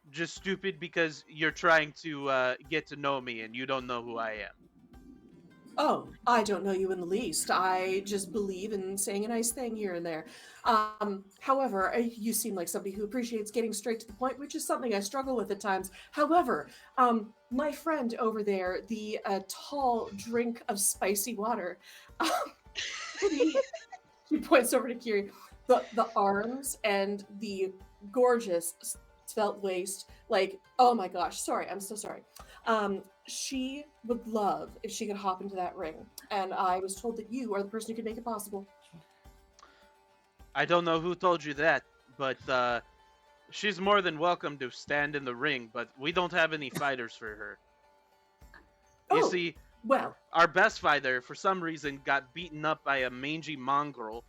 just stupid because you're trying to get to know me and you don't know who I am. Oh, I don't know you in the least. I just believe in saying a nice thing here and there. However, you seem like somebody who appreciates getting straight to the point, which is something I struggle with at times. However, my friend over there, the tall drink of spicy water, he points over to Kiri. The arms and the gorgeous svelte waist, like, oh my gosh, sorry, I'm so sorry. She would love if she could hop into that ring, and I was told that you are the person who could make it possible. I don't know who told you that, but She's more than welcome to stand in the ring, but we don't have any fighters for her. You Oh, see, well, our best fighter, for some reason, got beaten up by a mangy mongrel,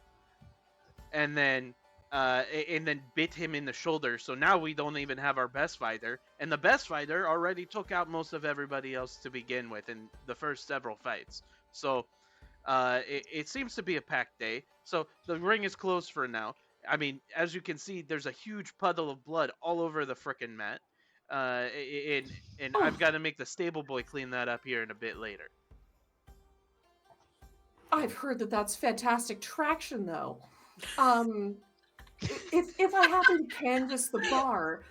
and then bit him in the shoulder. So now we don't even have our best fighter, and the best fighter already took out most of everybody else to begin with in the first several fights. So it seems to be a packed day. So the ring is closed for now. I mean, as you can see, there's a huge puddle of blood all over the frickin' mat. And oh, I've got to make the stable boy clean that up here in a bit later. I've heard that that's fantastic traction, though. Um, if I happen to canvass the bar,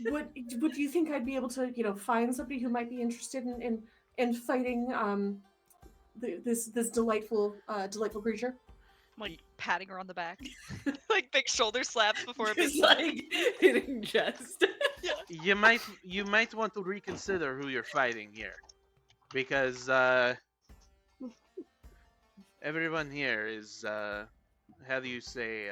would you think I'd be able to, find somebody who might be interested in fighting this delightful creature? I'm like patting her on the back, like big shoulder slaps before a big Just like hitting chest. You might want to reconsider who you're fighting here, because everyone here is how do you say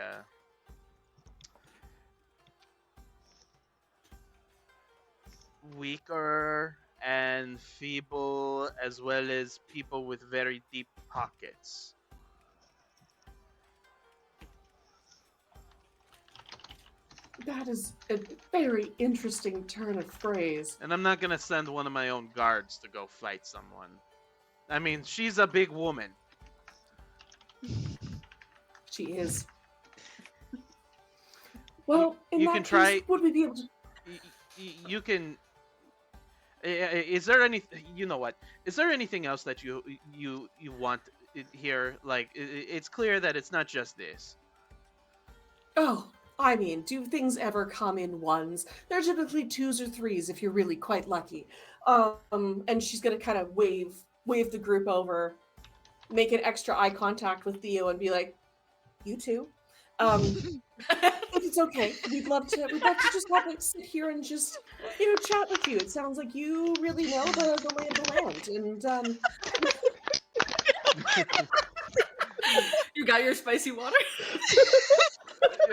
weaker and feeble, as well as people with very deep pockets. That is a very interesting turn of phrase. And I'm not gonna send one of my own guards to go fight someone. I mean, she's a big woman. She is. Well, in you that can case, try- would we be able to? You can. Is there any? You know what? Is there anything else that you want here? Like, it's clear that it's not just this. Oh, I mean, do things ever come in ones? They're typically twos or threes if you're really quite lucky. And she's gonna kind of wave the group over, make an extra eye contact with Theo, and be like, "You too." If it's okay, we'd love to just have it sit here and just chat with you. It sounds like you really know the lay of the land, and You got your spicy water?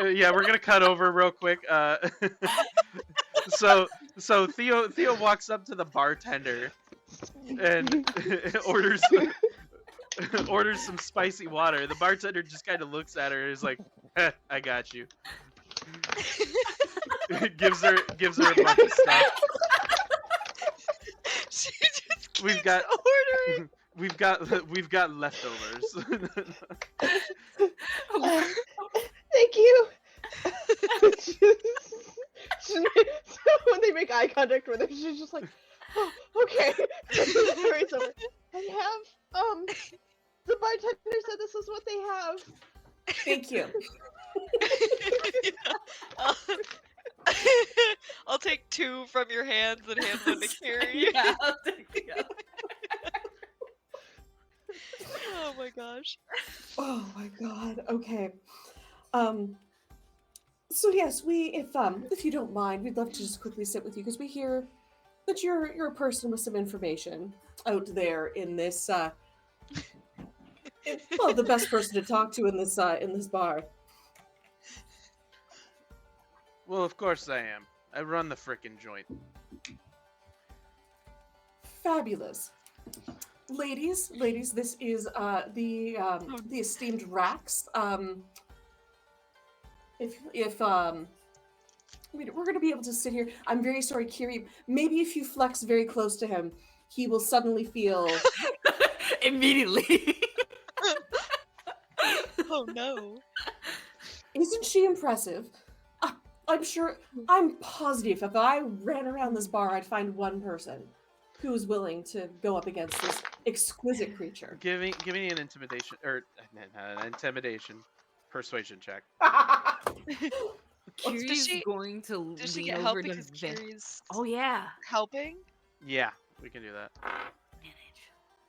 Yeah, we're gonna cut over real quick. So Theo walks up to the bartender and orders some spicy water. The bartender just kind of looks at her and is like, "I got you." gives her a bunch of stuff. She just keeps We've got ordering. we've got leftovers. Thank you. So when they make eye contact with her, she's just like, "Oh, okay." Hurries over. I have the bartender said this is what they have. thank you. Yeah. I'll take 2 from your hands and hand one to Carrie. Yeah, I'll take the other. Oh my gosh. Oh my god. Okay. So yes, if you don't mind, we'd love to just quickly sit with you because we hear that you're a person with some information out there in this well, the best person to talk to in this bar. Well, of course I am. I run the frickin' joint. Fabulous. Ladies, this is the esteemed Rax. We're gonna be able to sit here. I'm very sorry, Kiri. Maybe if you flex very close to him, he will suddenly feel Immediately. Oh no. Isn't she impressive? I'm positive if I ran around this bar, I'd find one person who's willing to go up against this exquisite creature. Give me an intimidation or an intimidation persuasion check. Kiri's she- going to Does she lean get over help to because Vin. Kiri's Oh yeah. helping? Yeah, we can do that.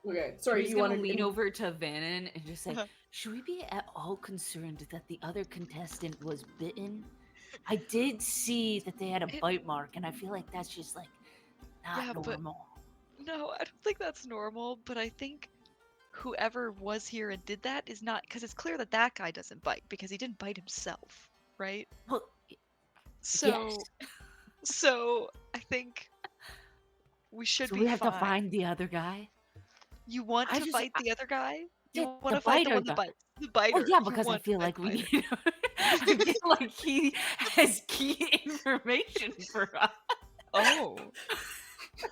Okay, sorry, Kiri's you gonna want to lean over to Vannon and just say, Uh-huh. "Should we be at all concerned that the other contestant was bitten? I did see that they had a bite mark, and I feel like that's just like not Yeah, but- normal." No, I don't think that's normal, but I think whoever was here and did that is not, because it's clear that that guy doesn't bite because he didn't bite himself, right? Well, So I think we should So be we have to fine. find the other guy. You want I to just fight the other guy? You the, want the to fight the biter one that guy. bites? The biter. Well, yeah, You because I want to feel fight like the we biter. need. I feel like he has key information for us. Oh.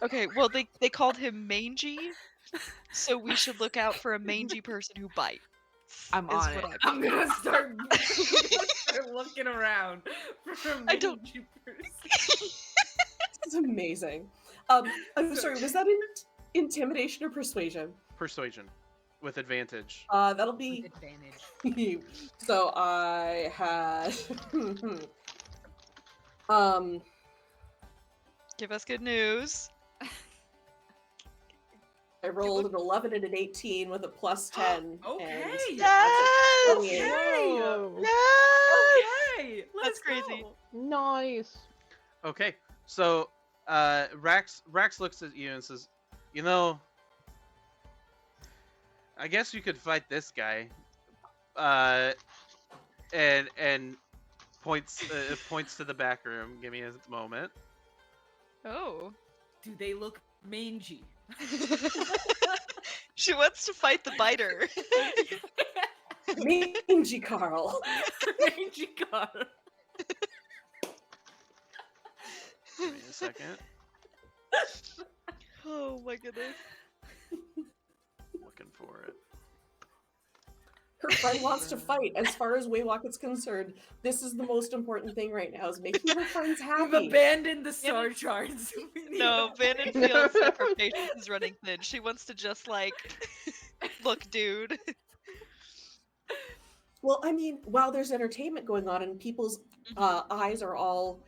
Okay, well they called him mangy, so we should look out for a mangy person who bites. I'm is on what it. I'm I'm gonna start. I'm gonna start looking around for a I don't- mangy person. This is amazing. I'm sorry, was that intimidation or persuasion? Persuasion with advantage. That'll be Advantage. so I had Give us good news. I rolled an 11 and an 18 with a plus 10. Okay. And Yes! that's a 28. Whoa. Okay. That's Let's crazy. go. Nice. Okay, so Rax looks at you and says, "You know, I guess you could fight this guy." And points to the back room. Give me a moment. Oh. Do they look mangy? She wants to fight the biter. Mangy Carl. Mangy car. Give me a second. Oh my goodness. Looking for it. Her friend wants to fight. As far as Waywalk is concerned, this is the most important thing right now, is making her friends We've happy. abandoned the star charts. We need No, to Vannon fight. feels like her patience is running thin. She wants to just like, look, dude. Well, I mean, while there's entertainment going on and people's eyes are all,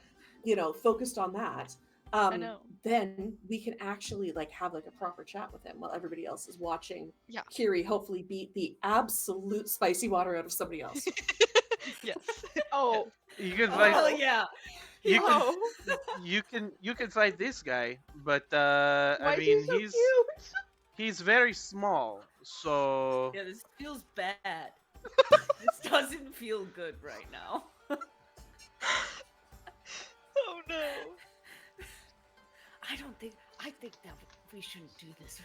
focused on that, I know. then we can actually have a proper chat with him while everybody else is watching. Yeah. Kiri hopefully beat the absolute spicy water out of somebody else. Yes. Oh, You can Oh, fight. hell yeah. You can. Oh. You can fight this guy, but why I is mean he so he's cute? he's very small, so Yeah, this feels bad. This doesn't feel good right now. Oh no. I think that we shouldn't do this.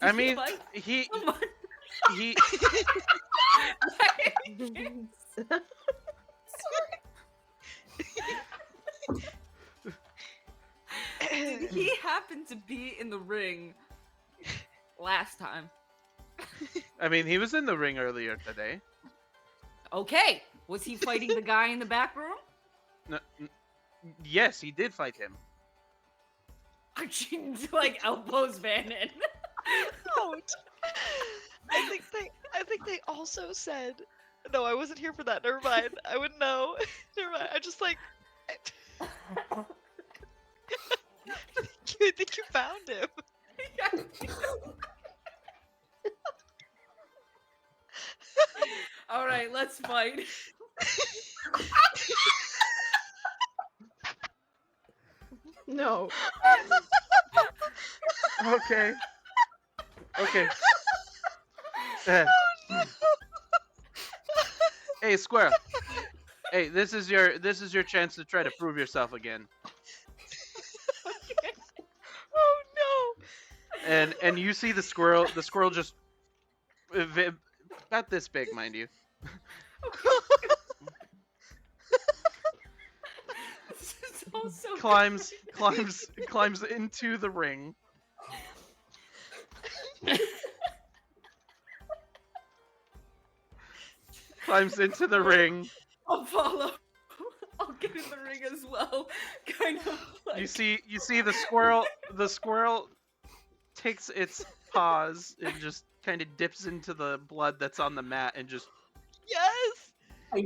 I mean Like, he someone- he he happened to be in the ring last time. I mean he was in the ring earlier today. Okay, was he fighting the guy in the back room? Yes, he did fight him. She elbows Vannon. Ouch. I think they also said. No, I wasn't here for that. Never mind. I wouldn't know. Never mind. I just I think you found him. All right, let's fight. No. Okay. Okay. Hey, Squirrel. Hey, this is your chance to try to prove yourself again. Oh And you see the squirrel just about this big, mind you. This is all so climbs into the ring. Climbs into the ring. I'll follow. I'll get in the ring as well. Kind of like... You see the squirrel takes its paws and just kind of dips into the blood that's on the mat and just yes. I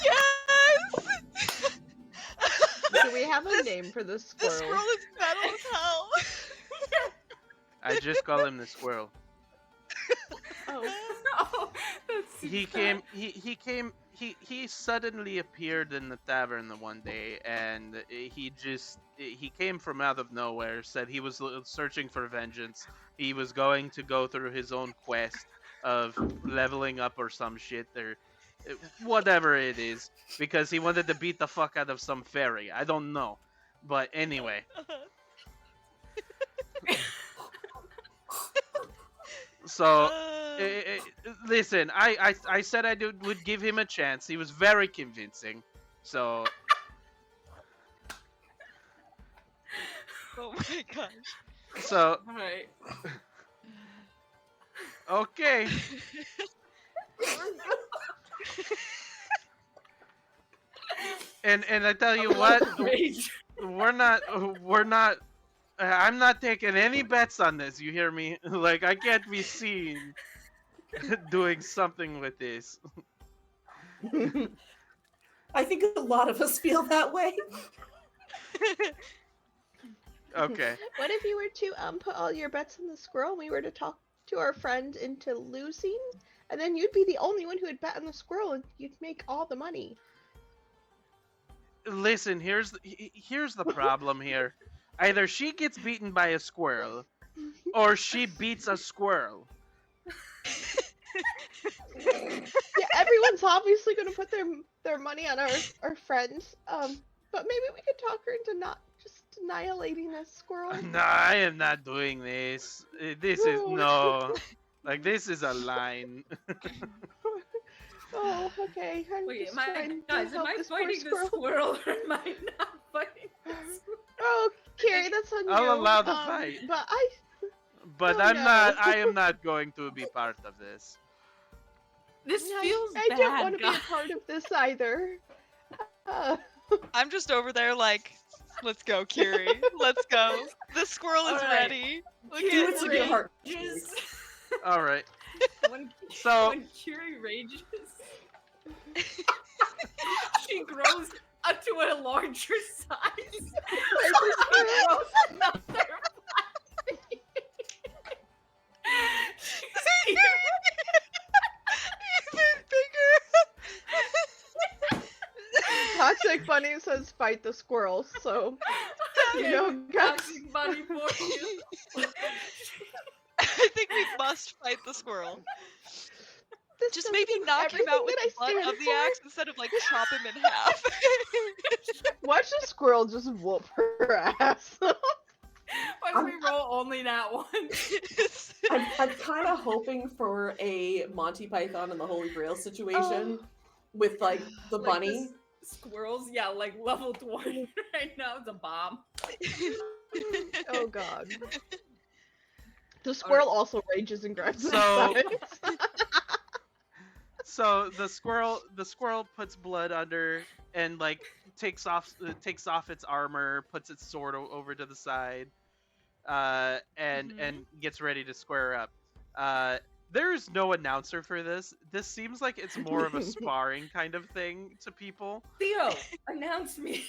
Yes. Do we have a name for this The squirrel? squirrel is metal as hell. I just call him the squirrel. Oh. Oh, that's He suddenly appeared in the tavern the one day, and he came from out of nowhere, said he was searching for vengeance. He was going to go through his own quest of leveling up or some shit, or whatever it is, because he wanted to beat the fuck out of some fairy. I don't know, but anyway. So, listen, I said would give him a chance. He was very convincing. So, Oh my gosh. so All right. okay. And I tell you what, Rage. we're not. I'm not taking any bets on this. You hear me? Like I can't be seen doing something with this. I think a lot of us feel that way. Okay. What if you were to put all your bets on the squirrel and we were to talk to our friend into losing? And then you'd be the only one who would bet on the squirrel and you'd make all the money. Listen, here's the problem here. Either she gets beaten by a squirrel, or she beats a squirrel. Yeah, everyone's obviously going to put their money on our friend. But maybe we could talk her into not just annihilating a squirrel. No, I am not doing this. This is no. Like this is a line. Oh, okay. I'm Wait, just am I, trying to guys, am help I this poor fighting the squirrel or am I not fighting the squirrel? Oh, Carrie, that's on you. I'll allow the fight. But But Oh, I'm no. not. I am not going to be part of this. This feels I bad, don't want to be guys. a part of this either. I'm just over there like, let's go, Kiri. Let's go. The squirrel is Alright. ready. Look Kiri Do at it to your heart. rages. All right. When, So- when Kiri rages, she grows up to a larger size. She grows another body. She's Even bigger. Toxic Bunny says fight the squirrel, so you know, guys. toxic bunny for you. I think we must fight the squirrel. This Just doesn't maybe do knock him everything out with that the I butt stand of the for. axe instead of like chop him in half. Watch the squirrel just whoop her ass. Why do we roll only that one? I'm kind of hoping for a Monty Python and the Holy Grail situation with like the Like bunny. this squirrels, yeah, like level 20 right now. It's a bomb. Oh god. The squirrel also rages and grabs So- his sides. So the squirrel puts blood under and like takes off its armor, puts its sword over to the side, and gets ready to square up. There's no announcer for this. This seems like it's more of a sparring kind of thing to people. Theo, announce me.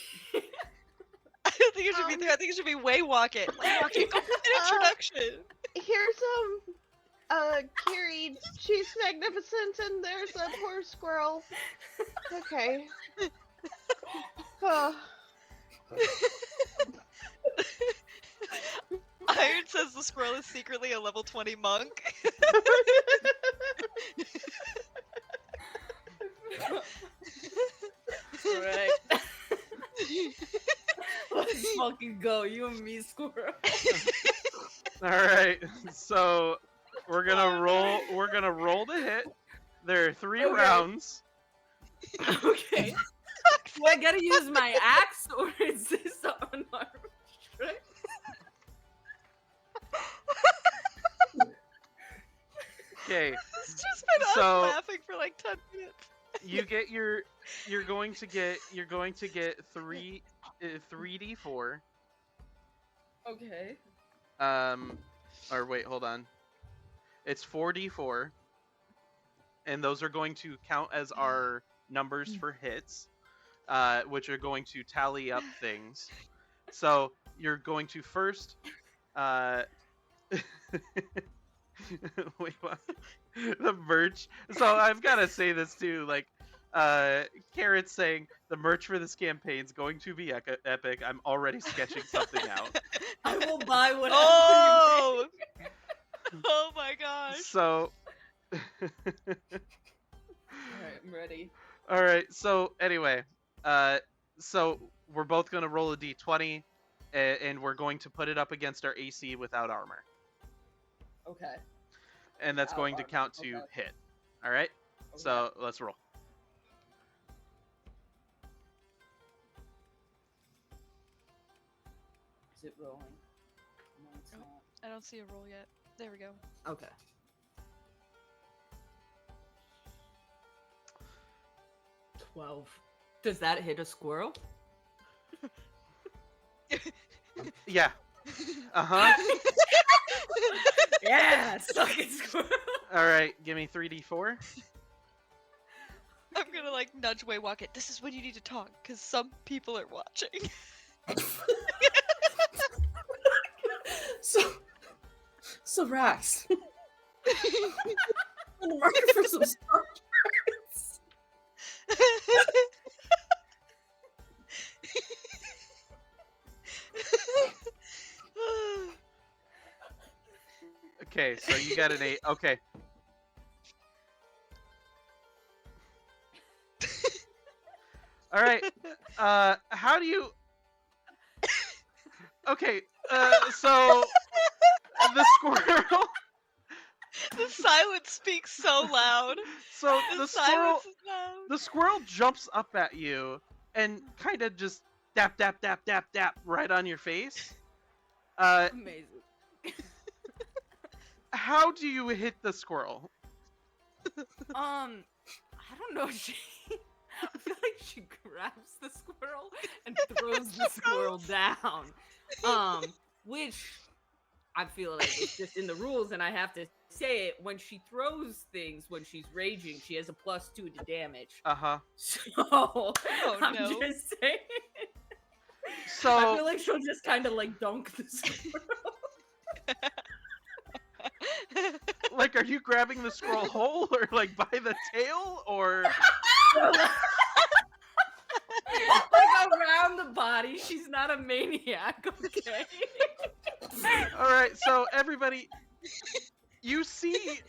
I don't think it should be there. I think it should be way walk it. Way walk it. Go for an introduction. Here's Kiri, she's magnificent, and there's a poor squirrel. Okay. Oh. Iron says the squirrel is secretly a level 20 monk. Alright. Let's fucking go. You and me, squirrel. All right, so we're gonna roll to hit. There are 3 Okay. rounds. Okay. Do I gotta use my axe or is this unarmed strike? Okay, It's just been So- us laughing for like 10 minutes. you're going to get 3d4. Okay. Or wait, hold on. It's 4d4, and those are going to count as our numbers for hits, which are going to tally up things. So you're going to first, wait, what? The merch. So I've got to say this too, like, Carrot's saying the merch for this campaign is going to be epic. I'm already sketching something out. I will buy whatever Oh! Oh my gosh. So, Alright, ready. All right. So anyway, so we're both gonna roll a d20, and we're going to put it up against our AC without armor, Okay. and that's Without going to armor, count to okay. hit. All right. Okay. So let's roll. Is it rolling? No, it's Nope. not. I don't see a roll yet. There we go. Okay. $12. Does that hit a squirrel? Yeah. Uh-huh. Yeah, suck it, squirrel. All right. Give me 3d4. I'm gonna like nudge way walk it. This is when you need to talk, because some people are watching. So Rax. I'm gonna mark it for some star charts. Okay. So you got an 8. Okay. All right. How do you? Okay. So the squirrel. The silence speaks so loud. So The the silence squirrel. is loud. The squirrel jumps up at you and kind of just dap dap dap dap dap right on your face. Amazing. How do you hit the squirrel? I don't know. I feel like she grabs the squirrel and throws the squirrel down. Which I feel like it's just in the rules, and I have to say it. When she throws things, when she's raging, she has a +2 to damage. Uh-huh. So I'm no. just saying. I So feel like she'll just kind of like dunk the squirrel. like, are you grabbing the squirrel whole or like by the tail or? Like around the body. She's not a maniac, okay? All right. So everybody, you see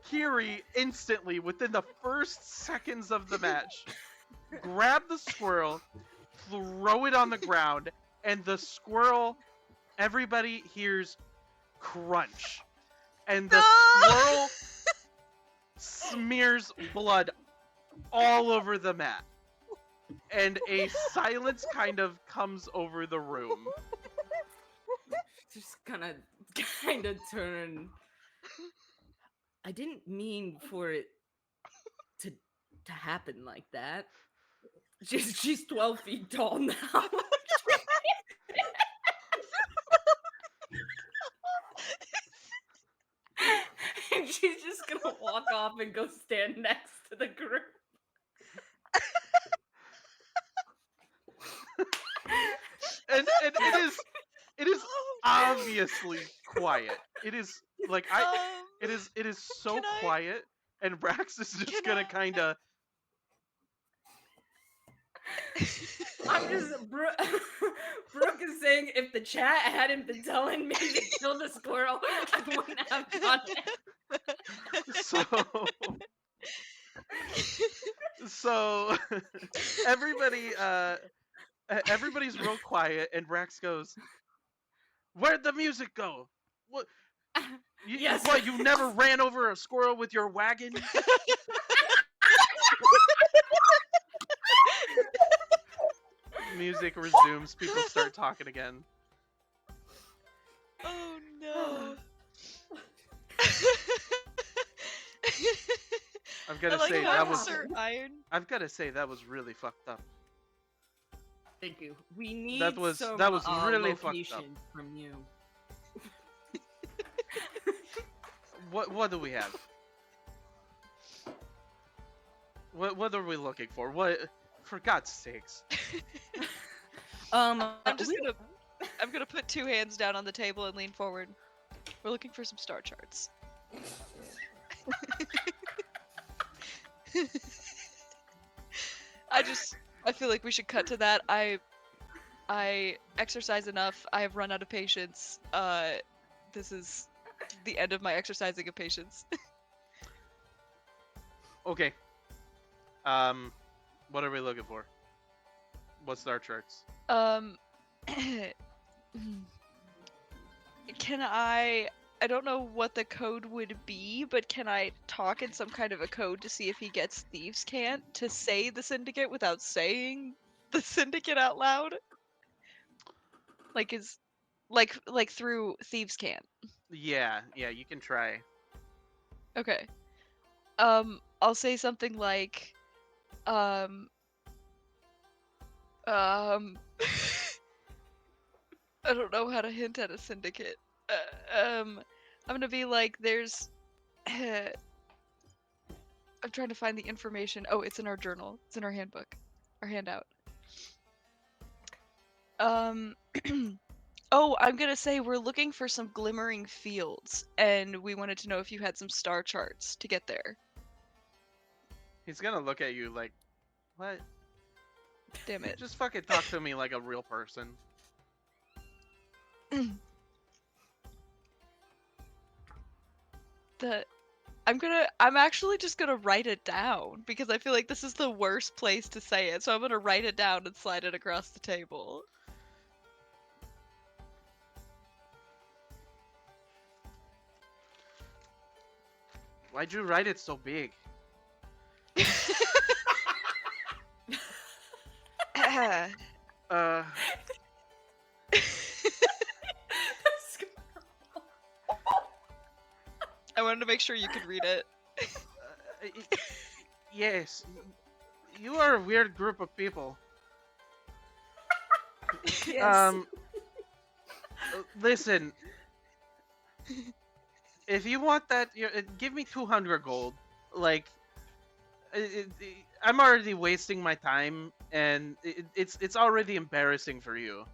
Kiri instantly within the first seconds of the match grab the squirrel, throw it on the ground, and the squirrel, everybody hears crunch, and the squirrel smears blood all over the mat, and a silence kind of comes over the room. Just gonna turn. I didn't mean for it to happen like that. She's 12 feet tall now. And she's just gonna walk off and go stand next to the group. And it is obviously quiet. It is like it is so can I- quiet, and Rax is just Can gonna I- kind of. I'm just Brooke is saying if the chat hadn't been telling me to kill the squirrel, I wouldn't have done it. So everybody's real quiet, and Rax goes, "Where'd the music go? What? Yes. What? You never ran over a squirrel with your wagon?" Music resumes. People start talking again. Oh no. I've got to I like say how that was. Officer Iron. I've got to say that was really fucked up. Thank you. We need That was some, really fucked up. location from you. What do we have? What are we looking for? What, for God's sakes? I'm gonna put two hands down on the table and lean forward. We're looking for some star charts. I feel like we should cut to that. I exercise enough. I have run out of patience. This is the end of my exercising of patience. Okay. What are we looking for? What star charts? Can I don't know what the code would be, but can I talk in some kind of a code to see if he gets Thieves' Cant to say the Syndicate without saying the Syndicate out loud? Like like through Thieves' Cant. Yeah, you can try. Okay. I'll say something like I don't know how to hint at a syndicate. I'm gonna be like, there's. I'm trying to find the information. Oh, it's in our journal. It's in our handbook, our handout. Oh, I'm gonna say we're looking for some glimmering fields, and we wanted to know if you had some star charts to get there. He's gonna look at you like, what? Damn it. Just fucking talk to me like a real person. I'm actually just gonna write it down because I feel like this is the worst place to say it, so I'm gonna write it down and slide it across the table. Why'd you write it so big? Uh, I wanted to make sure you could read it. yes. You are a weird group of people. Yes. Listen. If you want that, give me 200 gold. Like, I'm already wasting my time, and it's already embarrassing for you.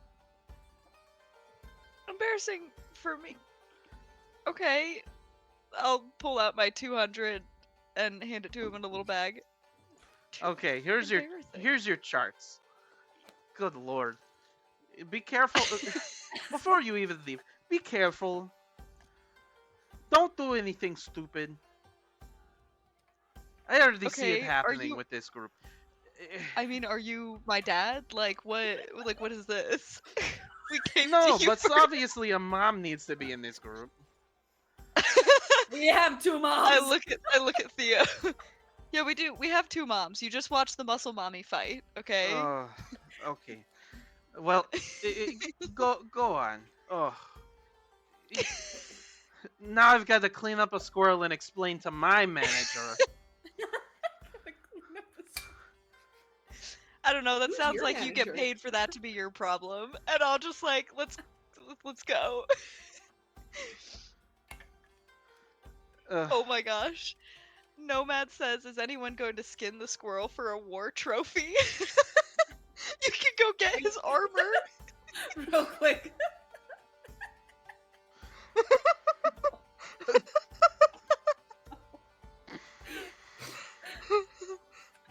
Embarrassing for me. Okay, I'll pull out my 200 and hand it to him in a little bag. Okay, here's your charts. Good lord. Be careful before you even leave. Be careful. Don't do anything stupid. I already see it Okay, happening with this group. I mean, are you my dad? Like what is this? We came No, to you but obviously a mom needs to be in this group. We have two moms. I look at Theo. Yeah, we do. We have two moms. You just watch the muscle mommy fight, okay? Okay. Well, go on. Oh. Now I've got to clean up a squirrel and explain to my manager. I don't know. That Who's sounds your like you get manager? paid for that to be your problem, and I'll just like let's go. Oh my gosh. Nomad says, is anyone going to skin the squirrel for a war trophy? You can go get his armor. Real quick.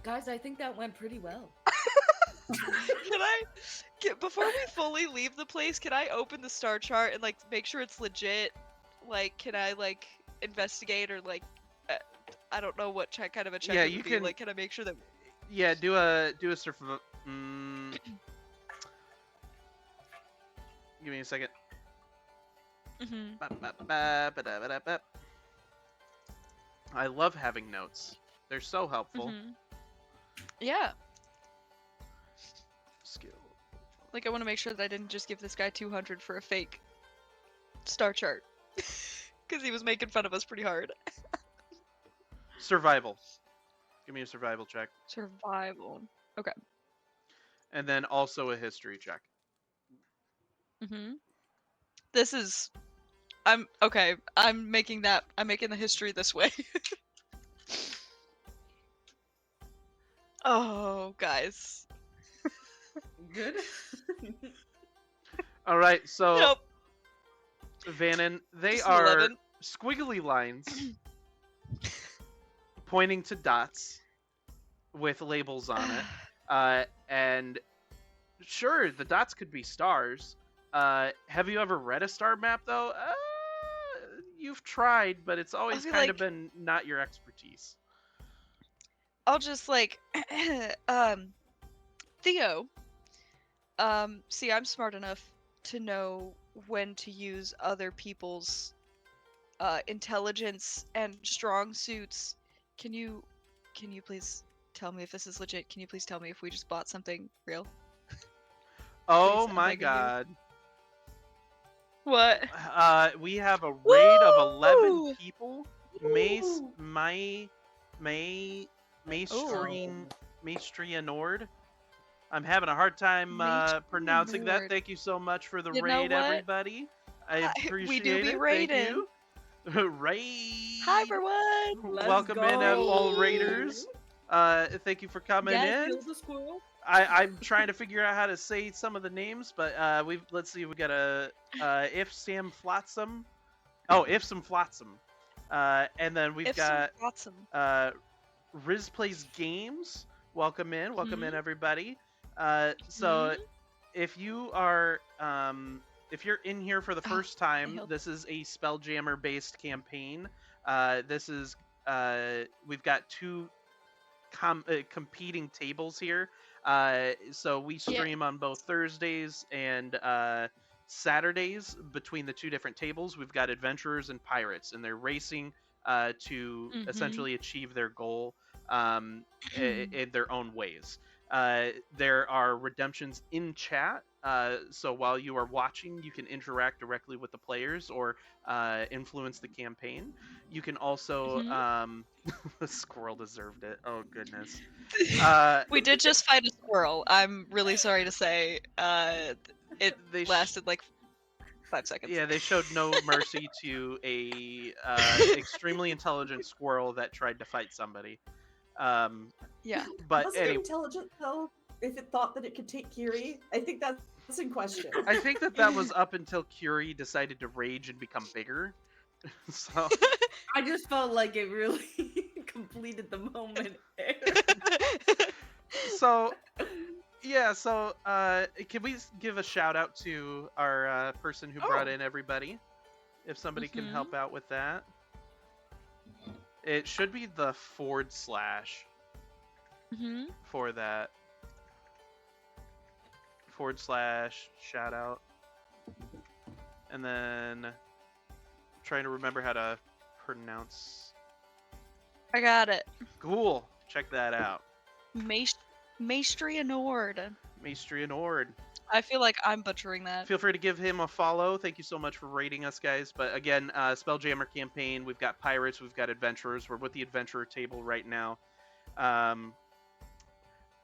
Guys, I think that went pretty well. Can I before we fully leave the place, can I open the star chart and like make sure it's legit? Like, can I like investigate or like I don't know what kind of a check Yeah, it you would be. can- Like, can I make sure that Yeah, do a surf. Give me a second. I love having notes. They're so helpful. Yeah, Skill. like I want to make sure that I didn't just give this guy 200 for a fake star chart because he was making fun of us pretty hard. Survival. Give me a survival check. Survival. Okay. And then also a history check. This is I'm okay. I'm making the history this way. Oh, guys. Good. All right, so Nope. Vannon, they Just are 11. squiggly lines pointing to dots with labels on it. And sure, the dots could be stars. Have you ever read a star map though? you've tried, but it's always be kind of like- been not your expertise. I'll just like, Theo. See, I'm smart enough to know when to use other people's intelligence and strong suits. Can you please tell me if this is legit? Can you please tell me if we just bought something real? Oh I'm my begging you. god. What? We have a raid of 11 Woo! people. Mace, Woo! Maestria Nord. I'm having a hard time pronouncing that. Nord. Thank you so much for the You know raid, what? everybody. I appreciate we do be it. raiding. Thank you. Raid. Hi everyone. Let's Welcome in, go. all raiders. Thank you for coming in. Kill the squirrel. I'm trying to figure out how to say some of the names, but let's see. We got a if Sam Flotsam. Oh, if some Flotsam. And then we've If got some awesome. Riz Plays Games. Welcome in, Mhm. everybody. So if you are if you're in here for the first time, help. this is a Spelljammer based campaign. This is we've got two competing tables here. So we stream on both Thursdays and Saturdays between the two different tables. We've got adventurers and pirates, and they're racing to essentially achieve their goal in their own ways. There are redemptions in chat, so while you are watching, you can interact directly with the players or influence the campaign. You can also the squirrel deserved it. Oh goodness. We did just fight a squirrel. I'm really sorry to say. It lasted like 5 seconds. Yeah, they showed no mercy to a extremely intelligent squirrel that tried to fight somebody. Yeah. But Was anyway, it intelligent though? If it thought that it could take Kiri, I think that's in question. I think that was up until Curie decided to rage and become bigger. So I just felt like it really completed the moment. so yeah, so can we give a shout out to our person who brought in everybody? If somebody can help out with that. It should be the / for that. / shout out. And then trying to remember how to pronounce. I got it. Cool. Check that out. Maestria Nord. Maestria Nord. I feel like I'm butchering that. Feel free to give him a follow. Thank you so much for rating us, guys. But again, Spelljammer campaign. We've got pirates. We've got adventurers. We're with the adventurer table right now.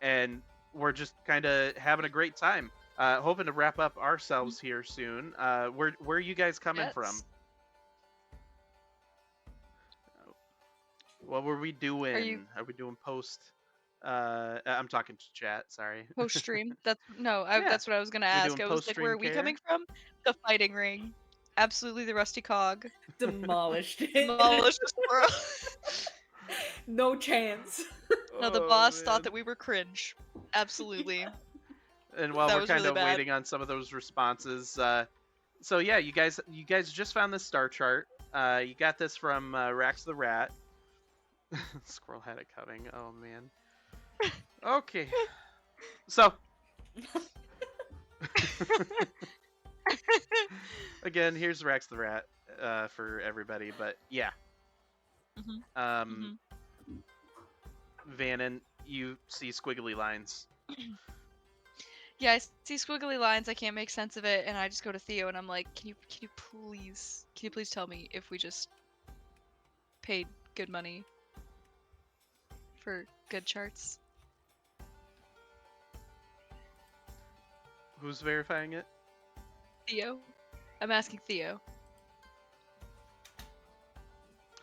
And we're just kind of having a great time. Hoping to wrap up ourselves here soon. Where are you guys coming from? What were we doing? Are we doing post? I'm talking to chat. Sorry. Post stream. That's what I was gonna We ask. doing I was like, where are we post-stream coming from? The fighting ring. Absolutely the rusty cog. Demolished it. Demolished the squirrel. No chance. No, the boss thought that we were cringe. Absolutely. And while That we're was kind really of bad. waiting on some of those responses, so yeah, you guys just found this star chart. You got this from Rax the Rat. Squirrel had it coming. Oh man. Okay. So. Again, here's Rax the Rat for everybody, but yeah. Vannon, you see squiggly lines. Yeah, I see squiggly lines. I can't make sense of it, and I just go to Theo and I'm like, can you please tell me if we just paid good money for good charts? Who's verifying it? Theo? I'm asking Theo.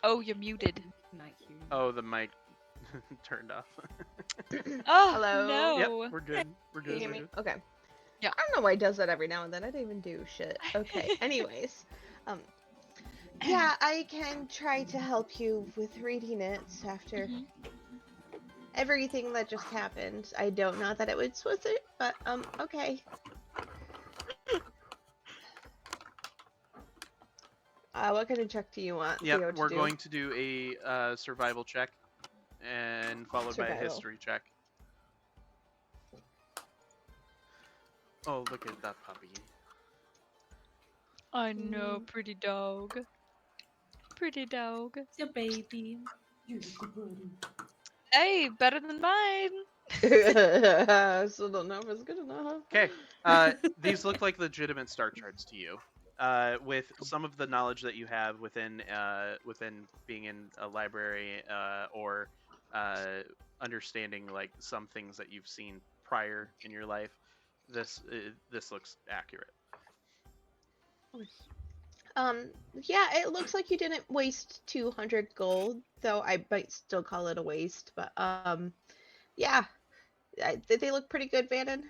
Oh, you're muted. Not here. Oh, the mic turned off. Oh, Hello? no. Yep, we're good. We're Can good. you hear we're me? good. Okay. Yeah. I don't know why it does that every now and then. I didn't even do shit. Okay. Anyways, yeah, I can try to help you with reading it after everything that just happened. I don't know that it was with it, but okay. What kind of check do you want Theo Yep, to we're do? going to do a survival check, and followed by a Survival. history check. Oh, look at that puppy. I know, pretty dog. Pretty dog. It's your baby. You're the buddy. Hey, better than mine. Still don't know if it's good enough. Okay, these look like legitimate star charts to you. With some of the knowledge that you have within being in a library or understanding like some things that you've seen prior in your life, this looks accurate. Yeah, it looks like you didn't waste 200 gold, though I might still call it a waste. But yeah, they look pretty good, Vannon.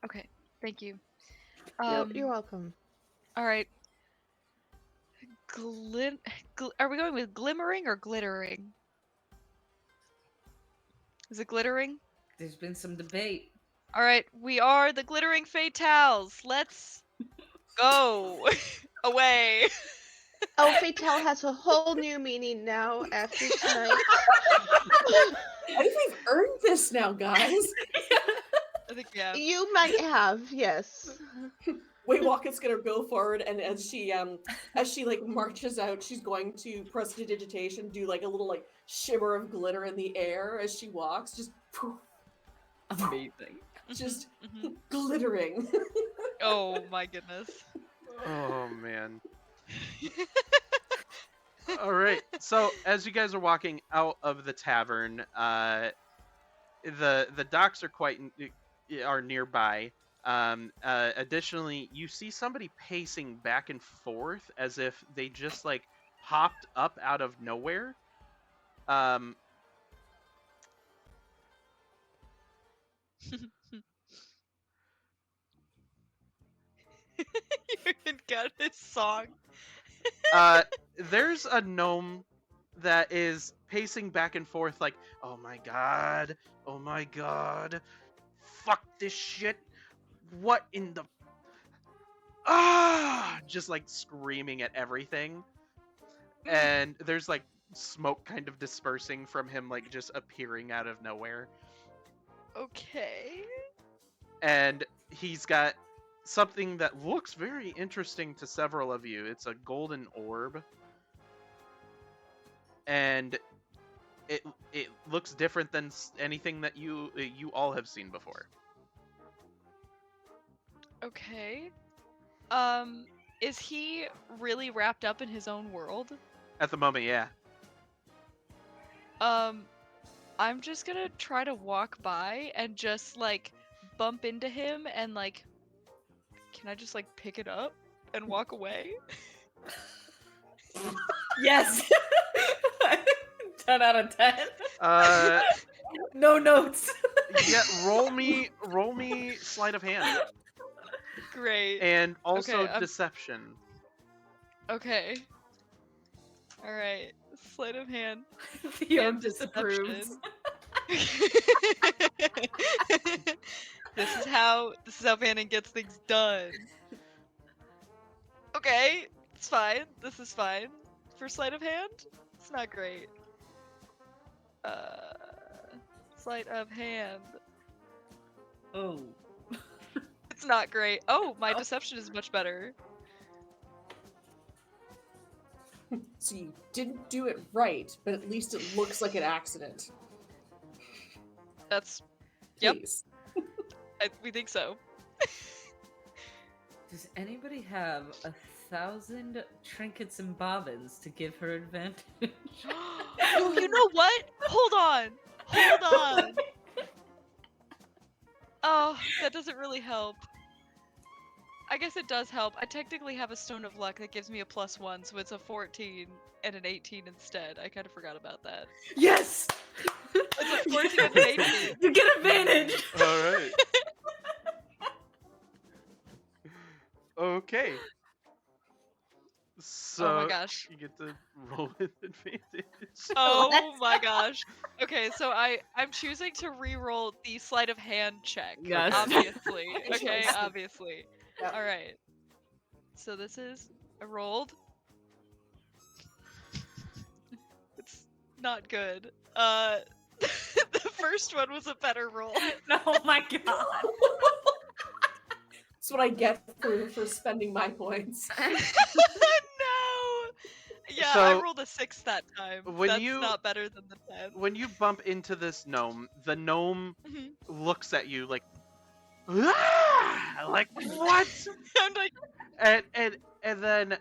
Okay, thank you. You're welcome. All right. Are we going with glimmering or glittering? Is it glittering? There's been some debate. All right, we are the glittering fatales. Let's go away. Oh, Fatal has a whole new meaning now after tonight. I think we've earned this now, guys. I think yeah. You might have, yes. Waywalk gonna go forward, and as she like marches out, she's going to prestidigitation, do like a little like shimmer of glitter in the air as she walks, just poof, Amazing. just Mhm. glittering. Oh my goodness. Oh man. All right. So as you guys are walking out of the tavern, the docks are are nearby. Additionally, you see somebody pacing back and forth as if they just like popped up out of nowhere. You even got his song. There's a gnome that is pacing back and forth like, oh my god, fuck this shit, what in the just like screaming at everything. And there's like smoke kind of dispersing from him, like just appearing out of nowhere. Okay. And he's got something that looks very interesting to several of you. It's a golden orb, and it looks different than anything that you all have seen before. Okay. Is he really wrapped up in his own world? At the moment, yeah. I'm just gonna try to walk by and just like bump into him and like, can I just like pick it up and walk away? Yes. 10 out of 10. No notes. Yeah, roll me sleight of hand. Great. And also Okay, deception. Okay. All right. Sleight of hand. Theo and disapproves. deception. This is how Vannon gets things done. Okay, it's fine. This is fine. For sleight of hand, it's not great. Sleight of hand. Oh. It's not great. Oh, my deception is much better. So you didn't do it right, but at least it looks like an accident. That's Yep. Please. we think so. Does anybody have 1,000 trinkets and bobbins to give her advantage? Oh, you know what? Hold on. Oh, that doesn't really help. I guess it does help. I technically have a stone of luck that gives me a +1, so it's a 14 and an 18 instead. I kind of forgot about that. Yes! It's a 14 and an 18. You get advantage! Alright. Okay. So Oh my gosh. you get to roll with advantage. Oh my gosh. Okay, so I'm choosing to re-roll the sleight of hand check. Yes. Obviously. Good Okay, choice. obviously. Yep. All right. So this is I rolled. It's not good. The first one was a better roll. Oh my god. That's what I get for spending my points. No. Yeah, So, I rolled a 6 that time. when That's you- not better than the 10. When you bump into this gnome, the gnome Mhm. looks at you like, "Ah!" Like, what? I'm like, And then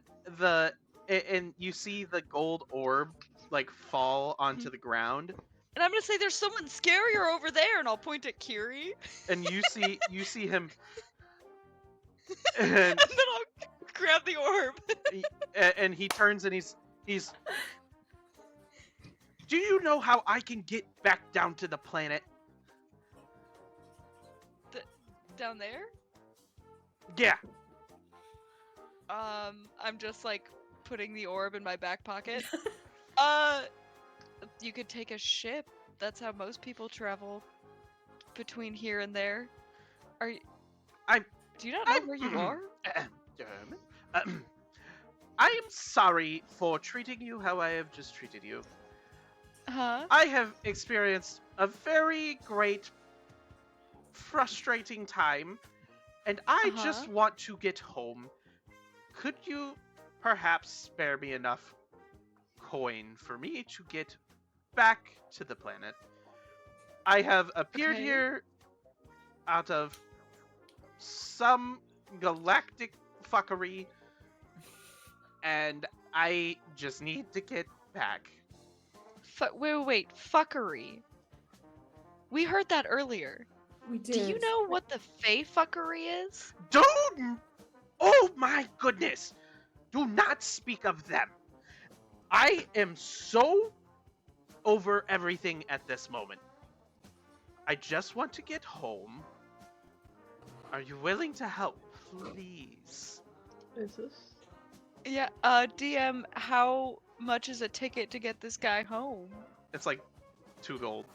and you see the gold orb like fall onto the ground, and I'm gonna say there's someone scarier over there, and I'll point at Kiri, and you see him, and and then I'll grab the orb. and he turns and he's. Do you know how I can get back down to the planet? Down there? Yeah. I'm just like putting the orb in my back pocket. You could take a ship. That's how most people travel between here and there. Are you? Do you not know where you are? I am sorry for treating you how I have just treated you. Huh? I have experienced a very great, frustrating time, and I just Uh-huh. want to get home. Could you perhaps spare me enough coin for me to get back to the planet? I have appeared Okay. here out of some galactic fuckery, and I just need to get back. Wait, fuckery. We heard that earlier. We did. Do you know what the Fey fuckery is? Don't! Oh my goodness! Do not speak of them. I am so over everything at this moment. I just want to get home. Are you willing to help, please? Is this? Yeah, DM, how much is a ticket to get this guy home? It's like 2 gold.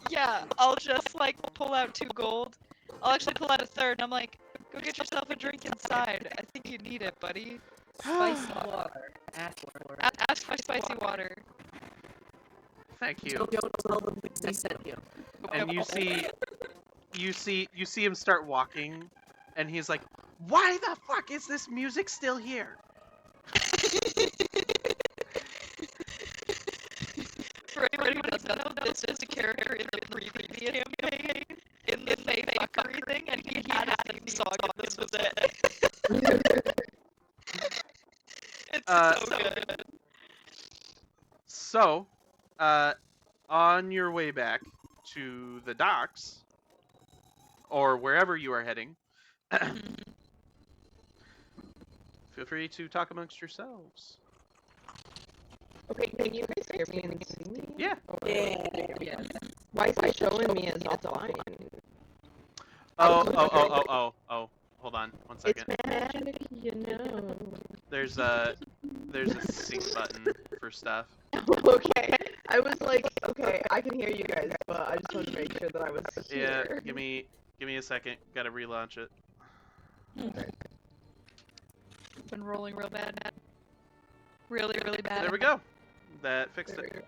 Yeah, I'll just like pull out 2 gold. I'll actually pull out a third, and I'm like, go get yourself a drink inside. I think you need it, buddy. Spicy water. Ask for it. Ask for spicy water. Thank you. Don't tell them we sent you. And you see him start walking, and he's like, "Why the fuck is this music still here?" For anybody who doesn't know, this is a character in the previous campaign, in the Fey fuckery thing, and he had a theme song, and this was it. It's so good. So, on your way back to the docks, or wherever you are heading, feel free to talk amongst yourselves. Okay, can you guys hear me and see me? Yeah. Or- Yes. Why is it showing me as offline? Oh. Hold on, one It's second. magic, you know. There's a sync button for stuff. Okay. I was like, okay, I can hear you guys, but I just wanted to make sure that I was Yeah, here. give me a second. Gotta relaunch it. Been rolling real bad. Really, really bad. There we go. That fixed There it. we go.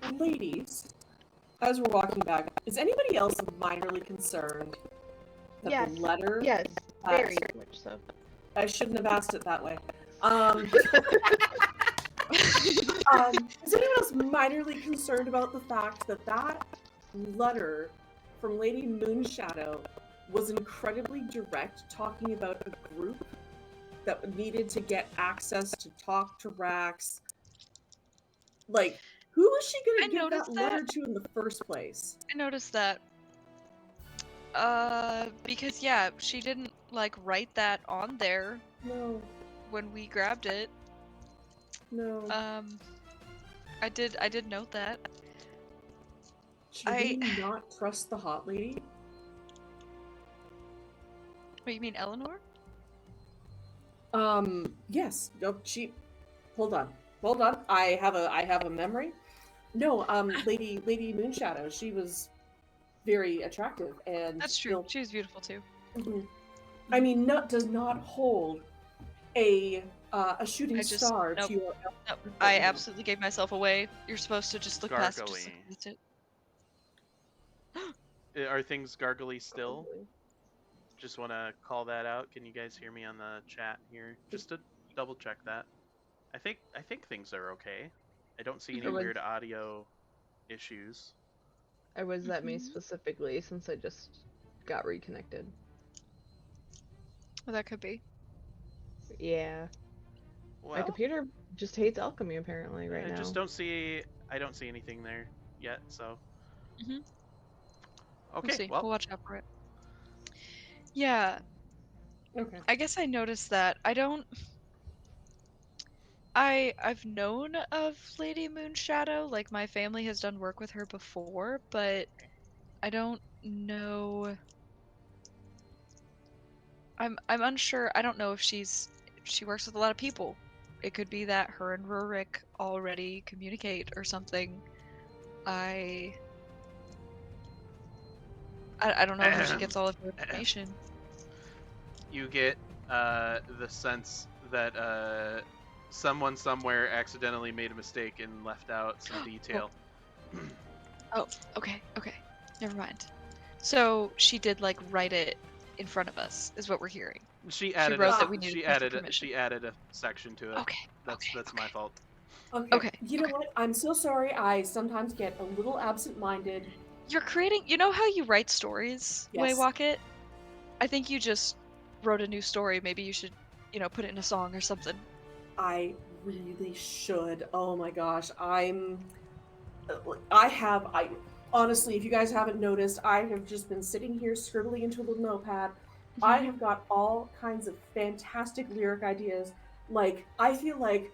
And ladies, as we're walking back, is anybody else minorly concerned that Yes. the letter? Yes, Uh, very much so. I shouldn't have asked it that way. Is anyone else minorly concerned about the fact that that letter from Lady Moonshadow was incredibly direct, talking about a group that needed to get access to talk to Rax? Like, who was she I gonna give that noticed letter that. to in the first place? I noticed that. Because yeah, she didn't like write that on there No, when we grabbed it. no. I did note that. Should we not trust the hot lady? Wait, you mean Eleanor? Yes. No, she. Hold on. I have a memory. No, Lady Moonshadow. She was very attractive and That's true. still- She was beautiful too. Mhm. I mean, nut does not hold a shooting I just star nope. to your. Nope. I absolutely gave myself away. You're supposed to just look past it. Just look Gargly. past it. Are things gargly still? Probably. Just want to call that out. Can you guys hear me on the chat here? Just to double check that. I think things are okay. I don't see any Mhm. weird audio issues. Or was that me Mhm. specifically since I just got reconnected? Well, that could be. Yeah. My Well, computer just hates alchemy apparently right I just now. don't see. I don't see anything there yet. So Mhm. We'll okay. see. Well, We'll watch out for it. Yeah, Okay. I guess I noticed that. I've known of Lady Moonshadow, like my family has done work with her before, but I don't know. I'm unsure. I don't know if she works with a lot of people. It could be that her and Rurik already communicate or something. I I don't know how she gets all of her information. you get the sense that someone somewhere accidentally made a mistake and left out some detail. Oh, okay, okay. Never mind. So she did like write it in front of us, is what we're hearing. She She added wrote that we needed special permission. she added a section to it. Okay, That's my okay. fault. Okay. Okay, You know okay. what? I'm so sorry. I sometimes get a little absent-minded. You're creating. You know how you write stories, Yes. Waywalk? I think you just wrote a new story. Maybe you should, put it in a song or something. I really should. Oh my gosh. I honestly, if you guys haven't noticed, I have just been sitting here scribbling into a little notepad. I Mhm. have got all kinds of fantastic lyric ideas. Like, I feel like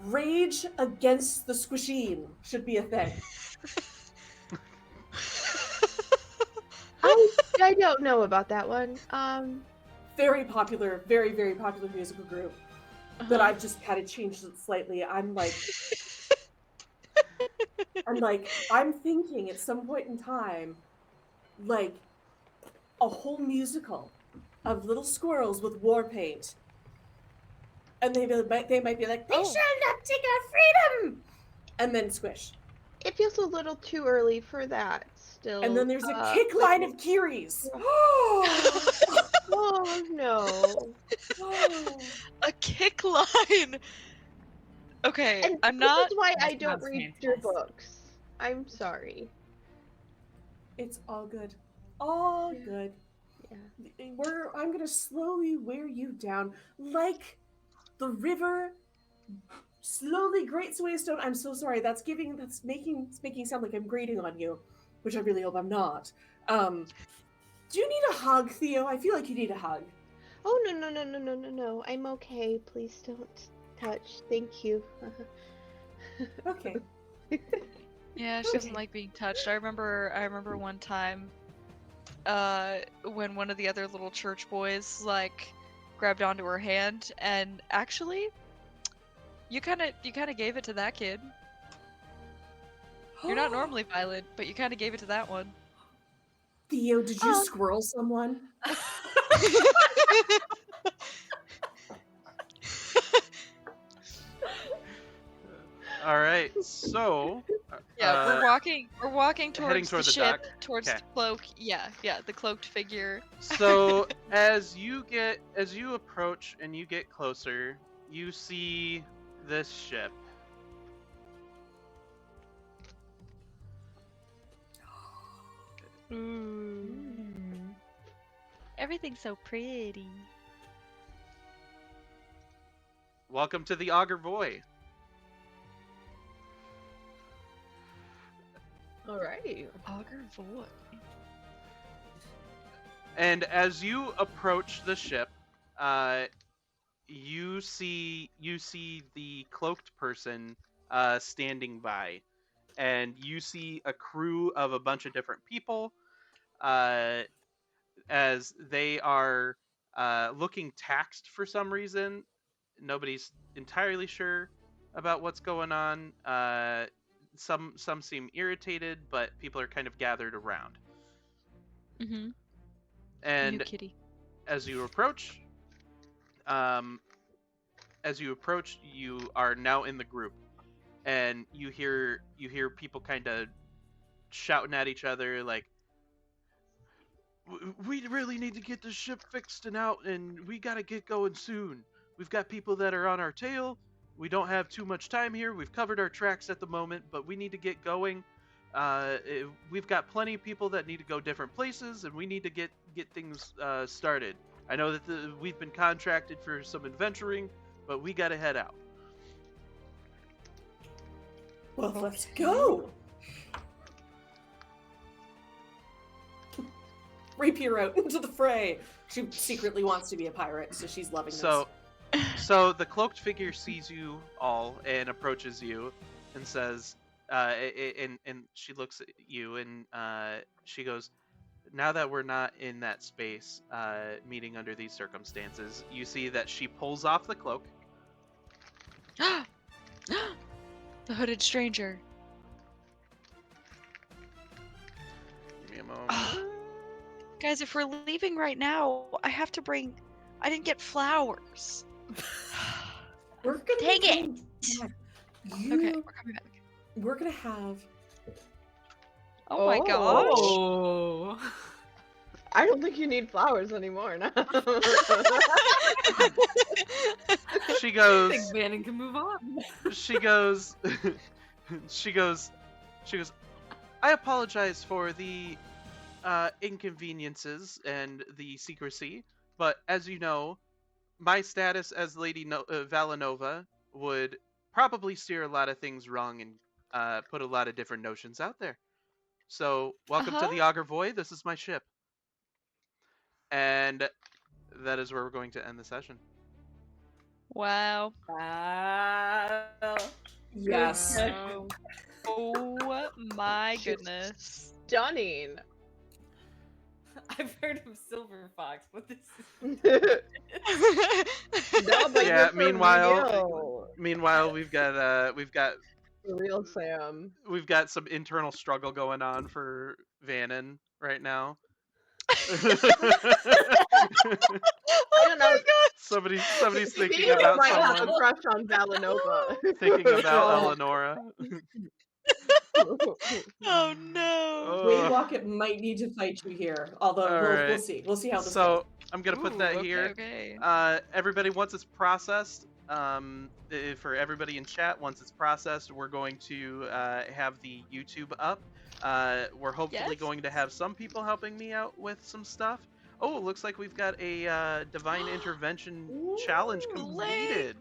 Rage Against the Squisheen should be a thing. I don't know about that one. Very popular, very, very popular musical group that Uh-huh. I've just kind of changed it slightly. I'm thinking at some point in time, like a whole musical of little squirrels with war paint, and they might be like, "They Oh. shall not take our freedom," and then squish, It feels a little too early for that and then still. there's a kick But line of Kiris. oh no. A kick line. Okay, And I'm this not. is why That I don't sounds read your fantastic. books. I'm sorry. It's all good, all Yeah. good. Yeah. I'm gonna slowly wear you down like the river slowly grates away a stone. I'm so sorry. It's making it sound like I'm grating on you, which I really hope I'm not. Do you need a hug, Theo? I feel like you need a hug. Oh no. I'm okay. Please don't touch. Thank you. Okay. Yeah, she doesn't Okay. like being touched. I remember one time, when one of the other little church boys like grabbed onto her hand, and actually, you kind of gave it to that kid. You're not normally violent, but you kind of gave it to that one. Theo, did you um, squirrel someone? All right. So Yeah, we're walking heading towards the toward the ship, dock. towards Okay. the cloak. Yeah, the cloaked figure. So as you approach and you get closer, you see this ship. Ooh. Everything's so pretty. Welcome to the Augur Void. Alright. Augur Void. And as you approach the ship, you see the cloaked person standing by, and you see a crew of a bunch of different people as they are looking taxed for some reason. Nobody's entirely sure about what's going on. Some seem irritated, but people are kind of gathered around. Mm-hmm. New And kitty. As you approach, um, you are now in the group, and you hear people kind of shouting at each other like, we really need to get this ship fixed and out, and we gotta get going soon. We've got people that are on our tail. We don't have too much time here. We've covered our tracks at the moment, but we need to get going. We've got plenty of people that need to go different places, and we need to get things started. I know that we've been contracted for some adventuring, but we gotta head out. Well, let's go. Rapier out into the fray. She secretly wants to be a pirate, so she's loving So the cloaked figure sees you all and approaches you and says, and she looks at you and she goes, now that we're not in that space, meeting under these circumstances, you see that she pulls off the cloak. The hooded stranger. Give me a moment. Guys, if we're leaving right now, I have to bring. I didn't get flowers. this. We're gonna Dang be it! coming back. Okay, we're coming back. We're gonna have. Oh my gosh. Oh. I don't think you need flowers anymore now. She I goes, think Bannon can move on. she goes, she goes, I apologize for the inconveniences and the secrecy, but as you know, my status as Lady Valanova would probably steer a lot of things wrong and put a lot of different notions out there. So, welcome to the Augur Void. This is my ship. And that is where we're going to end the session. Wow. Yes. Wow. Oh my goodness. Stunning. I've heard of Silver Fox, but this is No, but Yeah, you're for meanwhile we've got for real, Sam. we've got some internal struggle going on for Vannon right now. I don't know. Somebody's thinking Theo about might have a someone. crush on Valanova. Thinking about Eleonora. Oh no. Wade Ugh. Walkett might need to fight you here, although we'll Alright. see. We'll see how this So goes. I'm gonna put that here. Okay. Everybody, once it's processed, for everybody in chat, once it's processed, we're going to have the YouTube up. We're hopefully Yes. going to have some people helping me out with some stuff. Oh, it looks like we've got a divine intervention challenge Ooh. completed.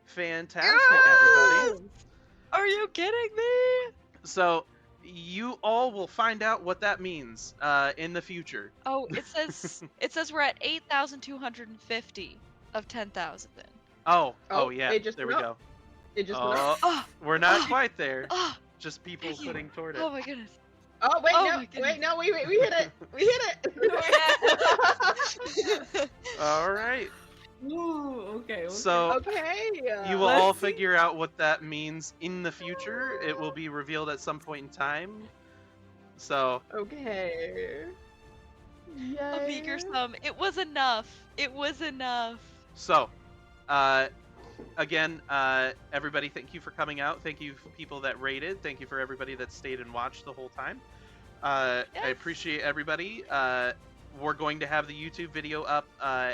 Fantastic, everybody. Are you kidding me? So you all will find out what that means in the future. Oh, it says we're at 8,250 of 10,000. Oh, Oh, yeah. it just There we went go. It just went up. Oh, Oh, we're not Oh. quite there. oh, Just people Thank you. putting toward it. oh my goodness. Oh wait, Oh no, my goodness. wait, no, we hit it. We hit it. All right. Ooh, okay. So Okay. you will all Let's see. figure out what that means in the future. It will be revealed at some point in time. So Okay. A meager Yay. sum. It was enough. It was enough. So, again, everybody, thank you for coming out. Thank you for people that rated. Thank you for everybody that stayed and watched the whole time. I Yes. appreciate everybody. We're going to have the YouTube video up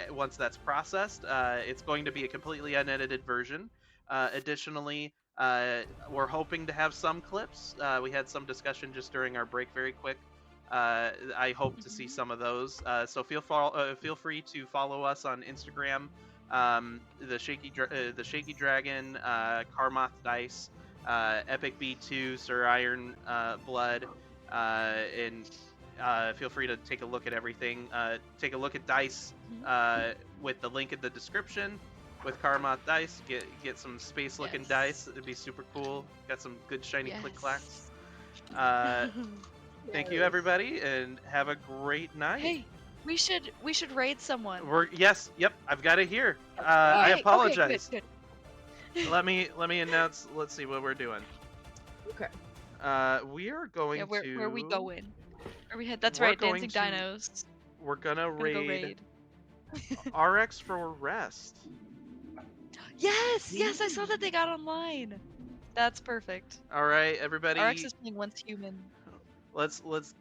once that's processed. It's going to be a completely unedited version. Additionally, we're hoping to have some clips. We had some discussion just during our break very quick. I hope to see some of those. So feel free to follow us on Instagram. The Shaky Dragon, Karmoth Dice, Epic B2, Sir Iron Blood, and feel free to take a look at everything. Take a look at Dice with the link in the description. With Karmoth Dice, get some space looking Yes. dice. It'd be super cool. Got some good shiny click clacks. Yes. Thank you Yes. everybody, and have a great night. Hey, we should raid someone. Yep, I've got it here. I Okay, apologize. Okay, good, Let me announce. Let's see what we're doing. Okay. We are going Yeah, where to. are we going? Are we head? That's We're right, going Dancing to Dinos. We're gonna We're gonna go raid. raid. RX for rest. Yes, I saw that they got online. That's perfect. All right, RX everybody, is playing Once Human. let's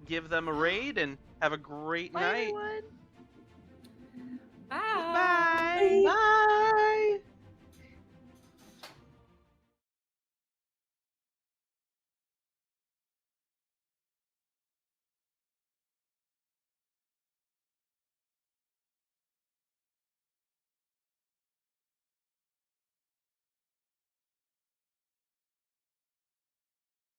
give them a raid and have a great Bye, night. everyone. Bye. Bye. Bye.